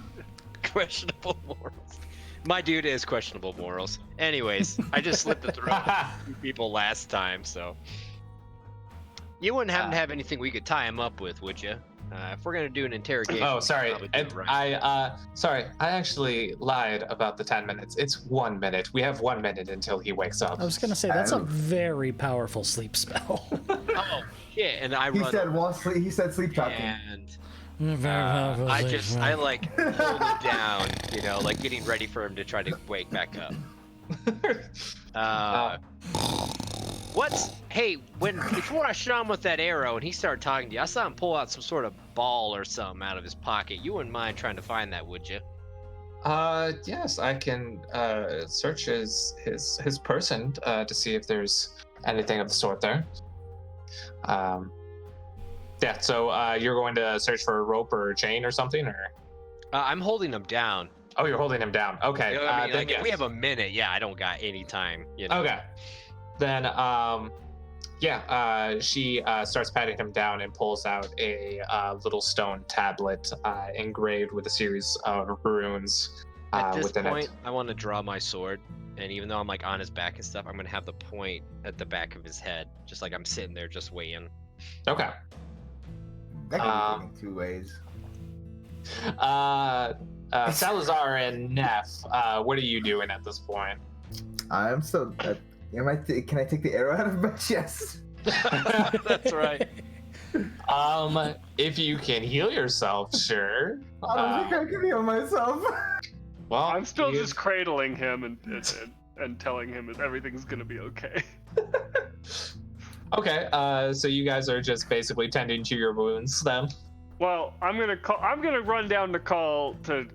Questionable morals. My dude is questionable morals. Anyways, I just slipped the throat to people last time, so. You wouldn't happen to have anything we could tie him up with, would you? If we're gonna do an interrogation. Oh, we should sorry. probably do it right. I actually lied about the 10 minutes. It's 1 minute. We have 1 minute until he wakes up. I was gonna say that's a very powerful sleep spell. Oh shit! And I He run. said sleep. He said sleep talking. And Very powerful I sleep just, spell. I like hold him down, you know, like getting ready for him to try to wake back up. What's, hey, before I shot him with that arrow and he started talking to you, I saw him pull out some sort of ball or something out of his pocket. You wouldn't mind trying to find that, would you? Yes, I can search his person to see if there's anything of the sort there. Yeah, so you're going to search for a rope or a chain or something, or? I'm holding him down. Oh, you're holding him down. Okay. You know what I mean? Then Like, yes. we have a minute. Yeah, I don't got any time. You know? Okay. Then, she starts patting him down and pulls out a little stone tablet engraved with a series of runes At this within point, it. I want to draw my sword, and even though I'm like on his back and stuff, I'm gonna have the point at the back of his head, just like I'm sitting there just waiting. Okay. That can be taken two ways. Salazar and Neff, what are you doing at this point? I'm so. Can I take the arrow out of my chest? That's right. If you can heal yourself, sure. I don't think I can heal myself. Well, I'm still just cradling him and telling him that everything's gonna be okay. Okay, so you guys are just basically tending to your wounds then? Well, I'm gonna run down to call to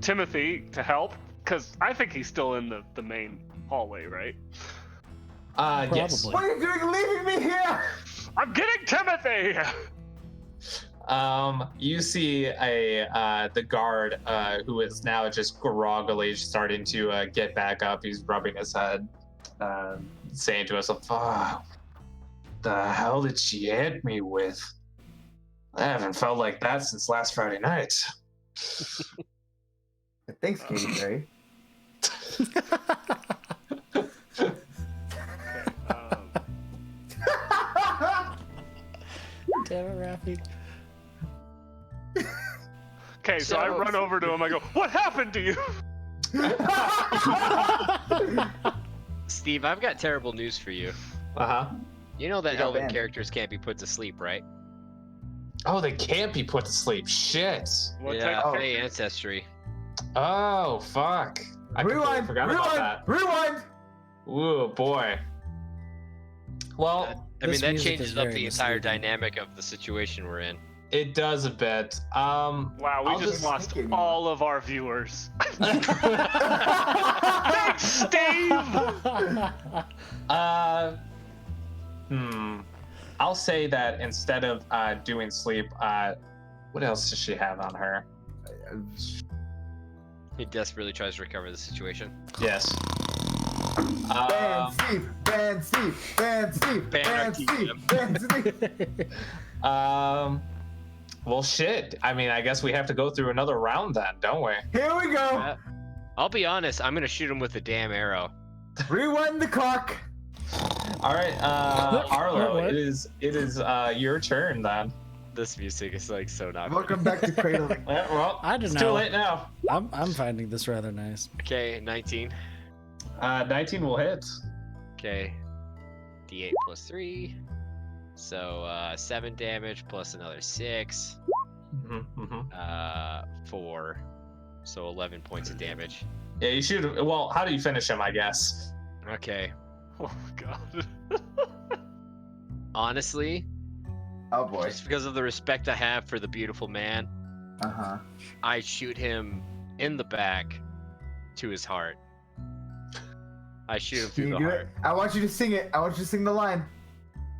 Timothy to help, because I think he's still in the main hallway, right? Yes. Probably. What are you doing leaving me here? I'm getting Timothy! You see the guard who is now just groggily starting to get back up. He's rubbing his head, saying to himself, "Oh, the hell did she hit me with? I haven't felt like that since last Friday night." Thanks, Katie Perry. Damn it, Rafi. Okay, so I run over to him. I go, "What happened to you?" Steve, I've got terrible news for you. Uh-huh. You know that You got elven banned. characters can't be put to sleep, right? Oh, they can't be put to sleep. Shit. What Yeah, type- Fey ancestry. Oh, fuck. I completely forgot about that. Rewind! Ooh, boy. Well, I mean, This that music changes is up very the entire misleading. dynamic of the situation we're in. it does a bit. Wow, we I'll just just lost think it- all of our viewers. Thanks, Steve! I'll say that instead of doing sleep, what else does she have on her? He desperately tries to recover the situation. Yes. Ban Steve! Ban Steve! Ban Steve! Ban our Ban team. Steve! Ban Steve! Well, shit. I mean, I guess we have to go through another round then, don't we? Here we go! I'll be honest, I'm gonna shoot him with a damn arrow. Rewind the clock! All right, Arlo, What? it is your turn then. This music is like so not. Welcome back to cradling. Yeah, well, I don't it's know. too late now. I'm finding this rather nice. Okay, 19. 19 will hit. Okay, D8 plus 3. So 7 damage plus another 6. 4. So 11 points of damage. Yeah, you should. Well, how do you finish him? I guess. Okay. Oh, God. Honestly, Oh boy. just because of the respect I have for the beautiful man, Uh-huh. I shoot him in the back to his heart. I shoot him Can through you the do heart. it? I want you to sing it. I want you to sing the line.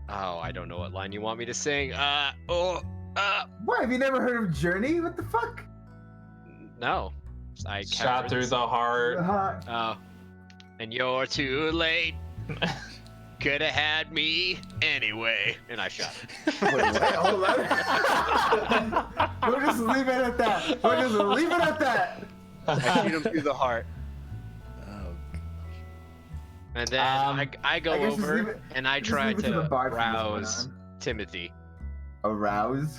Oh, I don't know what line you want me to sing. What? Have you never heard of Journey? What the fuck? No. I Shot through the heart. Oh. And you're too late. Could have had me anyway. And I shot him. Wait, what? Hold on. We'll just leave it at that. We'll just leave it at that. I shoot him through the heart. Oh, And then I go I guess just leave over it- and I just try leave it to the to bar from this rouse point Timothy. Arouse?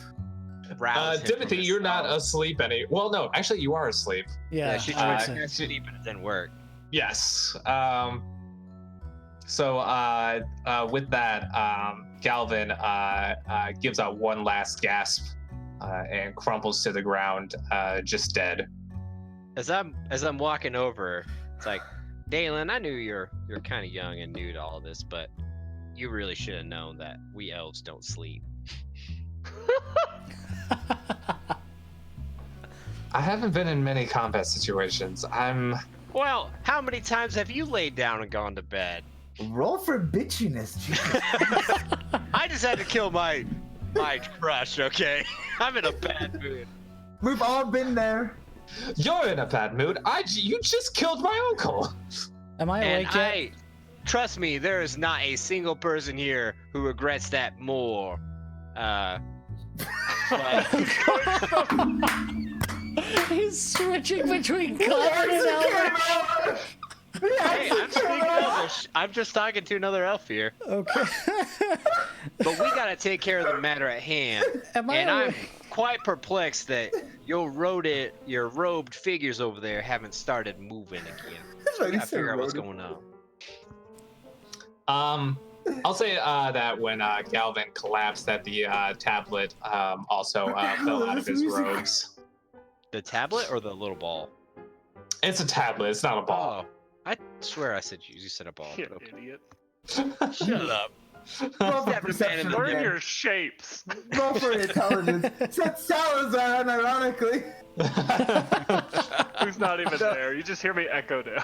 Rouse him Timothy, from his you're not thought. asleep any. Well, no, actually, you are asleep. yeah. she I tried would to say. sleep, but it didn't work. Yes. So with that, Galvin gives out one last gasp and crumples to the ground, just dead. As I'm walking over, it's like, Daelyn, I knew you're kind of young and new to all this, but you really should have known that we elves don't sleep. I haven't been in many combat situations. Well, how many times have you laid down and gone to bed? Roll for bitchiness, Jesus. I just had to kill my crush, okay? I'm in a bad mood. We've all been there. You're in a bad mood. You just killed my uncle. Am I And awake yet? trust me, there is not a single person here who regrets that more. But He's switching between Common and Elvish. hey, I'm speaking Elvish. I'm just talking to another elf here. Okay. But we gotta take care of the matter at hand. Am I And I'm awake? quite perplexed that your robed figures over there haven't started moving again. We gotta figure out what's going on. I'll say that when Galvin collapsed, that the tablet also fell out of his robes. The tablet or the little ball? It's a tablet. It's not a ball. Oh, I swear I said you said a ball. You but okay. idiot. Shut up. Roll for Never perception been in Learn again. your shapes. Roll for intelligence. Said Salazar, unironically. Who's not even there? You just hear me echo down.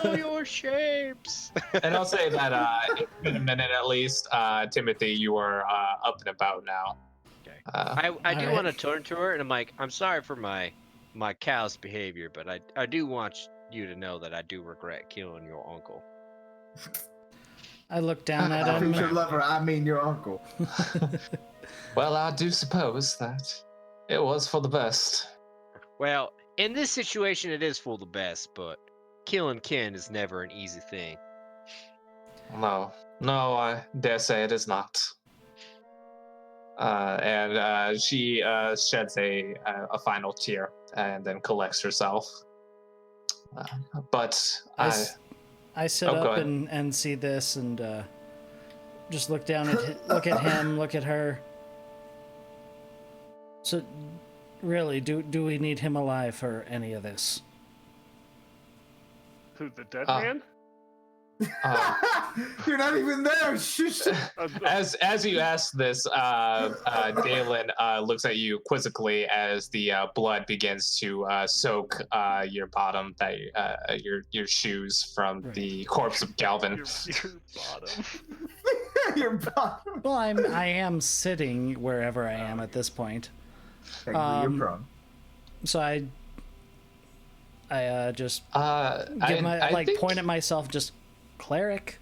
Know your shapes. And I'll say that it's been a minute at least. Timothy, you are up and about now. Okay. Uh, I do Alright. want to turn to her and I'm like, I'm sorry for my callous behavior, but I do want you to know that I do regret killing your uncle. I look down at I him. think your lover, I mean your uncle. well, I do suppose that it was for the best. Well, in this situation, it is for the best, but killing kin is never an easy thing. No, I dare say it is not. And she sheds a final tear and then collects herself. But I sit Oh, go up ahead. and see this and just look down at look at him, look at her. So, really, do we need him alive for any of this? Who, the dead Ah. man? You're not even there. Shush. as you ask this, Daelyn looks at you quizzically as the blood begins to soak your bottom, your shoes from Right. the corpse of Galvin. Your bottom. Your bottom. Well, I am sitting wherever I am at this point, Technically, you're prone. so I just I think point at myself, just cleric.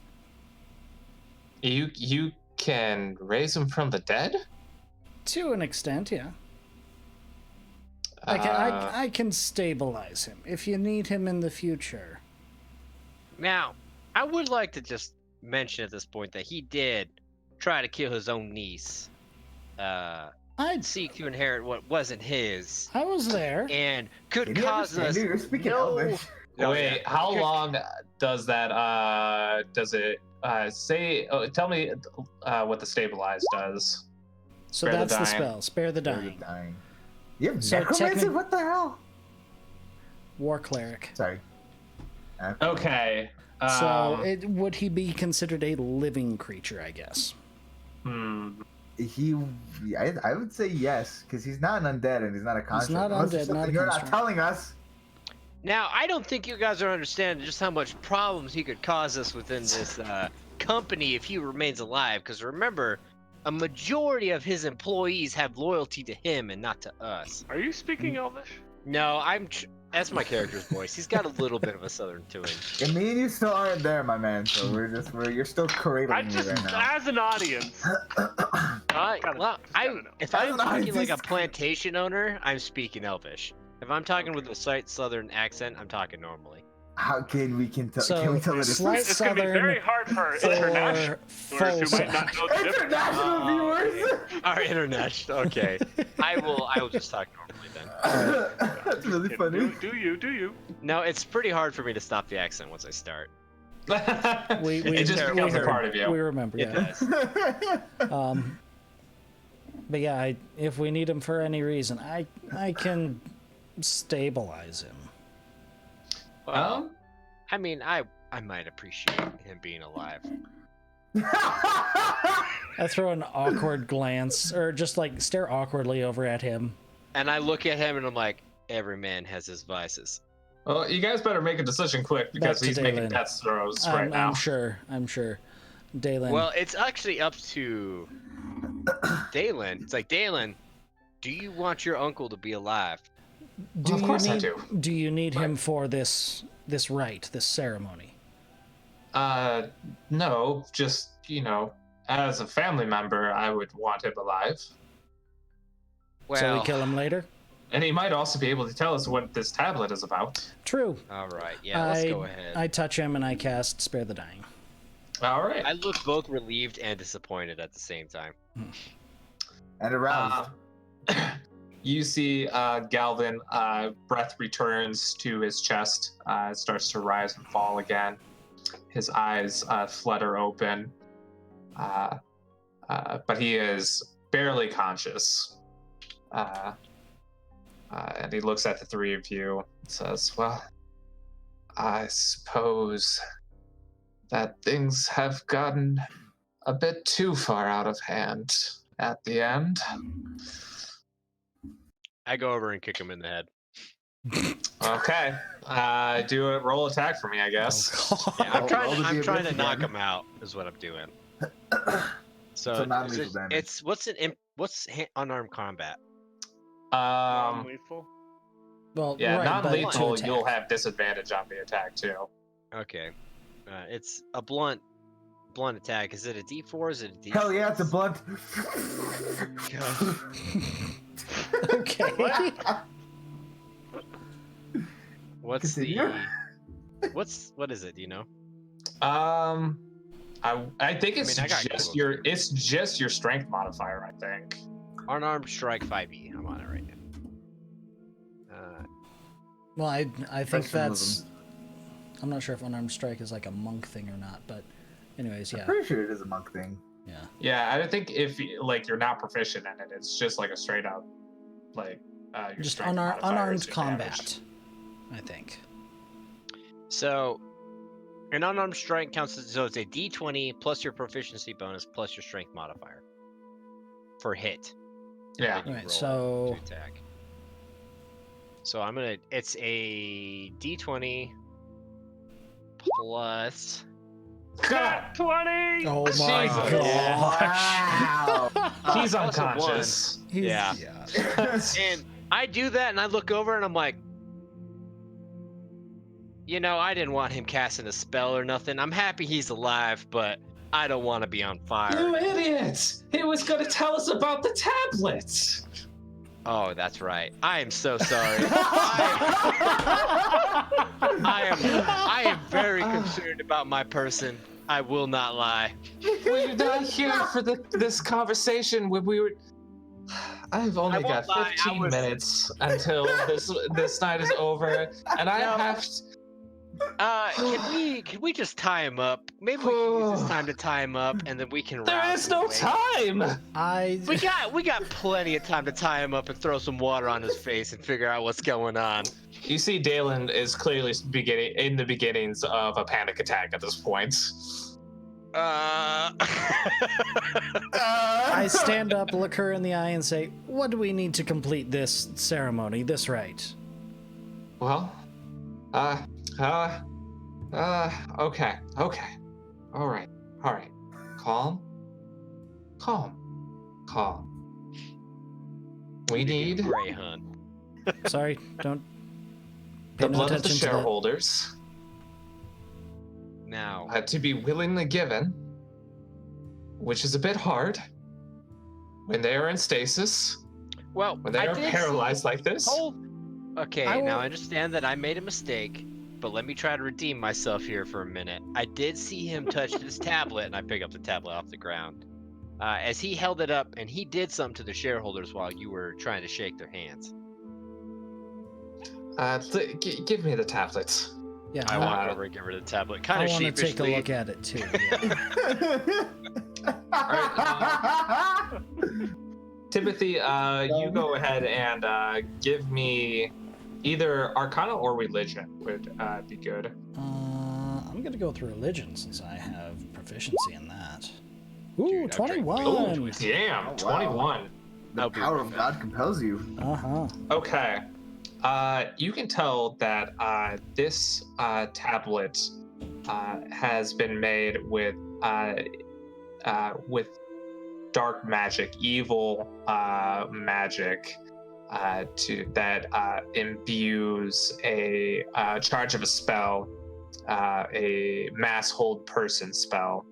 You can raise him from the dead. To an extent, yeah. Uh, I can stabilize him if you need him in the future. Now, I would like to just mention at this point that he did try to kill his own niece. I'd Seek to inherit what wasn't his, I was there. and could Did he cause understand us. you? You're speaking no- Elvish. Oh, Wait, yeah. how Could- long does that? Does it say? Oh, tell me what the stabilize does. So Spare the that's the dying. spell. Spare the You're dying. dying. You have So necromancy? technic- What the hell? War cleric. Sorry. Okay. So would he be considered a living creature? I guess. I would say yes, because he's not an undead and he's not a construct. not Unless undead, there's not a something you're not construct. telling us. Now, I don't think you guys are understanding just how much problems he could cause us within this company if he remains alive. Because remember, a majority of his employees have loyalty to him and not to us. Are you speaking Elvish? No, that's my character's voice. He's got a little bit of a southern to him. And me and you still aren't there, my man. So you're still I cradling me just, right now. as an audience, If As I'm an talking like a artist. plantation owner, I'm speaking Elvish. If I'm talking with a slight southern accent, I'm talking normally. How can we tell So, the difference? slight it's gonna be very hard for international viewers who might not know the difference. International viewers. Our international. Okay, I will just talk normally then. That's really funny. Do you? No, it's pretty hard for me to stop the accent once I start. It just becomes a part of you. We remember, It yeah. does. But yeah, if we need him for any reason, I can stabilize him. Well, I mean, I might appreciate him being alive. I throw an awkward glance, or just like stare awkwardly over at him. And I look at him and I'm like, every man has his vices. Well, you guys better make a decision quick because Back to he's making Daelyn. death throws right now. I'm sure. Daelyn. Well, it's actually up to Daelyn. It's like, Daelyn, do you want your uncle to be alive? Well, of course I do. Do you need him for this rite, this ceremony? No, just, as a family member, I would want him alive. Well, So we kill him later? And he might also be able to tell us what this tablet is about. True. all right, yeah, let's go ahead. I touch him and I cast Spare the Dying. All right. I look both relieved and disappointed at the same time. And aroused. You see Galvin, breath returns to his chest. It starts to rise and fall again. His eyes flutter open. But he is barely conscious. And he looks at the three of you and says, well, I suppose that things have gotten a bit too far out of hand at the end. I go over and kick him in the head. Okay. Do a roll attack for me, I guess. Yeah, I'm trying to aggressive knock again. him out, is what I'm doing. So So non-lethal damage. What's unarmed combat? Non-lethal. Well, Yeah, right, but to non-lethal, attack. you'll have disadvantage on the attack too. Okay, it's a blunt attack. Is it a D4? Is it a D6? Hell yeah, it's a blunt. Okay. What's Continue. what is it? Do you know? I think it's I got just Google. it's just your strength modifier, I think. Unarmed strike 5e. I'm on it right now. Well, I think that's. Professionalism. I'm not sure if unarmed strike is like a monk thing or not, but anyways, I'm yeah, pretty sure it is a monk thing. yeah. Yeah, I don't think if you're not proficient in it, it's just like a straight up your Just strength modifier is unarmed your combat, damage. I think. So, an unarmed strike counts as, so it's a D20 plus your proficiency bonus plus your strength modifier for hit. Yeah. Then you Right, roll so- to attack. So it's a D20 plus. God, 20! Oh my Jesus. Wow. he's plus a unconscious. Yeah. And I do that, and I look over, and I'm like, I didn't want him casting a spell or nothing. I'm happy he's alive, but I don't want to be on fire. You idiot! He was gonna tell us about the tablets. Oh, that's right. I am so sorry. I am very concerned about my person. I will not lie. We're not here for this conversation when we were. I've only I won't got lie, 15 minutes until this night is over, and I No. have. Can we just tie him up? Maybe we can use this time to tie him up, and then we can. There rouse is him no away. time. We got plenty of time to tie him up and throw some water on his face and figure out what's going on. You see, Daelyn is clearly in the beginnings of a panic attack at this point. I stand up, look her in the eye, and say, "What do we need to complete this ceremony, this rite?" Well, okay, all right, calm. Huh. We need Gray hunt. Sorry, don't pay the no blood of the attention to that. shareholders Now, to be willingly given, which is a bit hard when they are in stasis, well, when they I are did paralyzed see... like this. Okay, I now will- I understand that I made a mistake, but let me try to redeem myself here for a minute. I did see him touch this tablet, and I pick up the tablet off the ground. As he held it up, and he did something to the shareholders while you were trying to shake their hands. Give me the tablets. Yeah, I I, walk over and give her the tablet, kind I of want to take a sheepishly. look at it too. Yeah. Timothy, you go ahead and give me either Arcana or Religion would be good. I'm gonna go with religion since I have proficiency in that. Ooh, Dude, I've drank way 21. too Damn, Oh, wow. 21. The I'll be power right of back. God compels you. Uh-huh. Okay. You can tell that this tablet has been made with dark magic, evil magic, that imbues a charge of a spell, a mass hold person spell,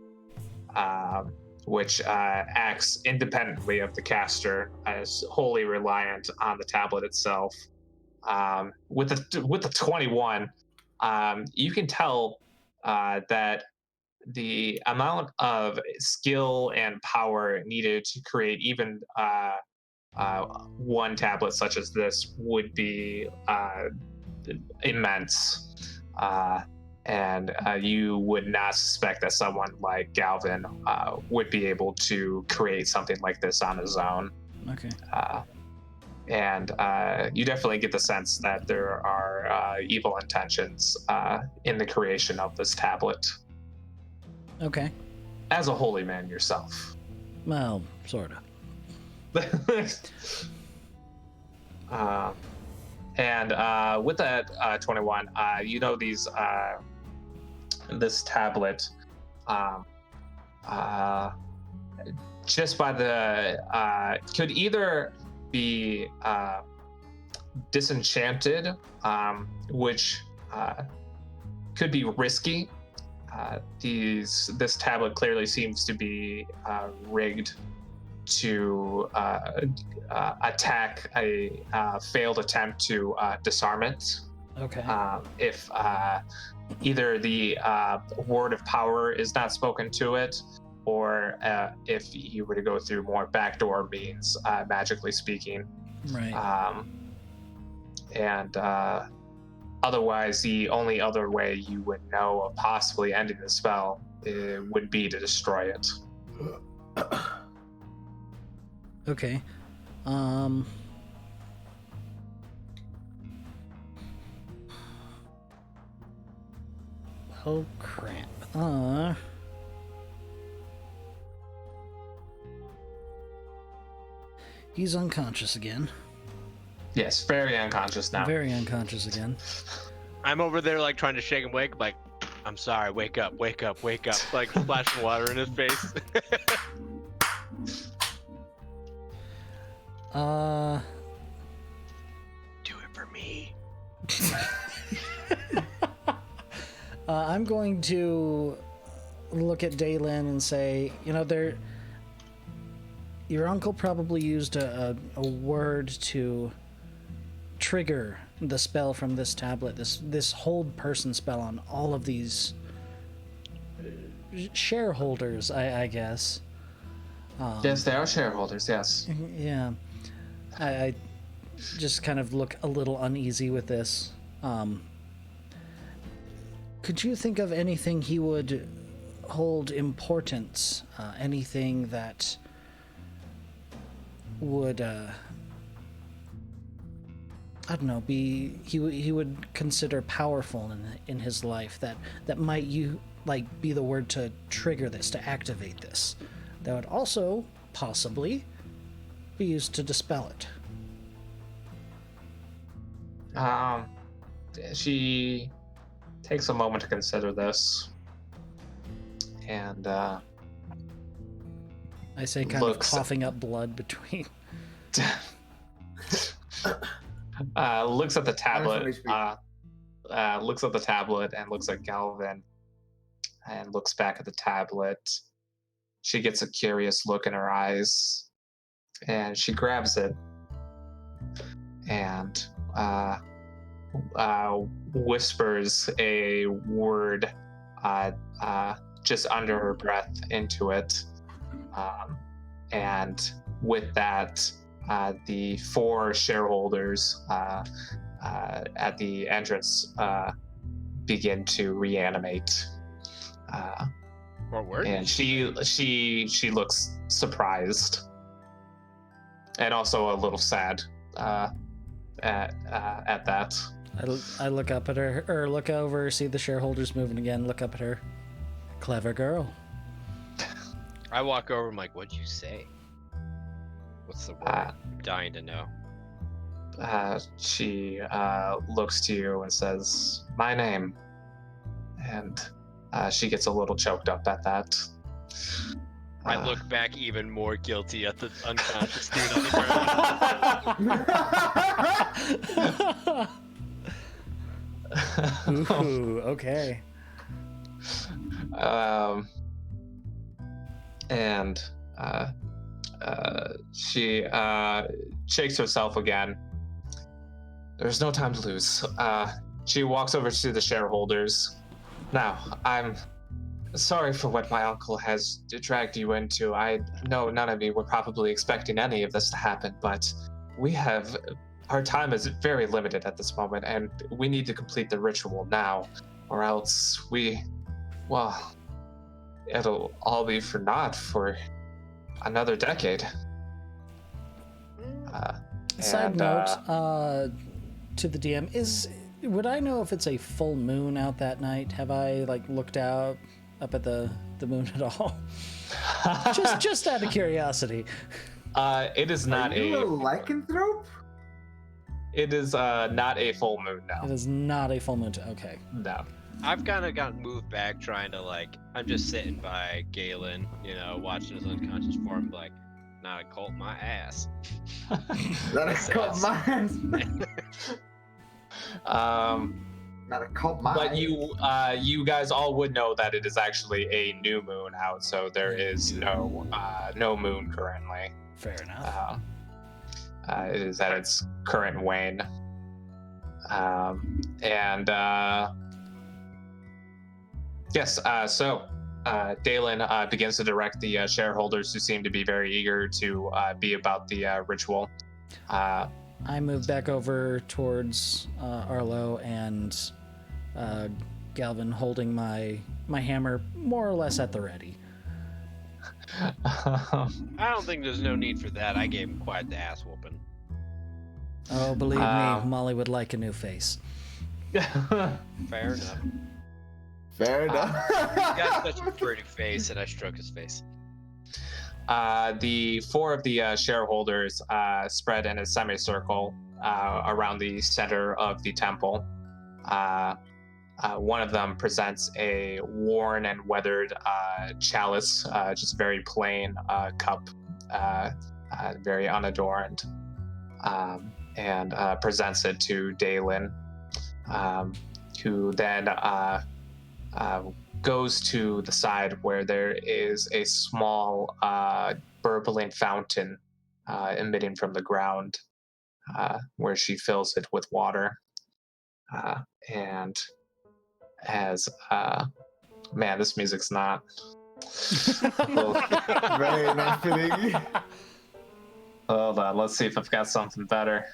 which acts independently of the caster, as wholly reliant on the tablet itself. With the 21, you can tell that the amount of skill and power needed to create even one tablet such as this would be immense. And you would not suspect that someone like Galvin would be able to create something like this on his own. Okay. And you definitely get the sense that there are evil intentions in the creation of this tablet. Okay. As a holy man yourself. Well, sorta. And with that 21, you know this tablet, just by the could either be disenchanted, which could be risky. This tablet clearly seems to be rigged to attack a failed attempt to disarm it. Okay. If either the word of power is not spoken to it, or if you were to go through more backdoor means, magically speaking. Right. And otherwise, the only other way you would know of possibly ending the spell would be to destroy it. Okay. Oh crap. He's unconscious again. Yes, very unconscious now. Very unconscious again. I'm over there like trying to shake him awake, like, I'm sorry, wake up, wake up, wake up, like splashing water in his face. Do it for me. I'm going to look at Daelyn and say, your uncle probably used a word to trigger the spell from this tablet, this hold person spell on all of these shareholders, I guess. Yes, they are shareholders, yes. Yeah. I just kind of look a little uneasy with this. Could you think of anything he would hold importance? Anything that would, I don't know, he would consider powerful in his life that might be the word to trigger this, to activate this, that would also possibly be used to dispel it. She takes a moment to consider this, and I say, kind of coughing up blood between. Looks at the tablet. Looks at the tablet and looks at Galvin, and looks back at the tablet. She gets a curious look in her eyes, and she grabs it and whispers a word just under her breath into it. And with that, the 4 shareholders at the entrance begin to reanimate. What word? And she looks surprised and also a little sad at that. I look up at her, or look over, see the shareholders moving again, look up at her. Clever girl. I walk over, I'm like, what'd you say? What's the word? I'm dying to know. She looks to you and says, "My name." And she gets a little choked up at that. I look back even more guilty at the unconscious dude on the ground. Ooh, okay. And she shakes herself again. There's no time to lose. She walks over to the shareholders. Now, I'm sorry for what my uncle has dragged you into. I know none of you were probably expecting any of this to happen, but our time is very limited at this moment, and we need to complete the ritual now, or else it'll all be for naught for another decade. Side note, to the DM, would I know if it's a full moon out that night? Have I looked up at the moon at all? just out of curiosity. It is not Are you a lycanthrope? It is not a full moon now. It is not a full moon. Okay. No. I've kind of gotten moved back, trying to I'm just sitting by Galen, watching his unconscious form, not a cult my ass. Not a cult my ass. Not a cult my. But you guys all would know that it is actually a new moon out, so there is no moon currently. Fair enough. It is at its current wane. Yes, so Daelyn begins to direct the shareholders, who seem to be very eager to be about the ritual. I move back over towards Arlo and Galvin, holding my hammer more or less at the ready. I don't think there's no need for that. I gave him quite the ass whooping. Oh, believe me, Molly would like a new face. Fair enough. Fair enough. He's got such a pretty face, and I stroke his face. The 4 of the shareholders spread in a semicircle around the center of the temple. One of them presents a worn and weathered chalice, just very plain cup, very unadorned, and presents it to Daelyn, who then goes to the side where there is a small burbling fountain emitting from the ground, where she fills it with water. And as man, this music's not Very not fitting. Hold on, let's see if I've got something better.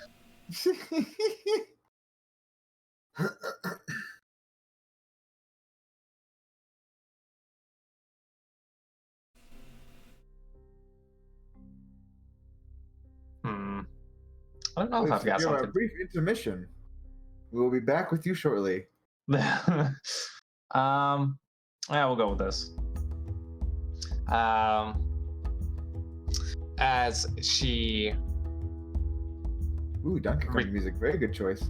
I don't know if I've got You're something. a brief intermission. We will be back with you shortly. Yeah, we'll go with this. As she Donkey Kong music, very good choice.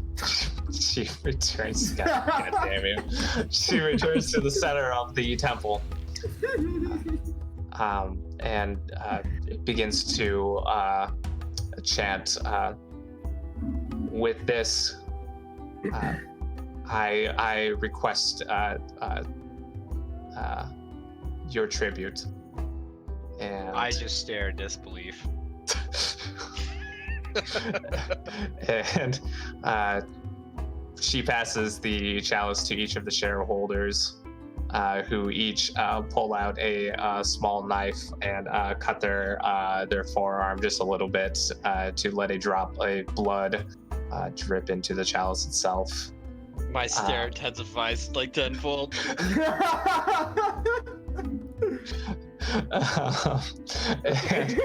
she returns. God damn it! She returns to the center of the temple. and begins to chant. With this, I request your tribute. And I just stare in disbelief. and she passes the chalice to each of the shareholders, who each pull out a small knife and cut their forearm just a little bit to let a drop of blood drip into the chalice itself. My stare intensifies like tenfold. And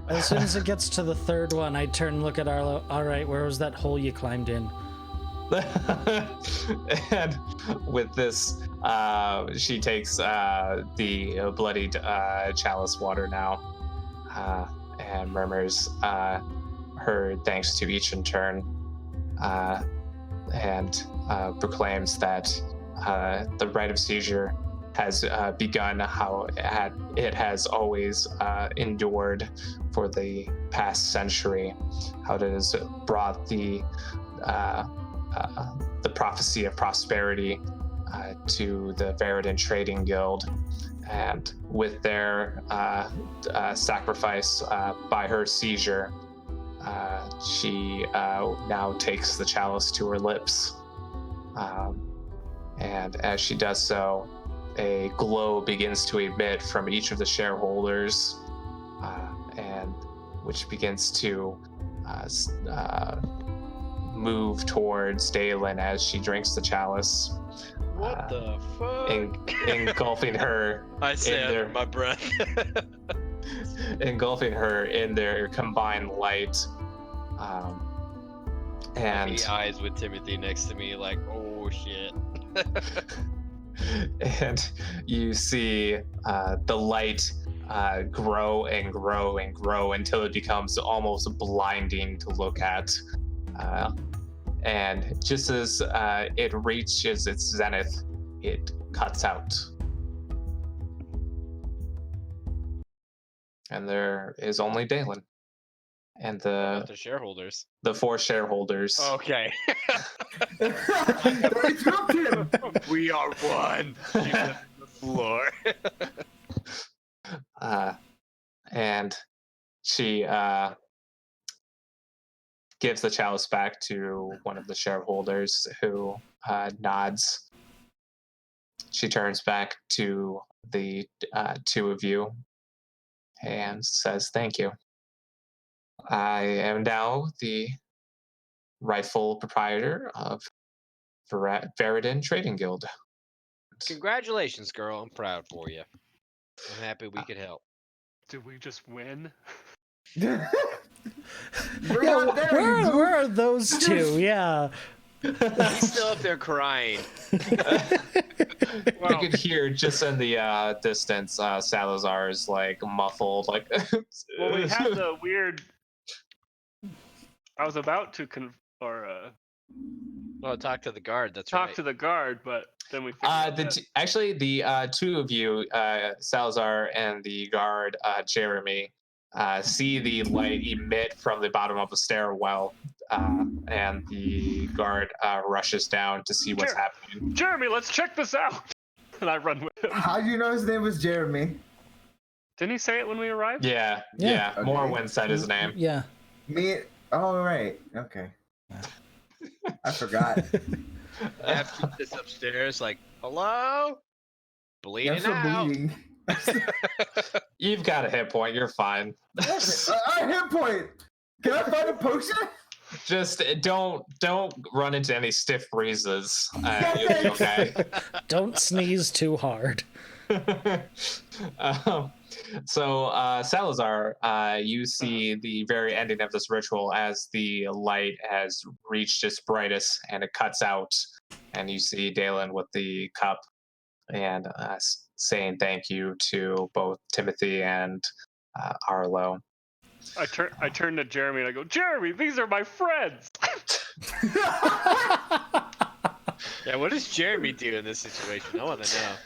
As soon as it gets to the third one, I turn and look at Arlo. All right, where was that hole you climbed in? and with this, she takes the bloodied chalice water now, and murmurs her thanks to each in turn, and proclaims that the rite of seizure has begun how it has always endured for the past century, how it has brought the prophecy of prosperity to the Veridin Trading Guild. And with their sacrifice by her seizure, she now takes the chalice to her lips. And as she does so, a glow begins to emit from each of the shareholders, and which begins to move towards Daelyn as she drinks the chalice. What the fuck? Engulfing her. I say in under their, my breath. engulfing her in their combined light. And He eyes with Timothy next to me, like, oh shit. and you see the light grow and grow and grow until it becomes almost blinding to look at. And just as it reaches its zenith, it cuts out. And there is only Daelyn and The shareholders. the 4 shareholders. Okay. They dropped him. We are one. She's on the floor. And she gives the chalice back to one of the shareholders, who nods. She turns back to the 2 of you and says, "Thank you. I am now the rightful proprietor of Veridin Trading Guild." Congratulations, girl. I'm proud for you. I'm happy we could help. Did we just win? We're Yeah, not there, you goof. where are those two? Yeah. He's still up there crying. You could hear just in the distance, Salazar's like muffled, like. Well, we had the weird. I was about to Oh, talk to the guard. That's talk right. to the guard, but then we figured out that... Actually, the 2 of you, Salazar and the guard, Jeremy, see the light emit from the bottom of the stairwell, and the guard rushes down to see what's happening. Jeremy, let's check this out. And I run with him. How do you know his name was Jeremy? Didn't he say it when we arrived? Yeah. Okay. Morwen said his name. Yeah. Me? Oh, right. Okay. I forgot. I have to keep this upstairs, like, hello? Bleeding I'm still out. bleeding. You've got a hit point. You're fine. A hit point. Can I find a potion? Just don't run into any stiff breezes. You'll be okay. Don't sneeze too hard. So Salazar, you see the very ending of this ritual as the light has reached its brightest and it cuts out, and you see Daelyn with the cup and saying thank you to both Timothy and Arlo. I turn to Jeremy and I go, Jeremy, these are my friends. Yeah, what does Jeremy do in this situation? I want to know.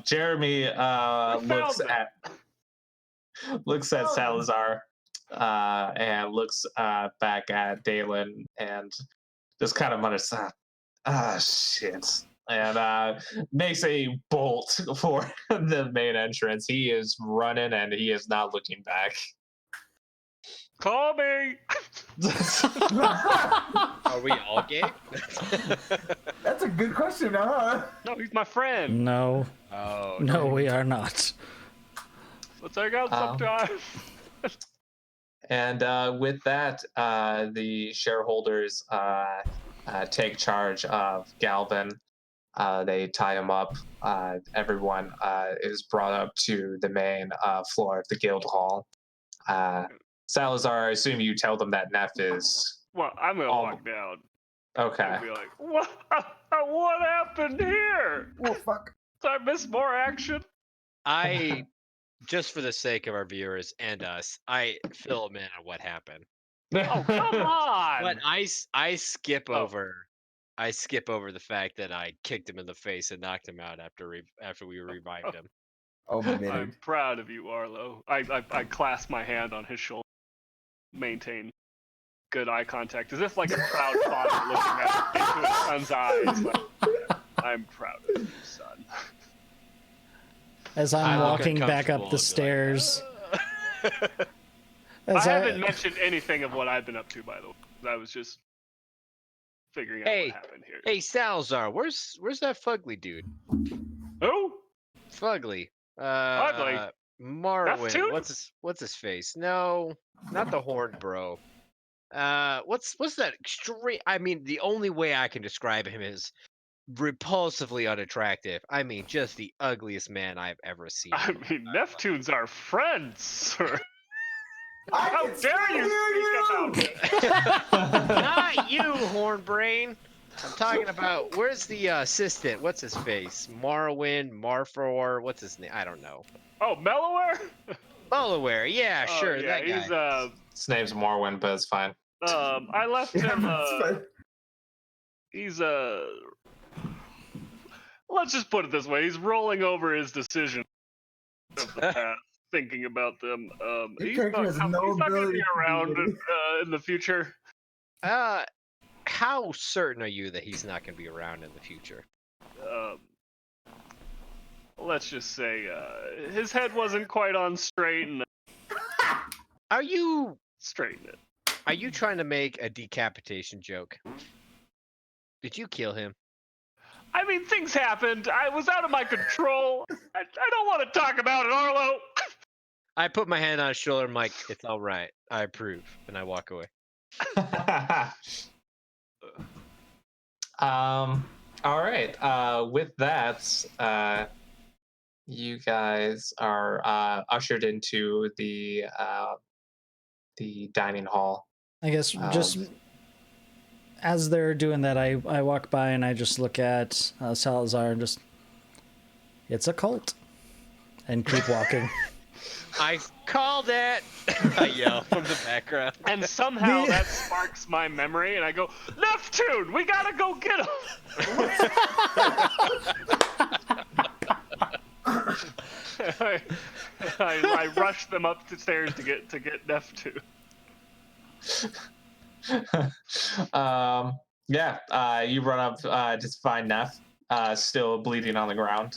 Jeremy looks them. at Salazar and looks back at Daelyn and just kind of mutters, shit, and makes a bolt for the main entrance. He is running and he is not looking back. Call me. Are we all gay? That's a good question, huh? No, he's my friend. No, Oh. no, we are not. Let's hang out sometime. And with that, the shareholders take charge of Galvin. They tie him up. Everyone is brought up to the main floor of the guild hall. Salazar, I assume you tell them that Neff is... Well, I'm gonna walk down. Okay. And be like, what happened here? Oh, fuck. Did I miss more action? I, just for the sake of our viewers and us, I fill them in on what happened. Oh, come on! But I skip Oh. over. I skip over the fact that I kicked him in the face and knocked him out after we revived him. Omitted. I'm proud of you, Arlo. I clasp my hand on his shoulder. Maintain good eye contact, as if like a proud father looking into his son's eyes. Like, I'm proud of you, son. As I I'm look walking back up uncomfortable the and stairs. I As haven't mentioned anything of what I've been up to, by the way. I was just figuring out Hey, what happened here. Hey Salazar, where's that fugly dude? Who? Fugly. Fugly? Marwin. Neptune? What's his face? No, not the horn bro. What's that extreme? I mean, the only way I can describe him is repulsively unattractive. I mean, just the ugliest man I've ever seen. I mean, Neptune's our friend, sir. I How can dare still you hear speak about him? Not you, Hornbrain. I'm talking about, where's the assistant? What's his face? Marwin, Marfor, what's his name? I don't know. Oh, Mellower? Mulloware, yeah, Oh, sure, yeah, that guy. he's His name's Morwen, but it's fine. I left Yeah, him. that's fine. He's let's just put it this way: he's rolling over his decision of the past, thinking about them. Your He's character not, has no he's not going to ability be to do around anything. in the future. How certain are you that he's not going to be around in the future? Let's just say his head wasn't quite on straight, and Are you straighten it. trying to make a decapitation joke? Did you kill him? I mean, things happened. I was out of my control. I don't want to talk about it, Arlo. I put my hand on his shoulder. I'm like, it's all right. I approve, and I walk away. All right. With that, you guys are ushered into the dining hall. I guess just as they're doing that, I walk by and I just look at Salazar and just, it's a cult, and keep walking. I called it! I yell from the background. And somehow that sparks my memory, and I go, Neptune, we gotta go get him. I rush them up the stairs to get Neptune. You run up to find Neff, still bleeding on the ground.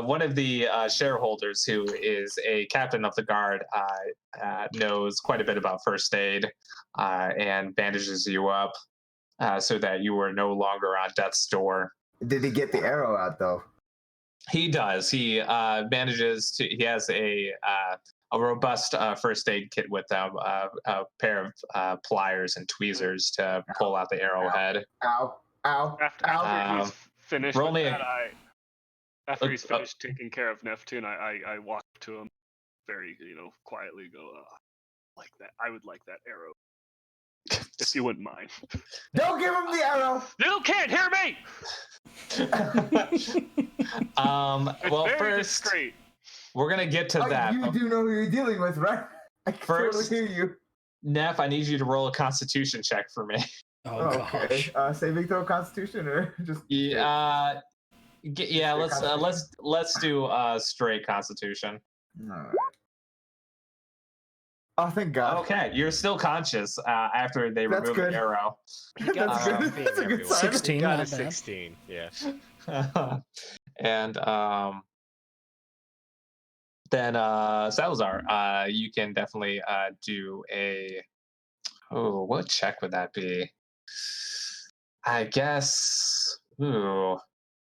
One of the shareholders, who is a captain of the guard, knows quite a bit about first aid and bandages you up so that you are no longer on death's door. Did he get the arrow out though? He does. He manages to. He has a robust first aid kit with them, a pair of pliers and tweezers to pull out the arrowhead. Ow! Ow! After he's finished roll with me that, after he's finished taking care of Neptune, I walk up to him very, quietly. Go, like that. I would like that arrow, if you wouldn't mind. Don't give him the arrow! You can't hear me. Well, Very first discreet. we're gonna get to that. You do know who you're dealing with, right? I can First- totally hear you. Neff, I need you to roll a Constitution check for me. Oh Okay. gosh. Saving throw Constitution or just Yeah. Yeah. Straight Let's do straight Constitution. Alright. Oh, thank God. Okay, you're still conscious after they That's remove good. the arrow. He got That's a good. 16, That's a good everyone. sign. 16, He got a not bad. 16. Yeah. And then Salazar, you can definitely do a. Oh, what check would that be? I guess. Ooh.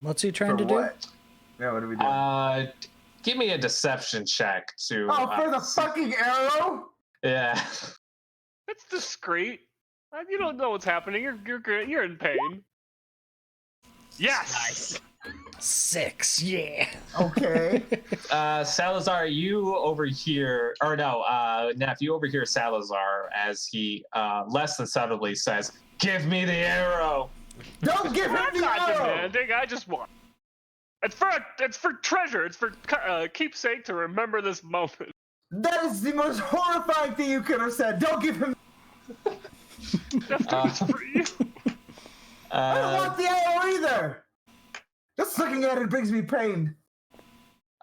What's he trying For to do? what? Yeah, what are we doing? Give me a deception check to. Oh, for the fucking arrow? Yeah. It's discreet. You don't know what's happening. You're in pain. Yes. Nice. 6, yeah. Okay. Salazar, you overhear, or no, Neff, you overhear Salazar as he less than subtly says, "Give me the arrow." Don't give him I'm the not arrow! demanding. I just want. It's for treasure. It's for keepsake to remember this moment. That is the most horrifying thing you could have said. Don't give him. It's for you. I don't want the arrow either. Just looking at it brings me pain.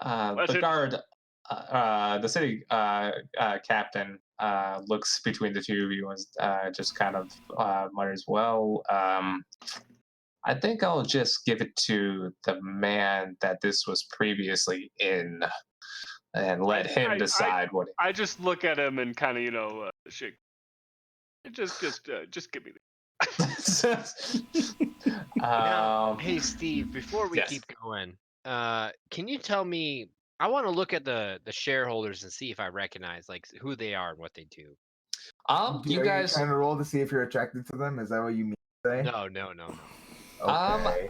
The guard, the city captain, looks between the two of you and just kind of mutters, "Well, I think I'll just give it to the man that this was previously in, and let him decide what." I just look at him and kind of shake. Just give me Now, hey Steve, before we Yes. keep going, can you tell me? I want to look at the shareholders and see if I recognize like who they are and what they do. You Are guys. you trying to roll to see if you're attracted to them? Is that what you mean to say? No. Okay.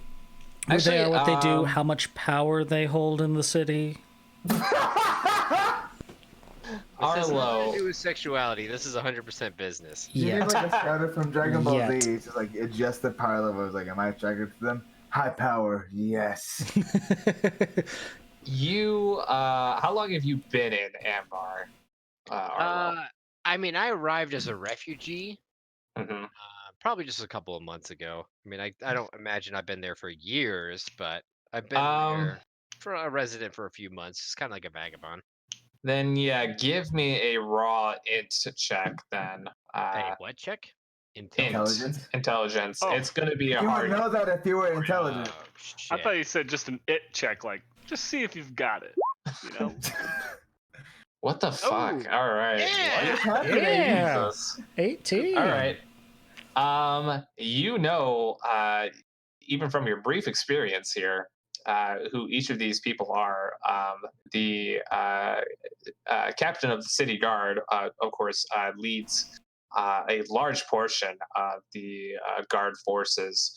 Who they are, what they do, um, how much power they hold in the city. This has nothing Arlo. to do with sexuality. This is 100% business. You Yeah. need like a scouter from Dragon Ball Yet. Z. It's just like adjust the power level. It's like, am I attracted to them? High power, yes. You. How long have you been in Ambar? Arlo? I mean, I arrived as a refugee Mhm. probably just a couple of months ago. I mean, I don't imagine I've been there for years, but I've been there for a resident for a few months. It's kind of like a vagabond. Then yeah, give me a raw int check then. Hey, what check? Intelligence? Intelligence. Oh. It's gonna be a You would hard. know that if you were intelligent. Oh, shit. I thought you said just an it check, like just see if you've got it. You know. What the fuck? Ooh. All right. Yeah. What's happening? Yeah. Jesus. 18. All right. You know, even from your brief experience here, who each of these people are. The captain of the city guard, of course, leads a large portion of the guard forces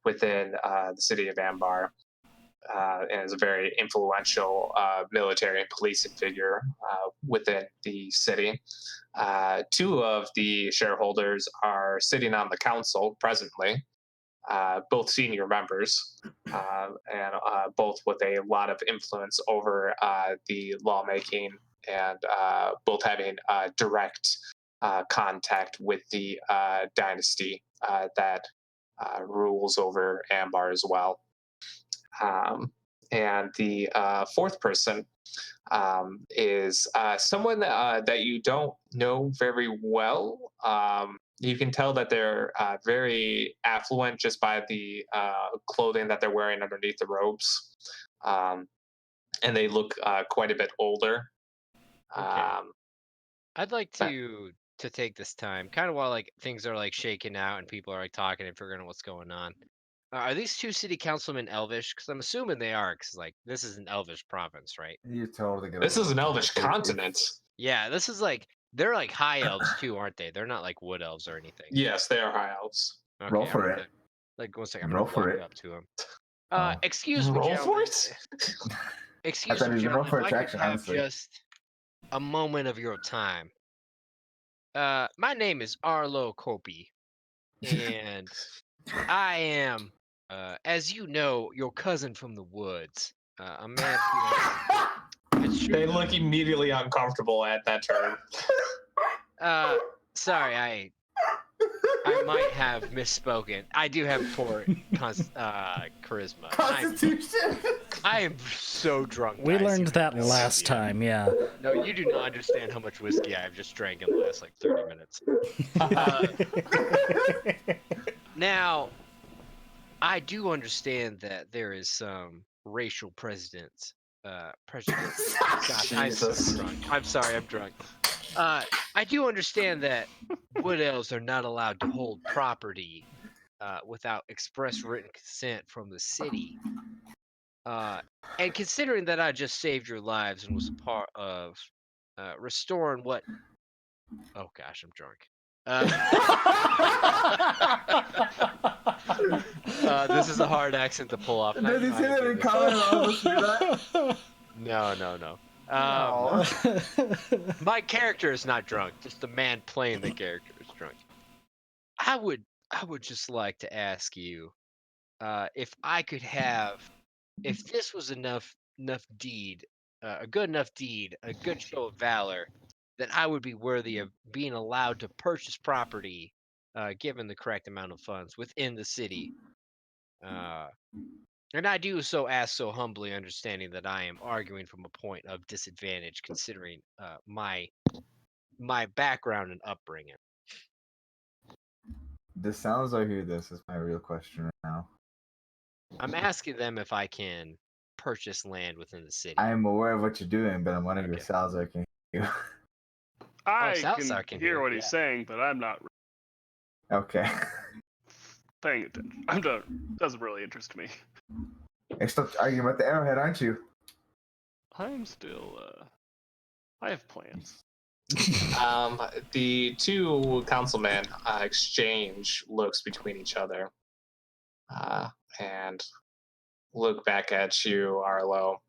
within the city of Ambar, and is a very influential military and policing figure within the city. Two of the shareholders are sitting on the council presently, both senior members, and both with a lot of influence over the lawmaking, and both having direct contact with the dynasty that rules over Ambar as well. And the fourth person is someone that you don't know very well. You can tell that they're very affluent just by the clothing that they're wearing underneath the robes, and they look quite a bit older. Okay. I'd like to take this time, kind of while like things are like shaking out and people are like talking and figuring out what's going on. Are these two city councilmen Elvish? Because I'm assuming they are, because like this is an Elvish province, right? You're totally gonna. This is an elvish continent. Yeah, this is like they're like high elves too, aren't they? They're not like wood elves or anything. Yes, they are high elves. Okay, Roll for I'm it. gonna- Like 1 second, I'm Roll gonna for walk it. up to him. Oh. Excuse me, Roll for gentlemen. it. Excuse thought me, he was gonna roll gentlemen. for If I could attraction, have honestly. just a moment of your time. My name is Arlo Kopi, and I am, as you know, your cousin from the woods. A man who has They look immediately uncomfortable at that term. sorry, I might have misspoken. I do have poor charisma. Constitution. I am so drunk. We guys. You learned have that no last idea. time, yeah. No, you do not understand how much whiskey I've just drank in the last like 30 minutes. Now, I do understand that there is some racial prejudice. Gosh, I'm so Jesus. drunk. I'm sorry, I'm drunk. I do understand that wood elves are not allowed to hold property without express written consent from the city. And considering that I just saved your lives and was a part of restoring what... Oh gosh, I'm drunk. This is a hard accent to pull off. and I Did he know say I that did in this. common and all of us knew that? No. Oh. My character is not drunk. Just the man playing the character is drunk. I would just like to ask you if I could have, if this was enough deed, a good enough deed, a good show of valor, that I would be worthy of being allowed to purchase property, given the correct amount of funds within the city. And I do so ask so humbly, understanding that I am arguing from a point of disadvantage, considering my background and upbringing. This sounds like who this is my real question right now. I'm asking them if I can purchase land within the city. I am aware of what you're doing, but I'm wondering Okay. if Salazar can hear you. I Salazar can can hear hear, what he's yeah. saying, but I'm not Okay. paying attention. I'm done. Doesn't really interest me. You're still arguing about the arrowhead, aren't you? I'm still, I have plans. The two councilmen exchange looks between each other and look back at you, Arlo.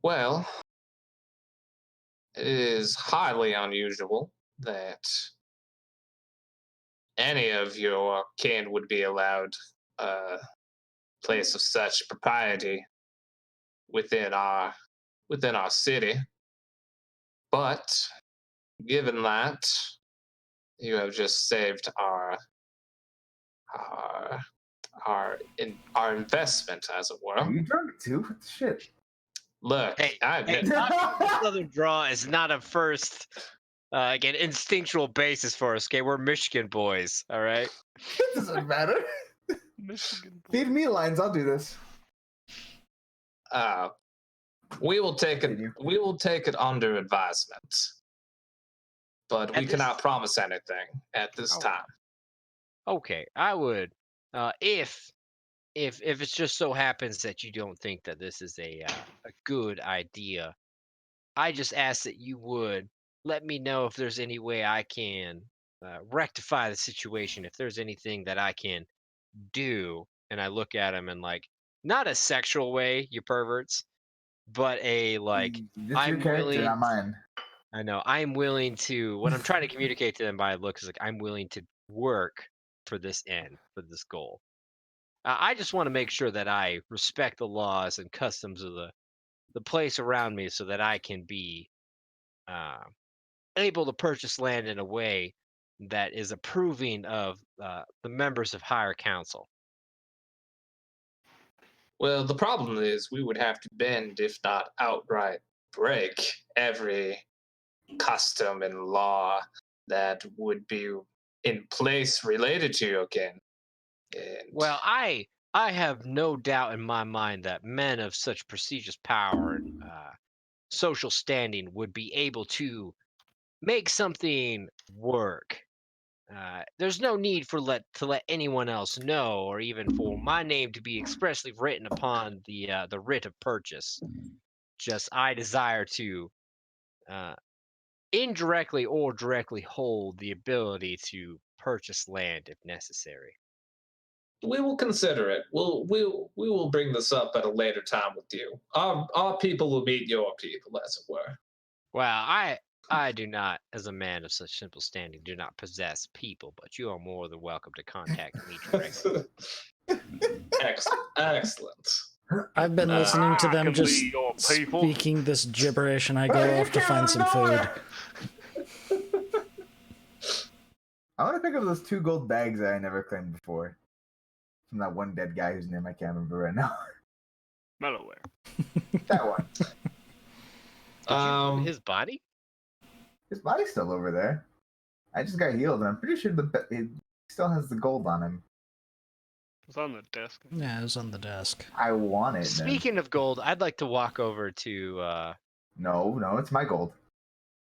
Well, it is highly unusual that any of your kin would be allowed a place of such propriety within our city. But given that you have just saved our investment, as it Are were. you drunk too? What the shit? Look, Hey, I Southern draw is not a first, again, instinctual basis for us. Okay, we're Michigan boys. All right. It doesn't matter. Michigan. Feed me lines. I'll do this. we will take it. Continue. We will take it under advisement, but we At this- cannot promise anything at this Oh. time. Okay, I would, if it just so happens that you don't think that this is a good idea, I just ask that you would let me know if there's any way I can rectify the situation. If there's anything that I can do, and I look at him in like not a sexual way, you perverts, but a like This is your I'm character, willing. not mine. I know I'm willing to. What I'm trying to communicate to them by look is like I'm willing to work for this end, for this goal. I just want to make sure that I respect the laws and customs of the place around me, so that I can be able to purchase land in a way that is approving of the members of higher council. Well, the problem is we would have to bend, if not outright break, every custom and law that would be in place related to your kin. And Well, I have no doubt in my mind that men of such prestigious power and social standing would be able to make something work. There's no need to let anyone else know, or even for my name to be expressly written upon the writ of purchase. Just I desire to indirectly or directly hold the ability to purchase land if necessary. we will consider it. We will bring this up at a later time with you. Our people will meet your people, as it were. Well, I do not, as a man of such simple standing, do not possess people, but you are more than welcome to contact me directly. Excellent. I've been listening to I them can just be your people. speaking this gibberish, and I go off to find some food. I want to pick up those 2 gold bags that I never claimed before. From that one dead guy whose name I can't remember right now. Mellowware. That one. Did you loot his body? His body's still over there. I just got healed, and I'm pretty sure it still has the gold on him. It's on the desk. Yeah, it was on the desk. I want it. Speaking of gold, I'd like to walk over to No, it's my gold.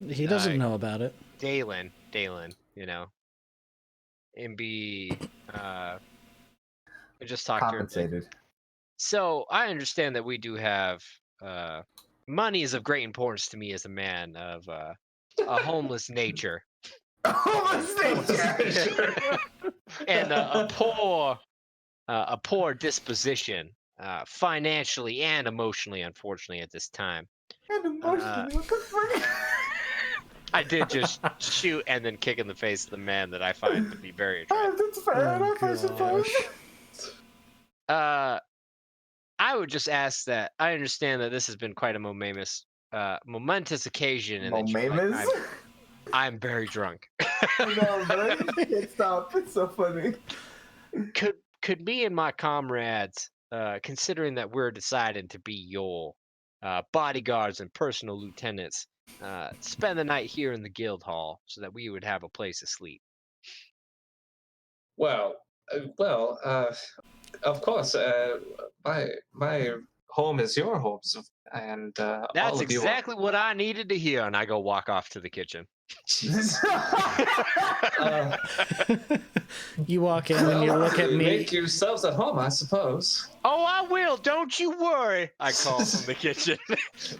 He doesn't know about it. Daelyn, you know, and be just talk to her. Compensated. So I understand that we do have money is of great importance to me as a man of a homeless nature and a poor disposition, financially and emotionally, unfortunately, at this time. And emotionally, what the fuck? I did just shoot and then kick in the face of the man that I find to be very attractive. That's fair enough, I suppose. I would just ask that I understand that this has been quite a momentous occasion, and Momentous? I'm very drunk. No, man, I can't stop. It's so funny. Could me and my comrades, considering that we're deciding to be your bodyguards and personal lieutenants, spend the night here in the guild hall so that we would have a place to sleep? Well, of course. My home is your home, and all That's of you exactly what I needed to hear, and I go walk off to the kitchen. You walk in and you look at me. Make yourselves at home, I suppose. Oh, I will. Don't you worry. I call from the kitchen,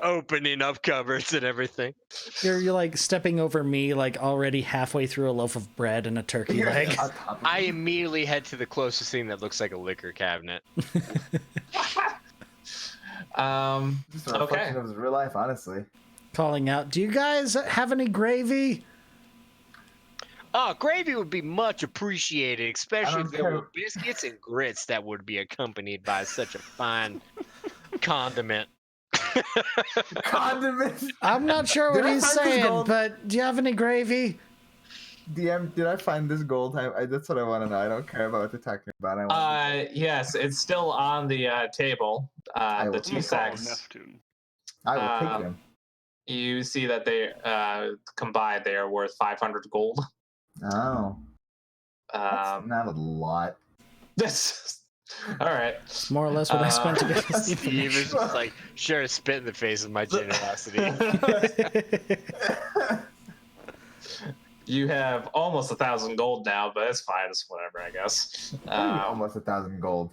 opening up cupboards and everything. You're like stepping over me, like already halfway through a loaf of bread and a turkey leg. I immediately head to the closest thing that looks like a liquor cabinet. Just a reflection of his real life, honestly. Calling out, do you guys have any gravy? Oh, gravy would be much appreciated, especially if there care. were biscuits and grits that would be accompanied by such a fine condiment. Condiments. I'm not sure what Did I he's find this saying, gold? but do you have any gravy? DM, did I find this gold? That's what I want to know. I don't care about what they're talking about. I want Yes, it's still on the table. will The take 2 it. sacks. Neptune. I will take them. You see that they combined they are worth 500 gold. Oh, that's not a lot. That's all right. More or less what I spent to get this Steve is just like, sure, spit in the face of my generosity. You have almost 1,000 gold now, but it's fine. It's whatever, I guess. Almost 1,000 gold.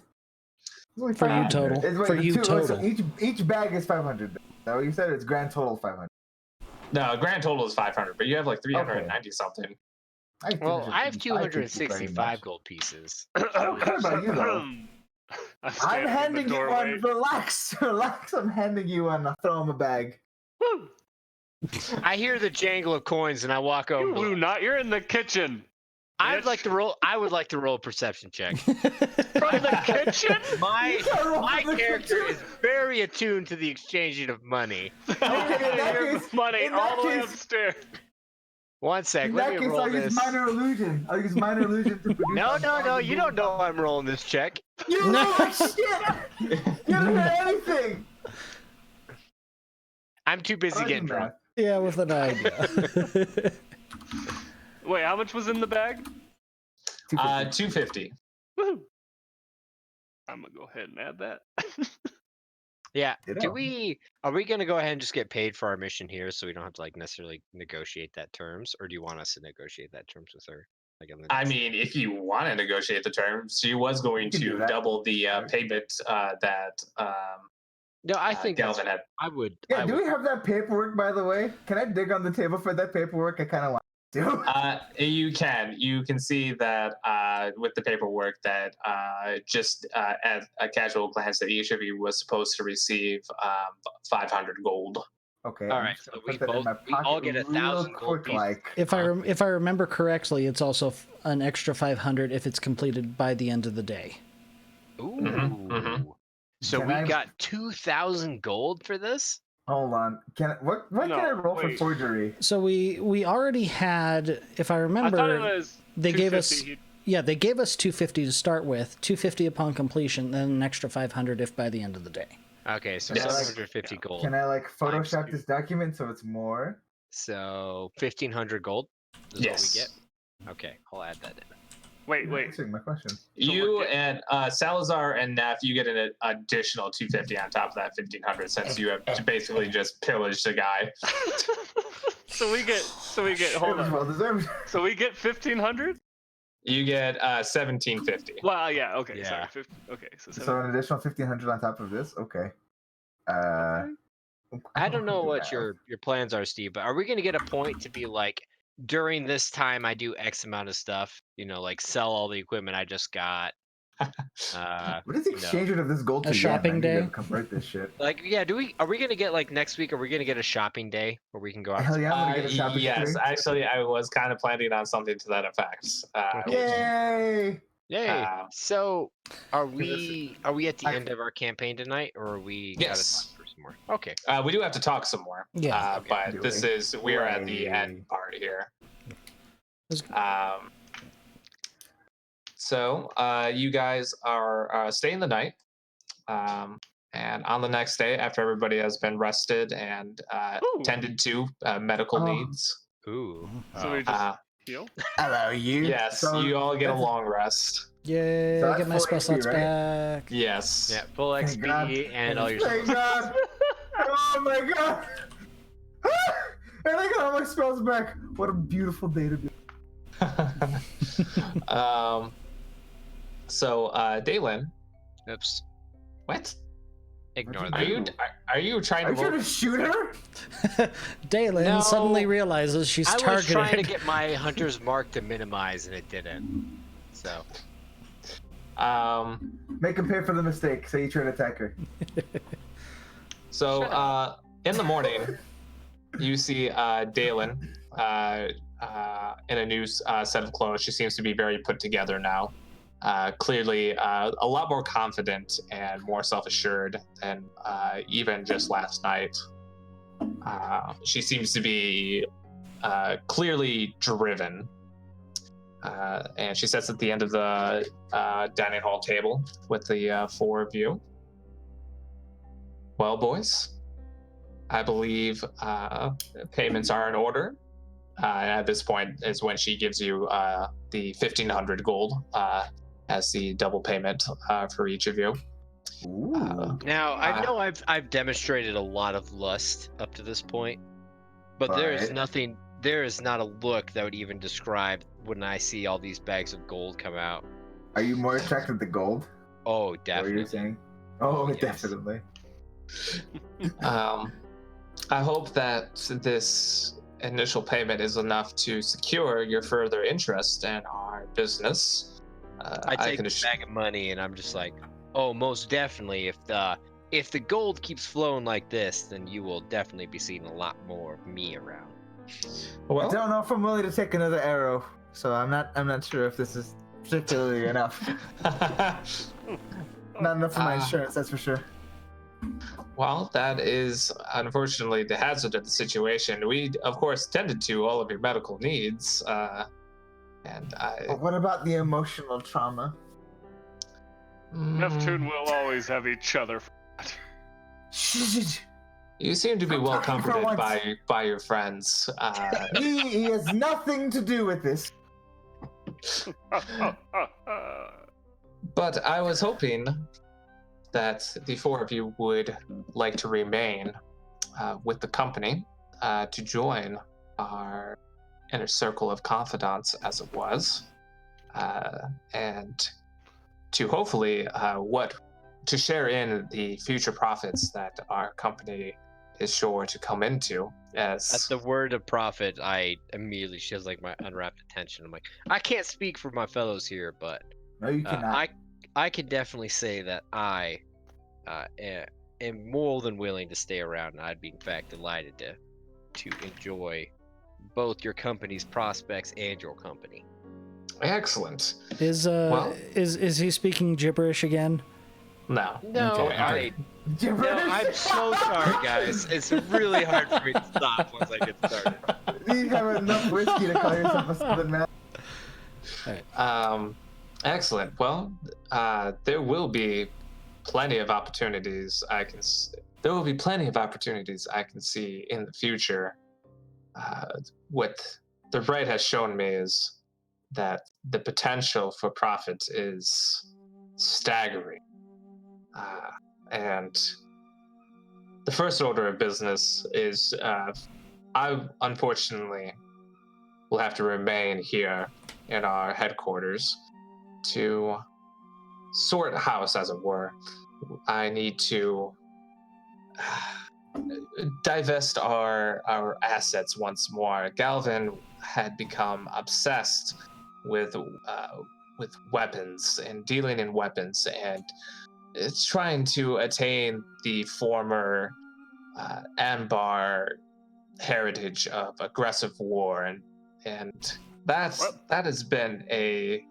For you total. For you total. So each bag is 500. So you said it's grand total 500. No, grand total is 500, but you have like 390 something. Well, I have 265 gold pieces. I don't care about you though. I'm handing you one. Relax. I'm handing you one. I'll throw him a bag. Woo! I hear the jangle of coins and I walk You over. Lou, not you're in the kitchen. I would bitch. like to roll a perception check. From the kitchen? My character is very attuned to the exchanging of money. Here's money in that all the way case- upstairs. One sec, In let that me case, roll I'll this. use minor illusion. To produce. No, you don't know I'm rolling this check. You don't know like shit. You don't know anything. I'm too busy getting drunk. Yeah, with an idea. Wait, how much was in the bag? 250. Woo! I'm gonna go ahead and add that. Yeah. Ditto. Are we gonna go ahead and just get paid for our mission here so we don't have to like necessarily negotiate that terms, or do you want us to negotiate that terms with her? Like on the I next- mean, if you want to negotiate the terms, she was going You can do to that. double the payment that No, I think Galvin had. I would. Yeah, I do would. we have that paperwork, by the way? Can I dig on the table for that paperwork? I kind of want to. You can see that with the paperwork that just at a casual glance that each of you was supposed to receive 500 gold. Okay. All I'm right, just so gonna we put that in both- my we all pocket get a real 1,000 gold quick, pieces. like. if I remember correctly, it's also an extra 500 if it's completed by the end of the day. Ooh. mhm. So Can we I- got 2,000 gold for this. Hold on. What can I roll for wait. forgery? So we already had, if I I remember, thought it was They gave us 250. they gave us 250 to start with, 250 upon completion, then an extra 500 if by the end of the day. Okay, so Yes. 750 gold. Can I like Times Photoshop two. this document so it's more? So 1500 gold is Yes. what we get. Okay, I'll add that in. Wait, You're wait. answering my question. You and Salazar and Neff, you get an additional 250 on top of that 1500 since you have basically just pillaged a guy. So we get. Hold It was on. well deserved. So we get 1500. You get 1750. Well, yeah. Okay. Yeah. Sorry. 50, okay. So So an additional 1500 on top of this. Okay. I don't know what math. your plans are, Steve, but are we gonna get a point to be like, during this time I do X amount of stuff, you know, like sell all the equipment I just got. What is the exchange rate of this gold A to yen? shopping I need to day? convert this shit. Like, yeah, are we gonna get like next week? Are we gonna get a shopping day where we can go out? Hell yeah, I'm gonna get a shopping Yes, spree. actually, I was kind of planning on something to that effect. Yay! Yay! So, are Because we at the end of our campaign tonight, or are we gotta Yes. talk for some more? Okay. We do have to talk some more. Yeah. Okay. But Do this we? is we're at the end part here. So you guys are staying the night, and on the next day, after everybody has been rested and Ooh. tended to medical Oh. needs. Ooh. So we just Uh, heal. Hello, you. yes, So you all get a that's- long rest. Yay, So I that's get my full spell HP, slots right? back. Yes. Yeah, full Thank XP God. and all your. Thank God. Oh my God. And I got all my spells back. What a beautiful day to be. So Daelyn, Oops. what? Ignore Are that. Are you trying Are to you trying roll? to shoot her? Daelyn No, suddenly realizes she's I was targeted. trying to get my hunter's mark to minimize, and it didn't. So. Make him pay for the mistake. Say you try to attack her. So in the morning, you see Daelyn in a new set of clothes. She seems to be very put together now. Clearly, a lot more confident and more self-assured than even just last night. She seems to be clearly driven. And she sits at the end of the dining hall table with the four of you. Well, boys, I believe payments are in order. At this point is when she gives you the 1500 gold as the double payment for each of you. Ooh. Now I know I've demonstrated a lot of lust up to this point, but there is Right. nothing. There is not a look that would even describe when I see all these bags of gold come out. Are you more attracted to gold? Oh, What definitely. you're saying? Oh, Yes. definitely. I hope that this initial payment is enough to secure your further interest in our business. I take this bag of money and I'm just like, oh, most definitely. If the gold keeps flowing like this, then you will definitely be seeing a lot more of me around. I Well, don't know if I'm willing to take another arrow, so I'm not sure if this is particularly enough. Not enough for my insurance, that's for sure. well, that is unfortunately the hazard of the situation. We, of course, tended to all of your medical needs, and But what about the emotional trauma? Neptune will always have each other. You seem to be I'm talking well for comforted once. by your friends. He has nothing to do with this. But I was hoping that the four of you would like to remain with the company to join our inner circle of confidants, as it was, and to hopefully to share in the future profits that our company is sure to come into. At As the word of profit, I immediately she has like my unwrapped attention. I'm like, I can't speak for my fellows here, but No, you cannot. I can definitely say that I am more than willing to stay around, and I'd be in fact delighted to enjoy both your company's prospects and your company. excellent. Is he speaking gibberish again? No. No, Okay. I'm so sorry, guys. It's really hard for me to stop once I get started. You have enough whiskey to call yourself a southern man. right. Excellent. Well, there will be plenty of opportunities there will be plenty of opportunities I can see in the future. What the right has shown me is that the potential for profit is staggering. And the first order of business is I unfortunately will have to remain here in our headquarters to sort house, as it were. I need to divest our assets once more. Galvin had become obsessed with weapons and dealing in weapons, and it's trying to attain the former Ambar heritage of aggressive war, and that has been a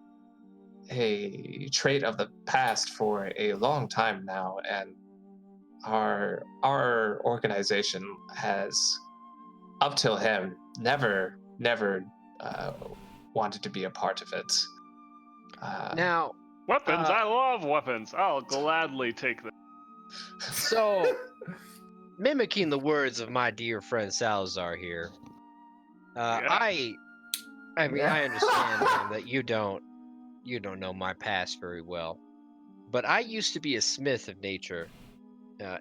trait of the past for a long time now, and our organization has, up till him, never wanted to be a part of it. Now, Weapons? I love weapons. I'll gladly take them. so mimicking the words of my dear friend Salazar here, I mean, I understand that you don't know my past very well, but I used to be a smith of nature,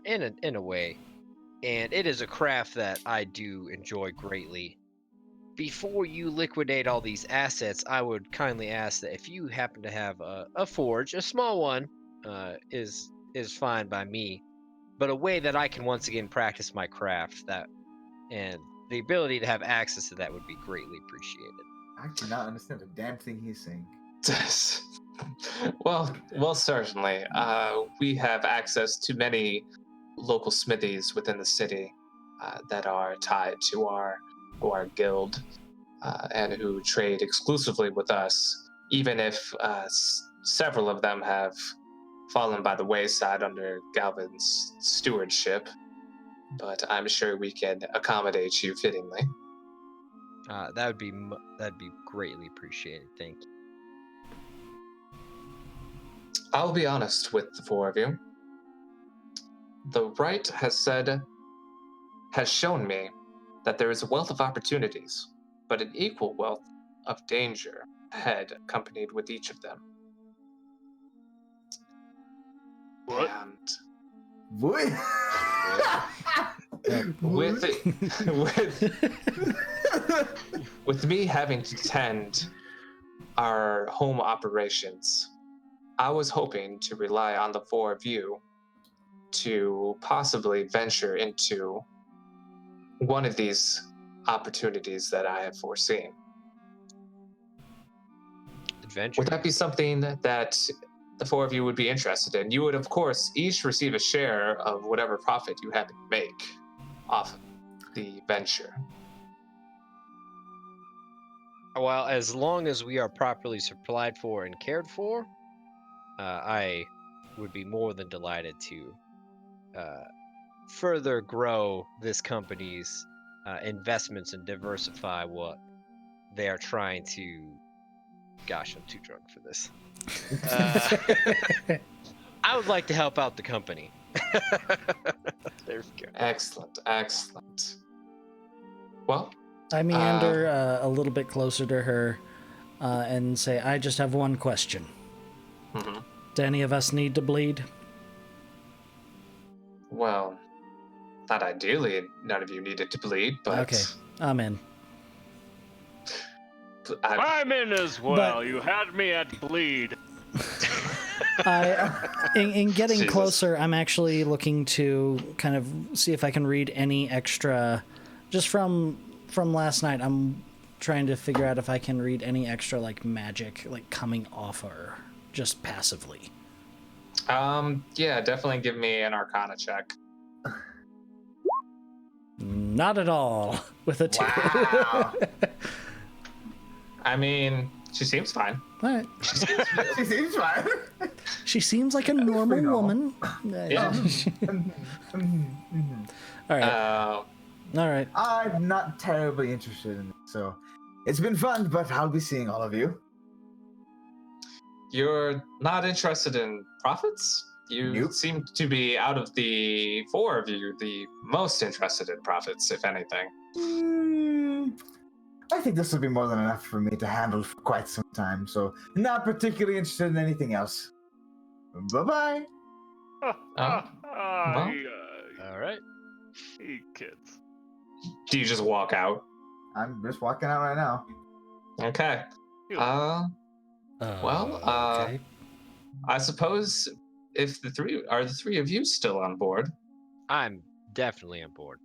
in a way, and it is a craft that I do enjoy greatly. Before you liquidate all these assets, I would kindly ask that if you happen to have a forge, a small one, is fine by me, but a way that I can once again practice my craft, and the ability to have access to that would be greatly appreciated. I cannot understand a damn thing he's saying. Well, certainly. We have access to many local smithies within the city that are tied to our guild and who trade exclusively with us, even if several of them have fallen by the wayside under Galvin's stewardship. But I'm sure we can accommodate you fittingly. That'd be greatly appreciated. Thank you. I'll be honest with the four of you. The right has shown me that there is a wealth of opportunities, but an equal wealth of danger ahead, accompanied with each of them. What? And Boy. with me having to tend our home operations, I was hoping to rely on the four of you to possibly venture into one of these opportunities that I have foreseen. Adventure. Would that be something that the four of you would be interested in? You would, of course, each receive a share of whatever profit you happen to make off of the venture. Well, as long as we are properly supplied for and cared for, I would be more than delighted to further grow this company's investments and diversify what they are trying to. Gosh, I'm too drunk for this. I would like to help out the company. There we go. Excellent. Well, I meander a little bit closer to her and say, I just have one question. mm-hmm. Do any of us need to bleed? Well, not ideally, none of you needed to bleed, but... Okay, I'm in. I'm in as well. But- You had me at bleed. In getting Jesus. closer, I'm actually looking to kind of see if I can read any extra, just from last night. I'm trying to figure out if I can read any extra like magic, like coming off her, just passively. Yeah, definitely give me an Arcana check. Not at all. With a 2. Wow. I mean, she seems fine. All right. She seems fine. She seems like a normal pretty normal. woman. Yeah. All right. All right. I'm not terribly interested in it, so it's been fun, but I'll be seeing all of you. you're not interested in profits? You Nope. seem to be, out of the four of you, the most interested in profits, if anything. I think this will be more than enough for me to handle for quite some time, so not particularly interested in anything else. Bye-bye. well. All right. You kids. Do you just walk out? I'm just walking out right now. Okay. Okay. I suppose if the three of you still on board? I'm definitely on board.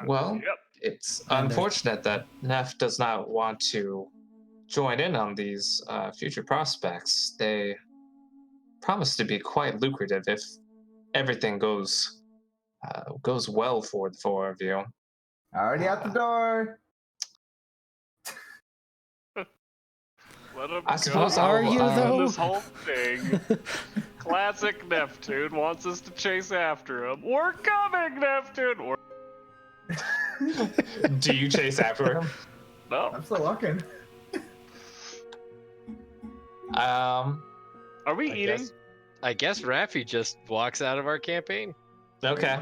Well, Yep. it's And there's- unfortunate that Neff does not want to join in on these future prospects. They promise to be quite lucrative if everything goes well for the four of you. Already out the door. Let him I go. suppose Are I'll, you, though? This whole thing. Classic Neptune wants us to chase after him. We're coming, Neptune. Do you chase after him? No. I'm still walking. Are we eating? I guess Raffi just walks out of our campaign. Okay.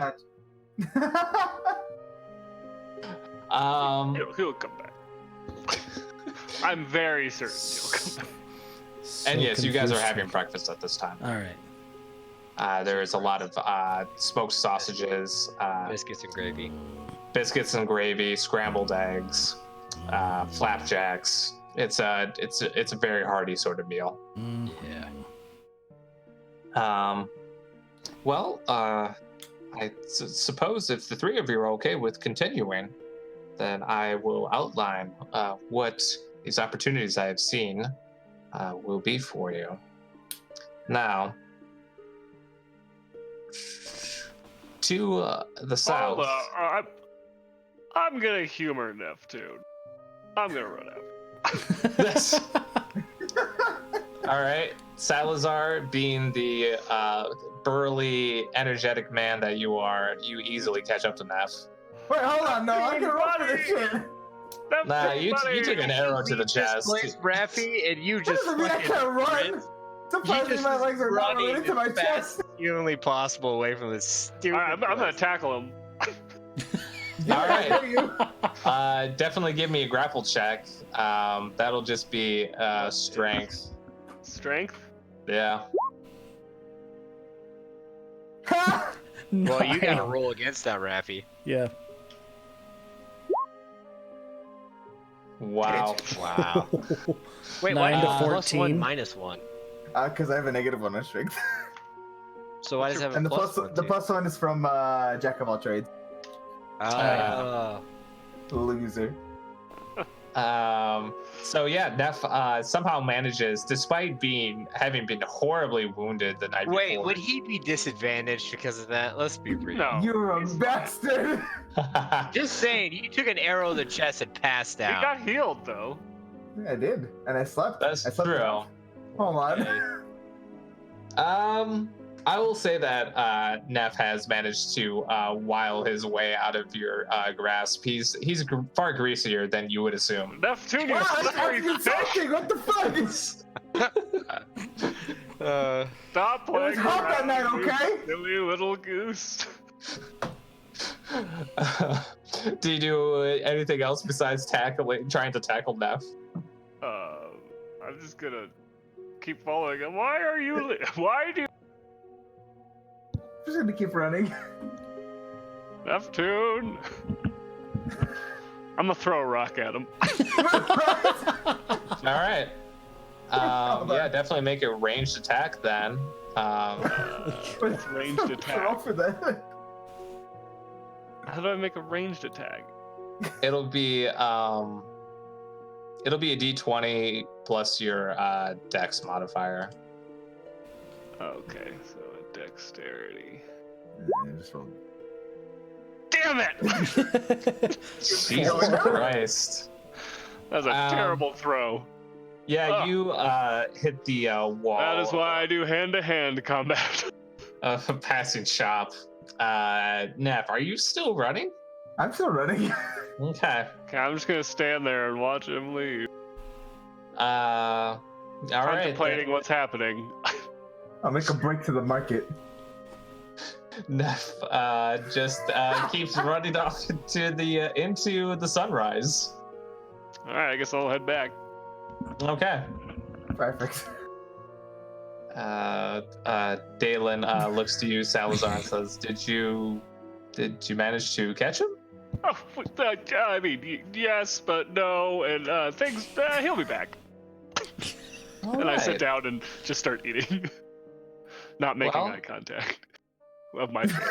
He'll come back. I'm very certain he'll come back. And yes, you guys are confused. having breakfast at this time. All right. There is a lot of smoked sausages, Biscuits and gravy. biscuits and gravy, scrambled eggs, flapjacks. It's a very hearty sort of meal. Yeah. I suppose if the three of you are okay with continuing, then I will outline what these opportunities I have seen will be for you. Now, to the south. Hold on. I'm gonna humor Neptune. I'm gonna run out. This. All right, Salazar, being the burly, energetic man that you are, you easily catch up to Neff. Wait, hold on. No, I'm gonna run for this shit. Nah, you took an arrow to the chest. Displaced Raffi, and you just That doesn't mean I fucking can't run. sprint. Surprisingly, my legs are not related to my chest. Humanly possible away from this stupid. I'm gonna tackle him. All right. I hear you. Definitely give me a grapple check. That'll just be strength. Strength? Yeah. Well, you gotta Nine. roll against that, Raffi. Yeah. Wow. Wow. Wait, 9 why to plus 14. one, minus one? Because I have a negative on my strength. So why does it have a And the plus one? the too? plus one is from Jack of all trades. Loser. So yeah, Neff somehow manages, despite having been horribly wounded the night Wait, before. would he be disadvantaged because of that? Let's be real. No. You're a bastard. Just saying, you took an arrow to the chest and passed He out. got healed though. I did, and I slept. That's I slept true. it off. Hold on. Okay. I will say that Neff has managed to wile his way out of your grasp. He's far greasier than you would assume. Neptune, you Wow, slippery that's fish! insulting. What the fuck? Stop It was playing hot that around, night, you okay? silly little goose. Do you do anything else besides trying to tackle Neff? I'm just gonna keep following him. Why are you? Why do you? Just gonna keep running. Neptune. I'm gonna throw a rock at him. All right. Hold on. Yeah, definitely make a ranged attack then. It's ranged attack. Roll for that. How do I make a ranged attack? It'll be a d20 plus your dex modifier. Okay, so a dexterity. Just roll. Damn it! Jesus Christ. That was a terrible throw. Yeah, Oh. you hit the wall. That is why I do hand-to-hand combat. Of a passing shop. Neff, are you still running? I'm still running. Okay. Okay, I'm just gonna stand there and watch him leave. All right. contemplating what's happening. I'll make a break to the market. Neff just keeps running off into the sunrise. All right, I guess I'll head back. Okay. Perfect. Daelyn looks to you, Salazar, and says, "Did you manage to catch him?" Oh, I mean, yes, but no, and things. He'll be back. All And I sit right. down and just start eating, not making Well- eye contact of my food.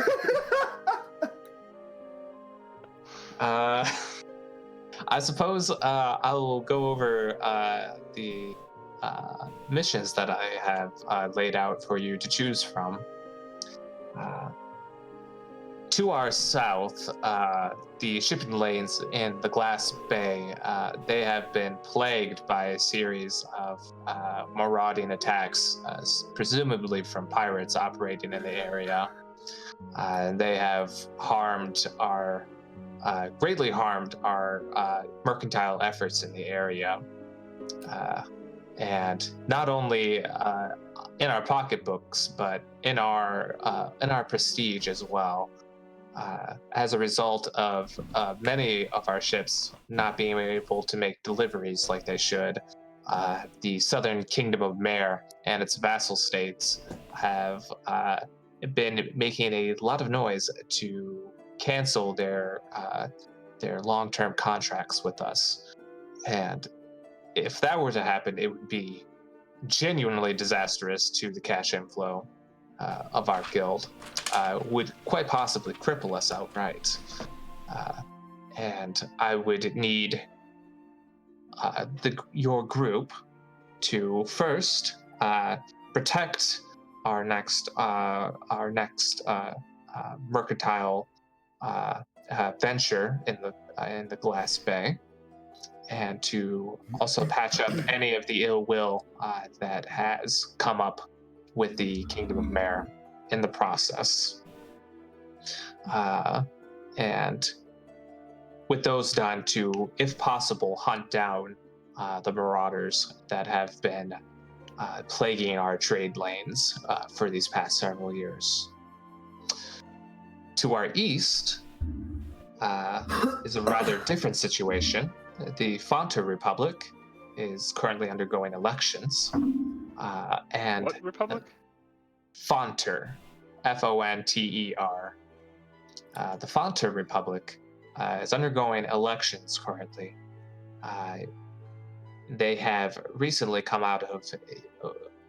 I suppose I will go over the missions that I have laid out for you to choose from. To our south, the shipping lanes in the Glass Bay, they have been plagued by a series of marauding attacks, presumably from pirates operating in the area. They have greatly harmed our mercantile efforts in the area. And not only in our pocketbooks, but in our prestige as well. As a result of many of our ships not being able to make deliveries like they should, the Southern Kingdom of Mare and its vassal states have been making a lot of noise to cancel their long-term contracts with us. And if that were to happen, it would be genuinely disastrous to the cash inflow of our guild. Would quite possibly cripple us outright. And I would need your group to first protect our next mercantile venture in the Glass Bay, and to also patch up any of the ill will that has come up with the Kingdom of Mare in the process. And with those done, to, if possible, hunt down the marauders that have been plaguing our trade lanes for these past several years. To our east is a rather different situation. The Fonter Republic is currently undergoing elections. And What republic? Fonter, Fonter. The Fonter Republic is undergoing elections currently. They have recently come out of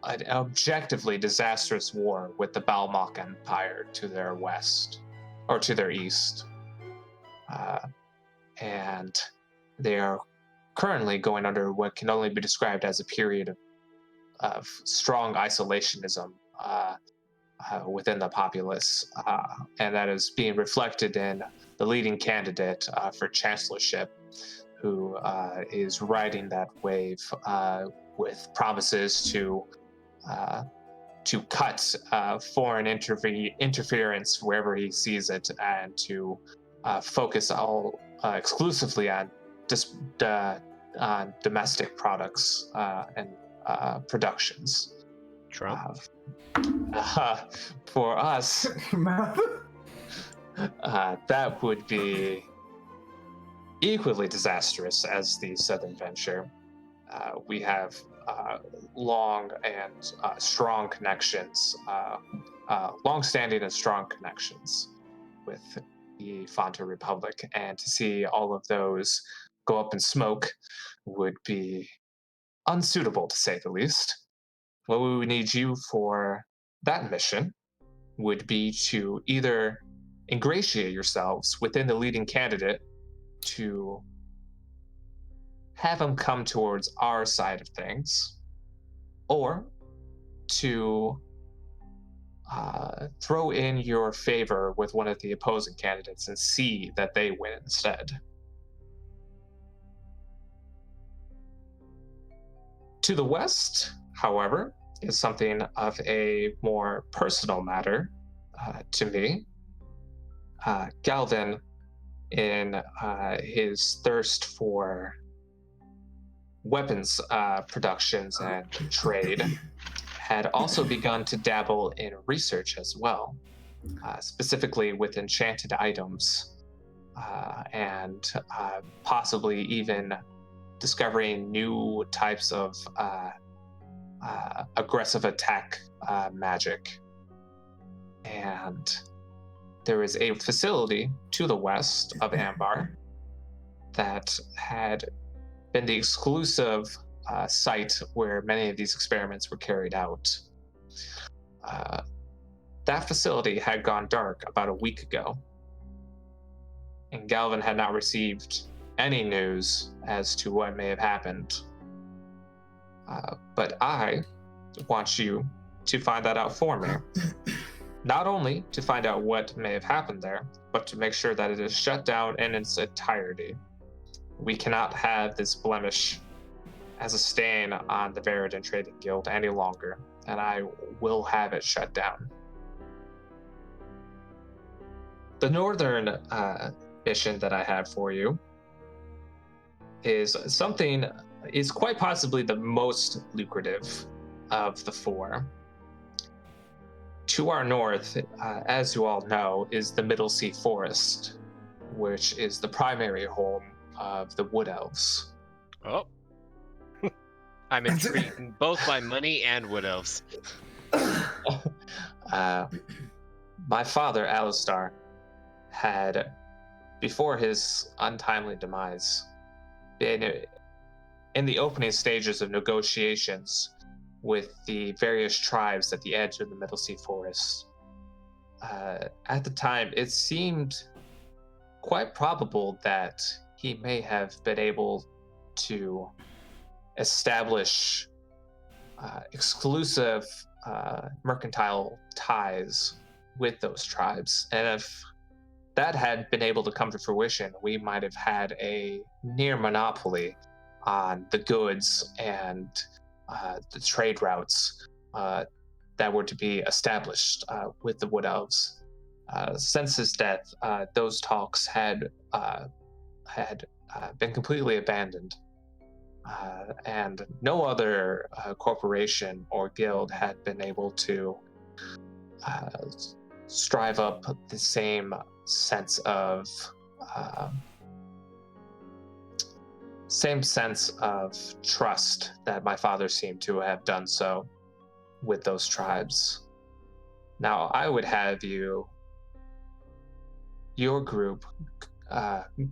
an objectively disastrous war with the Balmok Empire to their west, or to their east. And they are currently going under what can only be described as a period of strong isolationism within the populace, and that is being reflected in the leading candidate for chancellorship, who is riding that wave with promises to cut foreign interference wherever he sees it, and to focus all exclusively on domestic products and productions. Trump. For us, that would be equally disastrous as the Southern Venture. We have long and strong connections, long-standing and strong connections with the Fonta Republic, and to see all of those go up in smoke would be unsuitable, to say the least. What we would need you for that mission would be to either ingratiate yourselves within the leading candidate to have him come towards our side of things, or to throw in your favor with one of the opposing candidates and see that they win instead. To the west, however, is something of a more personal matter to me. Galvin, in his thirst for weapons productions and trade, had also begun to dabble in research as well, specifically with enchanted items, and possibly even discovering new types of aggressive attack magic. And there is a facility to the west of Ambar that had been the exclusive site where many of these experiments were carried out. That facility had gone dark about a week ago, and Galvin had not received any news as to what may have happened. But I want you to find that out for me. Not only to find out what may have happened there, but to make sure that it is shut down in its entirety. We cannot have this blemish as a stain on the Veridin Trading Guild any longer, and I will have it shut down. The northern mission that I have for you is quite possibly the most lucrative of the four. To our north, as you all know, is the Middle Sea Forest, which is the primary home of the Wood Elves. Oh. I'm intrigued both by money and Wood Elves. My father, Alistar, had, before his untimely demise, been in the opening stages of negotiations with the various tribes at the edge of the Middle Sea Forest. At the time, it seemed quite probable that he may have been able to establish exclusive mercantile ties with those tribes. And if that had been able to come to fruition, we might have had a near monopoly on the goods and the trade routes that were to be established with the Wood Elves. Since his death, those talks had been completely abandoned, and no other corporation or guild had been able to strive up the same sense of trust that my father seemed to have done so with those tribes. Now, I would have your group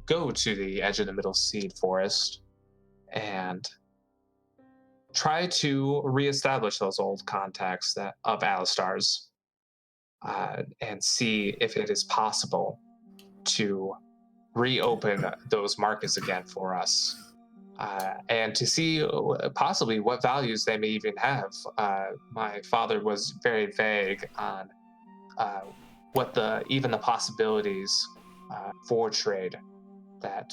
go to the edge of the Middle Sea Forest and try to reestablish those old contacts of Alistar's, and see if it is possible to reopen those markets again for us, and to see possibly what values they may even have. My father was very vague on what even the possibilities for trade that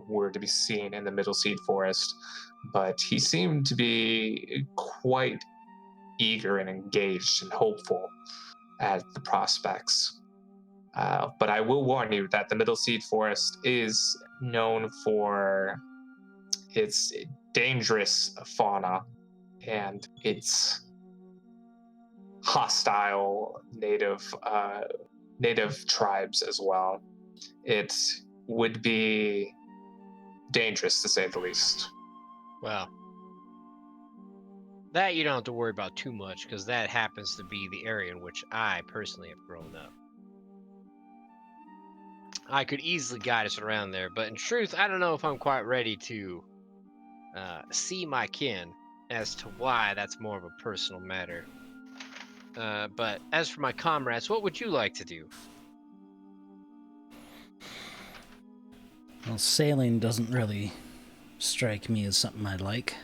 were to be seen in the Middle Sea Forest, but he seemed to be quite eager and engaged and hopeful at the prospects. But I will warn you that the Middle Sea Forest is known for its dangerous fauna and its hostile native tribes as well. It would be dangerous, to say the least. Well, that you don't have to worry about too much, because that happens to be the area in which I personally have grown up. I could easily guide us around there, but in truth, I don't know if I'm quite ready to see my kin as to why that's more of a personal matter. But as for my comrades, what would you like to do? Well, sailing doesn't really strike me as something I'd like.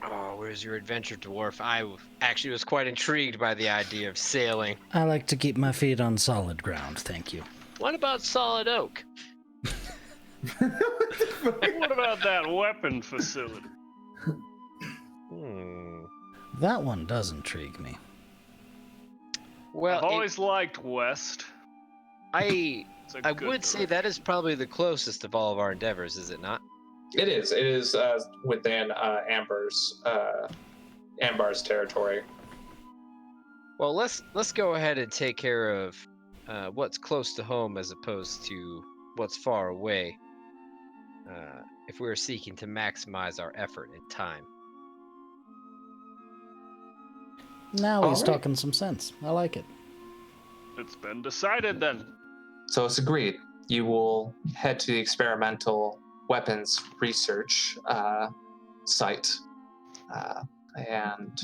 Oh, where's your adventure, dwarf? I actually was quite intrigued by the idea of sailing. I like to keep my feet on solid ground, thank you. What about solid oak? What about that weapon facility? That one does intrigue me. Well, I've always liked West. I It's a good would say that is probably the closest of all of our endeavors, is it not? It is. It is within Ambar's territory. Well, let's go ahead and take care of what's close to home as opposed to what's far away. If we are seeking to maximize our effort and time. Now he's All right. talking some sense. I like it. It's been decided then. So it's agreed. You will head to the experimental weapons research site and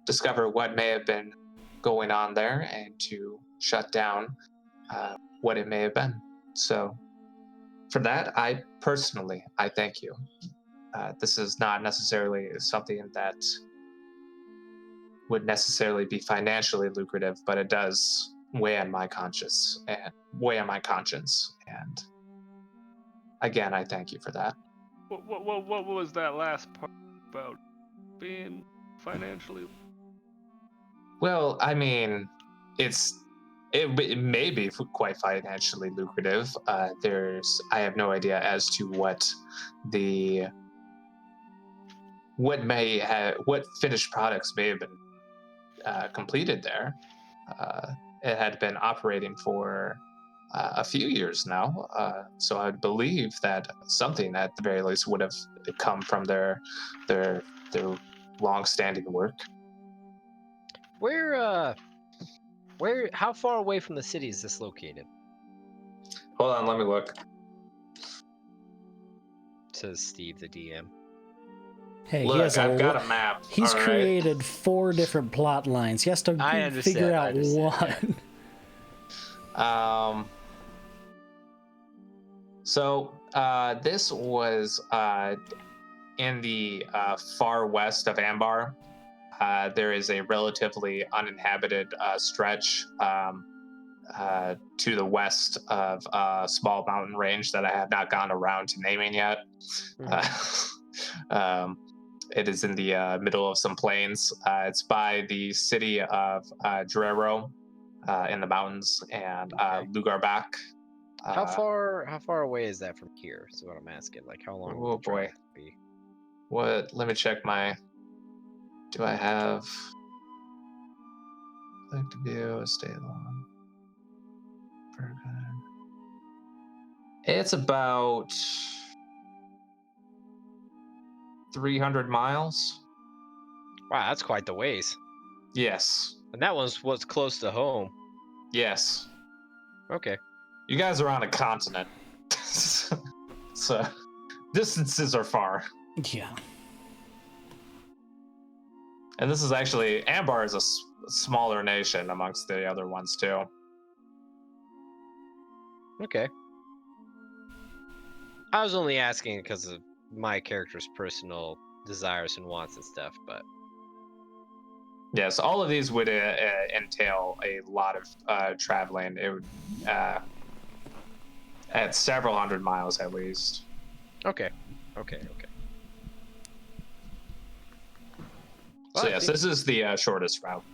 discover what may have been going on there and to shut down what it may have been. So for that, I thank you. This is not necessarily something that would necessarily be financially lucrative, but it does weigh on my conscience. And again, I thank you for that. What was that last part about being financially? Well, I mean, it may be quite financially lucrative. I have no idea as to what finished products may have been completed there. It had been operating for a few years now, so I believe that something at the very least would have come from their long-standing work. How far away from the city is this located? Hold on, let me look. Says Steve, the DM. Hey, he Look, has I've got a map. He's all right? created 4 different plot lines. He has to I figure understand, I out understand, one. So this was in the far west of Ambar. There is a relatively uninhabited stretch to the west of a small mountain range that I have not gotten around to naming yet. It is in the middle of some plains. It's by the city of Drero in the mountains and Lugarbak. How far away is that from here? Is what I'm asking. Like, how long? Oh would the drive boy. have to be? What? Let me check my. Do I have? Click to view. Stay long. It's about 300 miles. Wow, that's quite the ways. Yes. And that one's what's close to home. Yes. Okay. You guys are on a continent, so distances are far. Yeah. And this is actually Ambar is a smaller nation amongst the other ones too. Okay. I was only asking because of my character's personal desires and wants and stuff, but Yes, all of these would entail a lot of traveling. It would at several hundred miles at least. okay. So yes, this is the shortest route.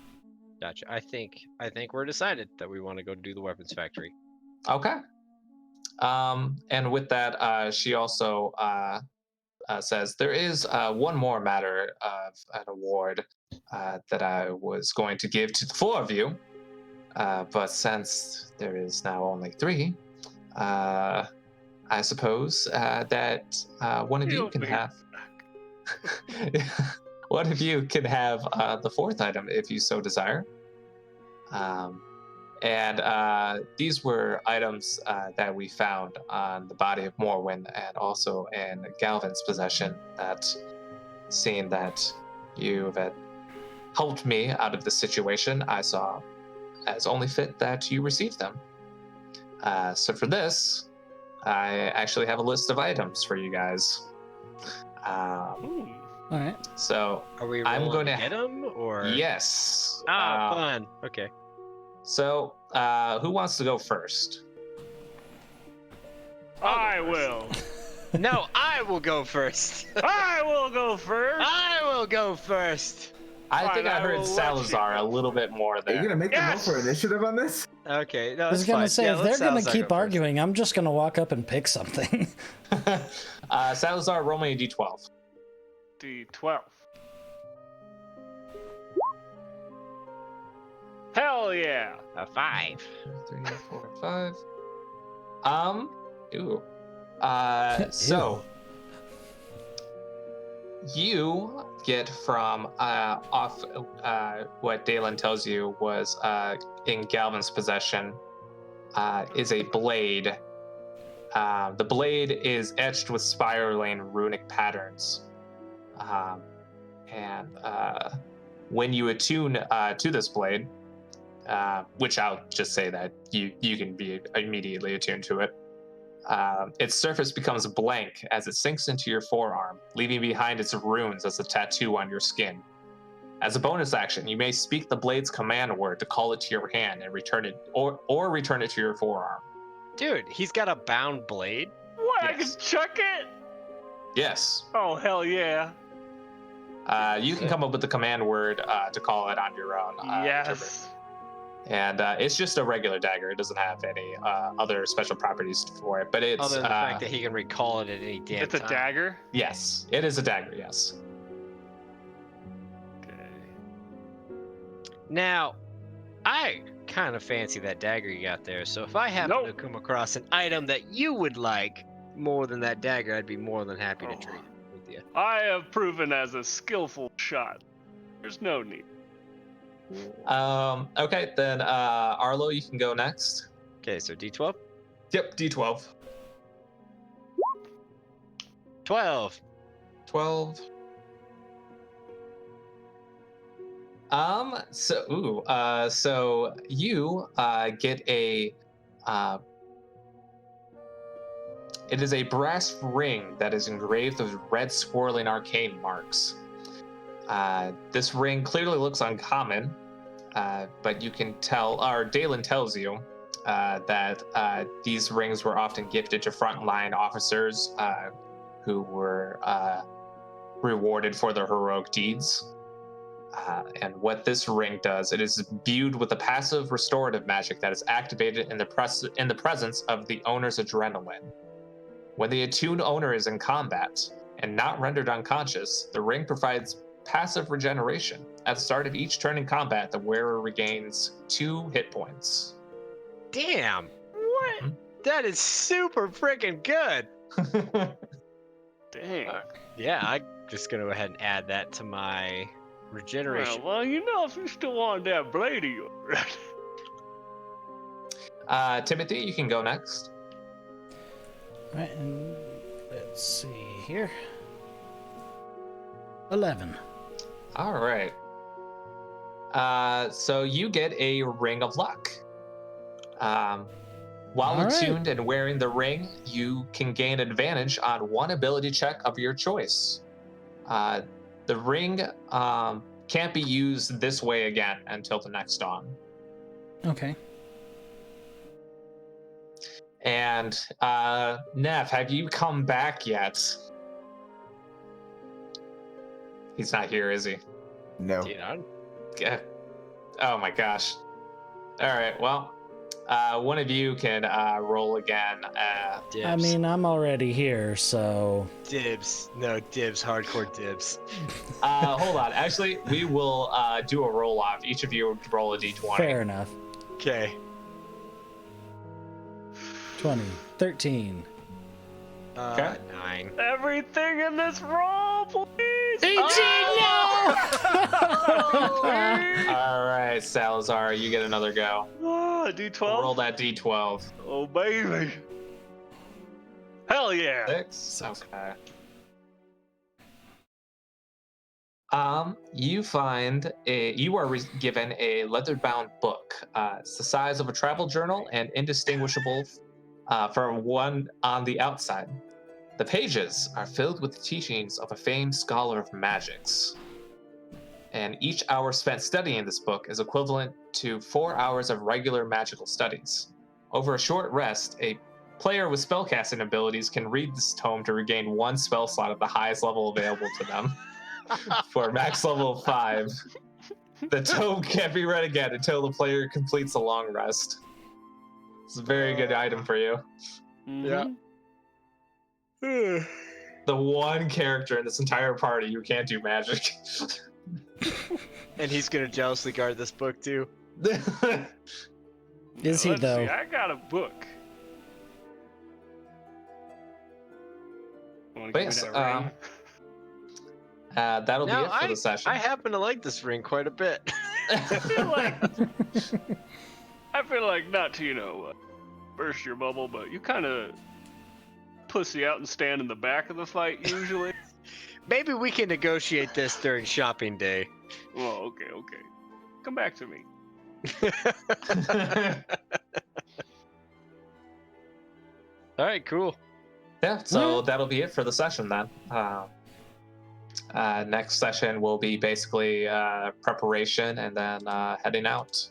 Gotcha. I think we're decided that we want to go do the weapons factory. Okay. And with that, she also says there is one more matter of an award that I was going to give to the 4 of you, but since there is now only 3, I suppose that one of you can have. One of you can have the 4th item if you so desire. And these were items that we found on the body of Morwen and also in Galvin's possession, that seeing that you have helped me out of the situation, I saw as only fit that you receive them. So for this, I actually have a list of items for you guys. All right. So Are we I'm rolling going to get them or? Yes. Fun. Okay. So, who wants to go first? I will. No, I will go first. I will go first. I will go first. I think Fine, I I will heard let you Salazar a go. little bit more Are you there. gonna make them roll Yes! for initiative on this? Okay, no, I was that's gonna fine. say, Yeah, if let they're gonna Salazar go keep first. arguing, I'm just gonna walk up and pick something. Salazar, roll me a d12. D12. Hell yeah! A 5. 3, 4, 5. Ooh. So you get from off what Daelyn tells you was in Galvin's possession is a blade. The blade is etched with spiraling runic patterns. And when you attune to this blade, which I'll just say that you can be immediately attuned to it, its surface becomes blank as it sinks into your forearm, leaving behind its runes as a tattoo on your skin. As a bonus action, you may speak the blade's command word to call it to your hand and return it, or return it to your forearm. Dude, he's got a bound blade. What? I Yes. can chuck it? Yes. Oh, hell yeah. You can come up with the command word to call it on your own. Yes. And it's just a regular dagger. It doesn't have any other special properties for it. But it's Other than the fact that he can recall it at any damn It's a time. dagger? yes, it is a dagger. Yes. Okay. Now, I kind of fancy that dagger you got there, so if I happen to come across an item that you would like more than that dagger, I'd be more than happy to trade it with you. I have proven as a skillful shot. There's no need. Okay, then Arlo, you can go next. Okay, so D12? Yep, D12. 12. 12. So you get a it is a brass ring that is engraved with red swirling arcane marks. This ring clearly looks uncommon, but you can tell, or Daelyn tells you, that these rings were often gifted to frontline officers who were rewarded for their heroic deeds. And what this ring does, it is imbued with a passive restorative magic that is activated in the presence of the owner's adrenaline. When the attuned owner is in combat and not rendered unconscious, the ring provides passive regeneration. At the start of each turn in combat, the wearer regains 2 hit points. Damn! What? That is super freaking good! Dang. Yeah, I'm just gonna go ahead and add that to my regeneration. Well, you know, if you still want that blade of yours. Timothy, you can go next. Right, and let's see here. 11. All right. So you get a ring of luck. While All right. attuned and wearing the ring, you can gain advantage on one ability check of your choice. The ring can't be used this way again until the next dawn. Okay. And Nev, have you come back yet? He's not here, is he? No. You know? Yeah. Oh my gosh. All right. Well, one of you can roll again. Dibs. I mean, I'm already here, so. Dibs. No, dibs. Hardcore dibs. Hold on. Actually, we will do a roll off. Each of you roll a d20. Fair enough. Okay. 20. 13. Okay. 9. Everything in this roll, please. 18, All right, Salazar, you get another go. Oh, D12. Roll that d12. Oh, baby. Hell yeah. 6. Okay. You find you are given a leather-bound book. It's the size of a travel journal and indistinguishable from one on the outside. The pages are filled with the teachings of a famed scholar of magics. And each hour spent studying this book is equivalent to 4 hours of regular magical studies. Over a short rest, a player with spellcasting abilities can read this tome to regain 1 spell slot at the highest level available to them. for max level 5. The tome can't be read again until the player completes a long rest. It's a very good item for you. Yeah. The one character in this entire party who can't do magic. And he's gonna jealously guard this book too. Is he, Let's though? See, I got a book. Wanna give me Yes, that ring? That'll be Now, it for the session. I happen to like this ring quite a bit. I feel like not to, burst your bubble, but you kind of pussy out and stand in the back of the fight usually. Maybe we can negotiate this during shopping day. Well, okay. Come back to me. All right, cool. Yeah, so that'll be it for the session then. Next session will be basically preparation and then heading out.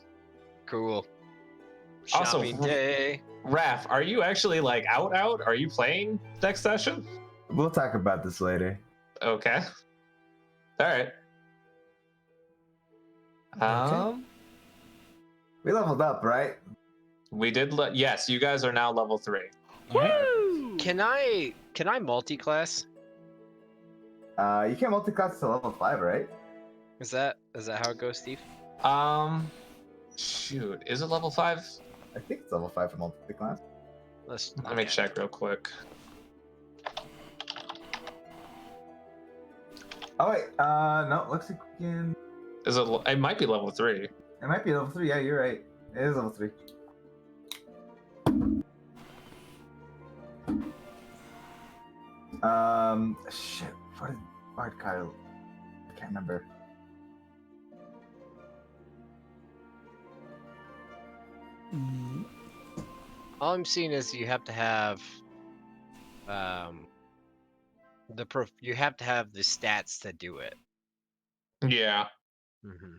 Cool. Also, Shopping day. Raph, are you actually like out? Are you playing next session? We'll talk about this later. Okay. All right. We leveled up, right? We did. Yes, you guys are now level 3. Woo! Can I multi-class? You can't multi-class to level 5, right? Is that how it goes, Steve? Shoot, is it level 5? I think it's level 5 for multi-class. Let me check real quick. Oh wait, no, looks like we can. Is it? It might be level 3. It might be level 3. Yeah, you're right. It is level 3. Shit. What is Bard Kyle? I can't remember. All I'm seeing is you have to have you have to have the stats to do it. Yeah, Mm-hmm.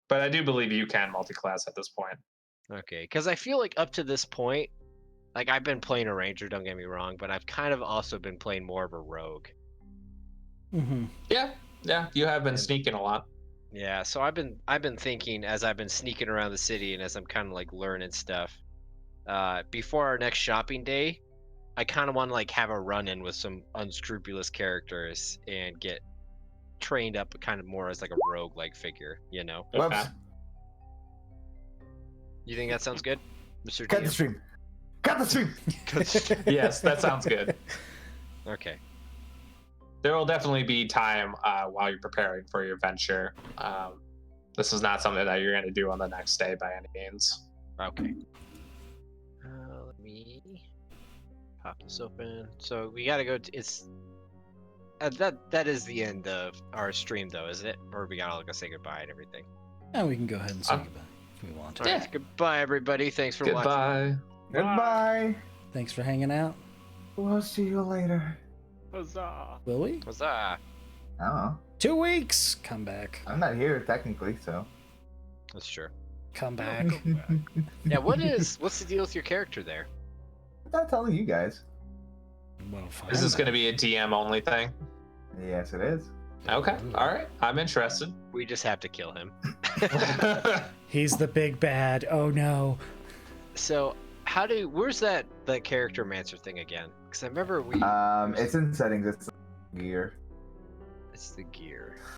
but I do believe you can multi-class at this point. Okay, because I feel like up to this point, like I've been playing a ranger, don't get me wrong, but I've kind of also been playing more of a rogue. Mm-hmm. Yeah, you have been sneaking a lot. Yeah, so I've been thinking as I've been sneaking around the city and as I'm kind of like learning stuff. Before our next shopping day, I kind of want to like have a run-in with some unscrupulous characters and get trained up kind of more as like a rogue-like figure, you know? Whoops. Okay. You think that sounds good, Mr. Cut the DM? stream. Cut the stream. Yes, that sounds good. Okay. There will definitely be time while you're preparing for your venture. This is not something that you're going to do on the next day by any means. Okay. Let me pop this open. So we gotta go. It's that is the end of our stream, though, is it? Or we gotta go say goodbye and everything. And we can go ahead and say goodbye if we want to. All right, goodbye, everybody. Thanks for watching. Goodbye. Goodbye. Thanks for hanging out. We'll see you later. Huzzah! Will we? What's that? I don't know. 2 weeks. Come back. I'm not here technically, so. That's true. Come back. Yeah. What's the deal with your character there? I'm not telling you guys. Well, fine. Is this going to be a DM only thing? Yes, it is. Okay. All right. I'm interested. We just have to kill him. He's the big bad. Oh no. So where's that character mancer thing again? Because I remember It's in settings. It's gear. It's the gear.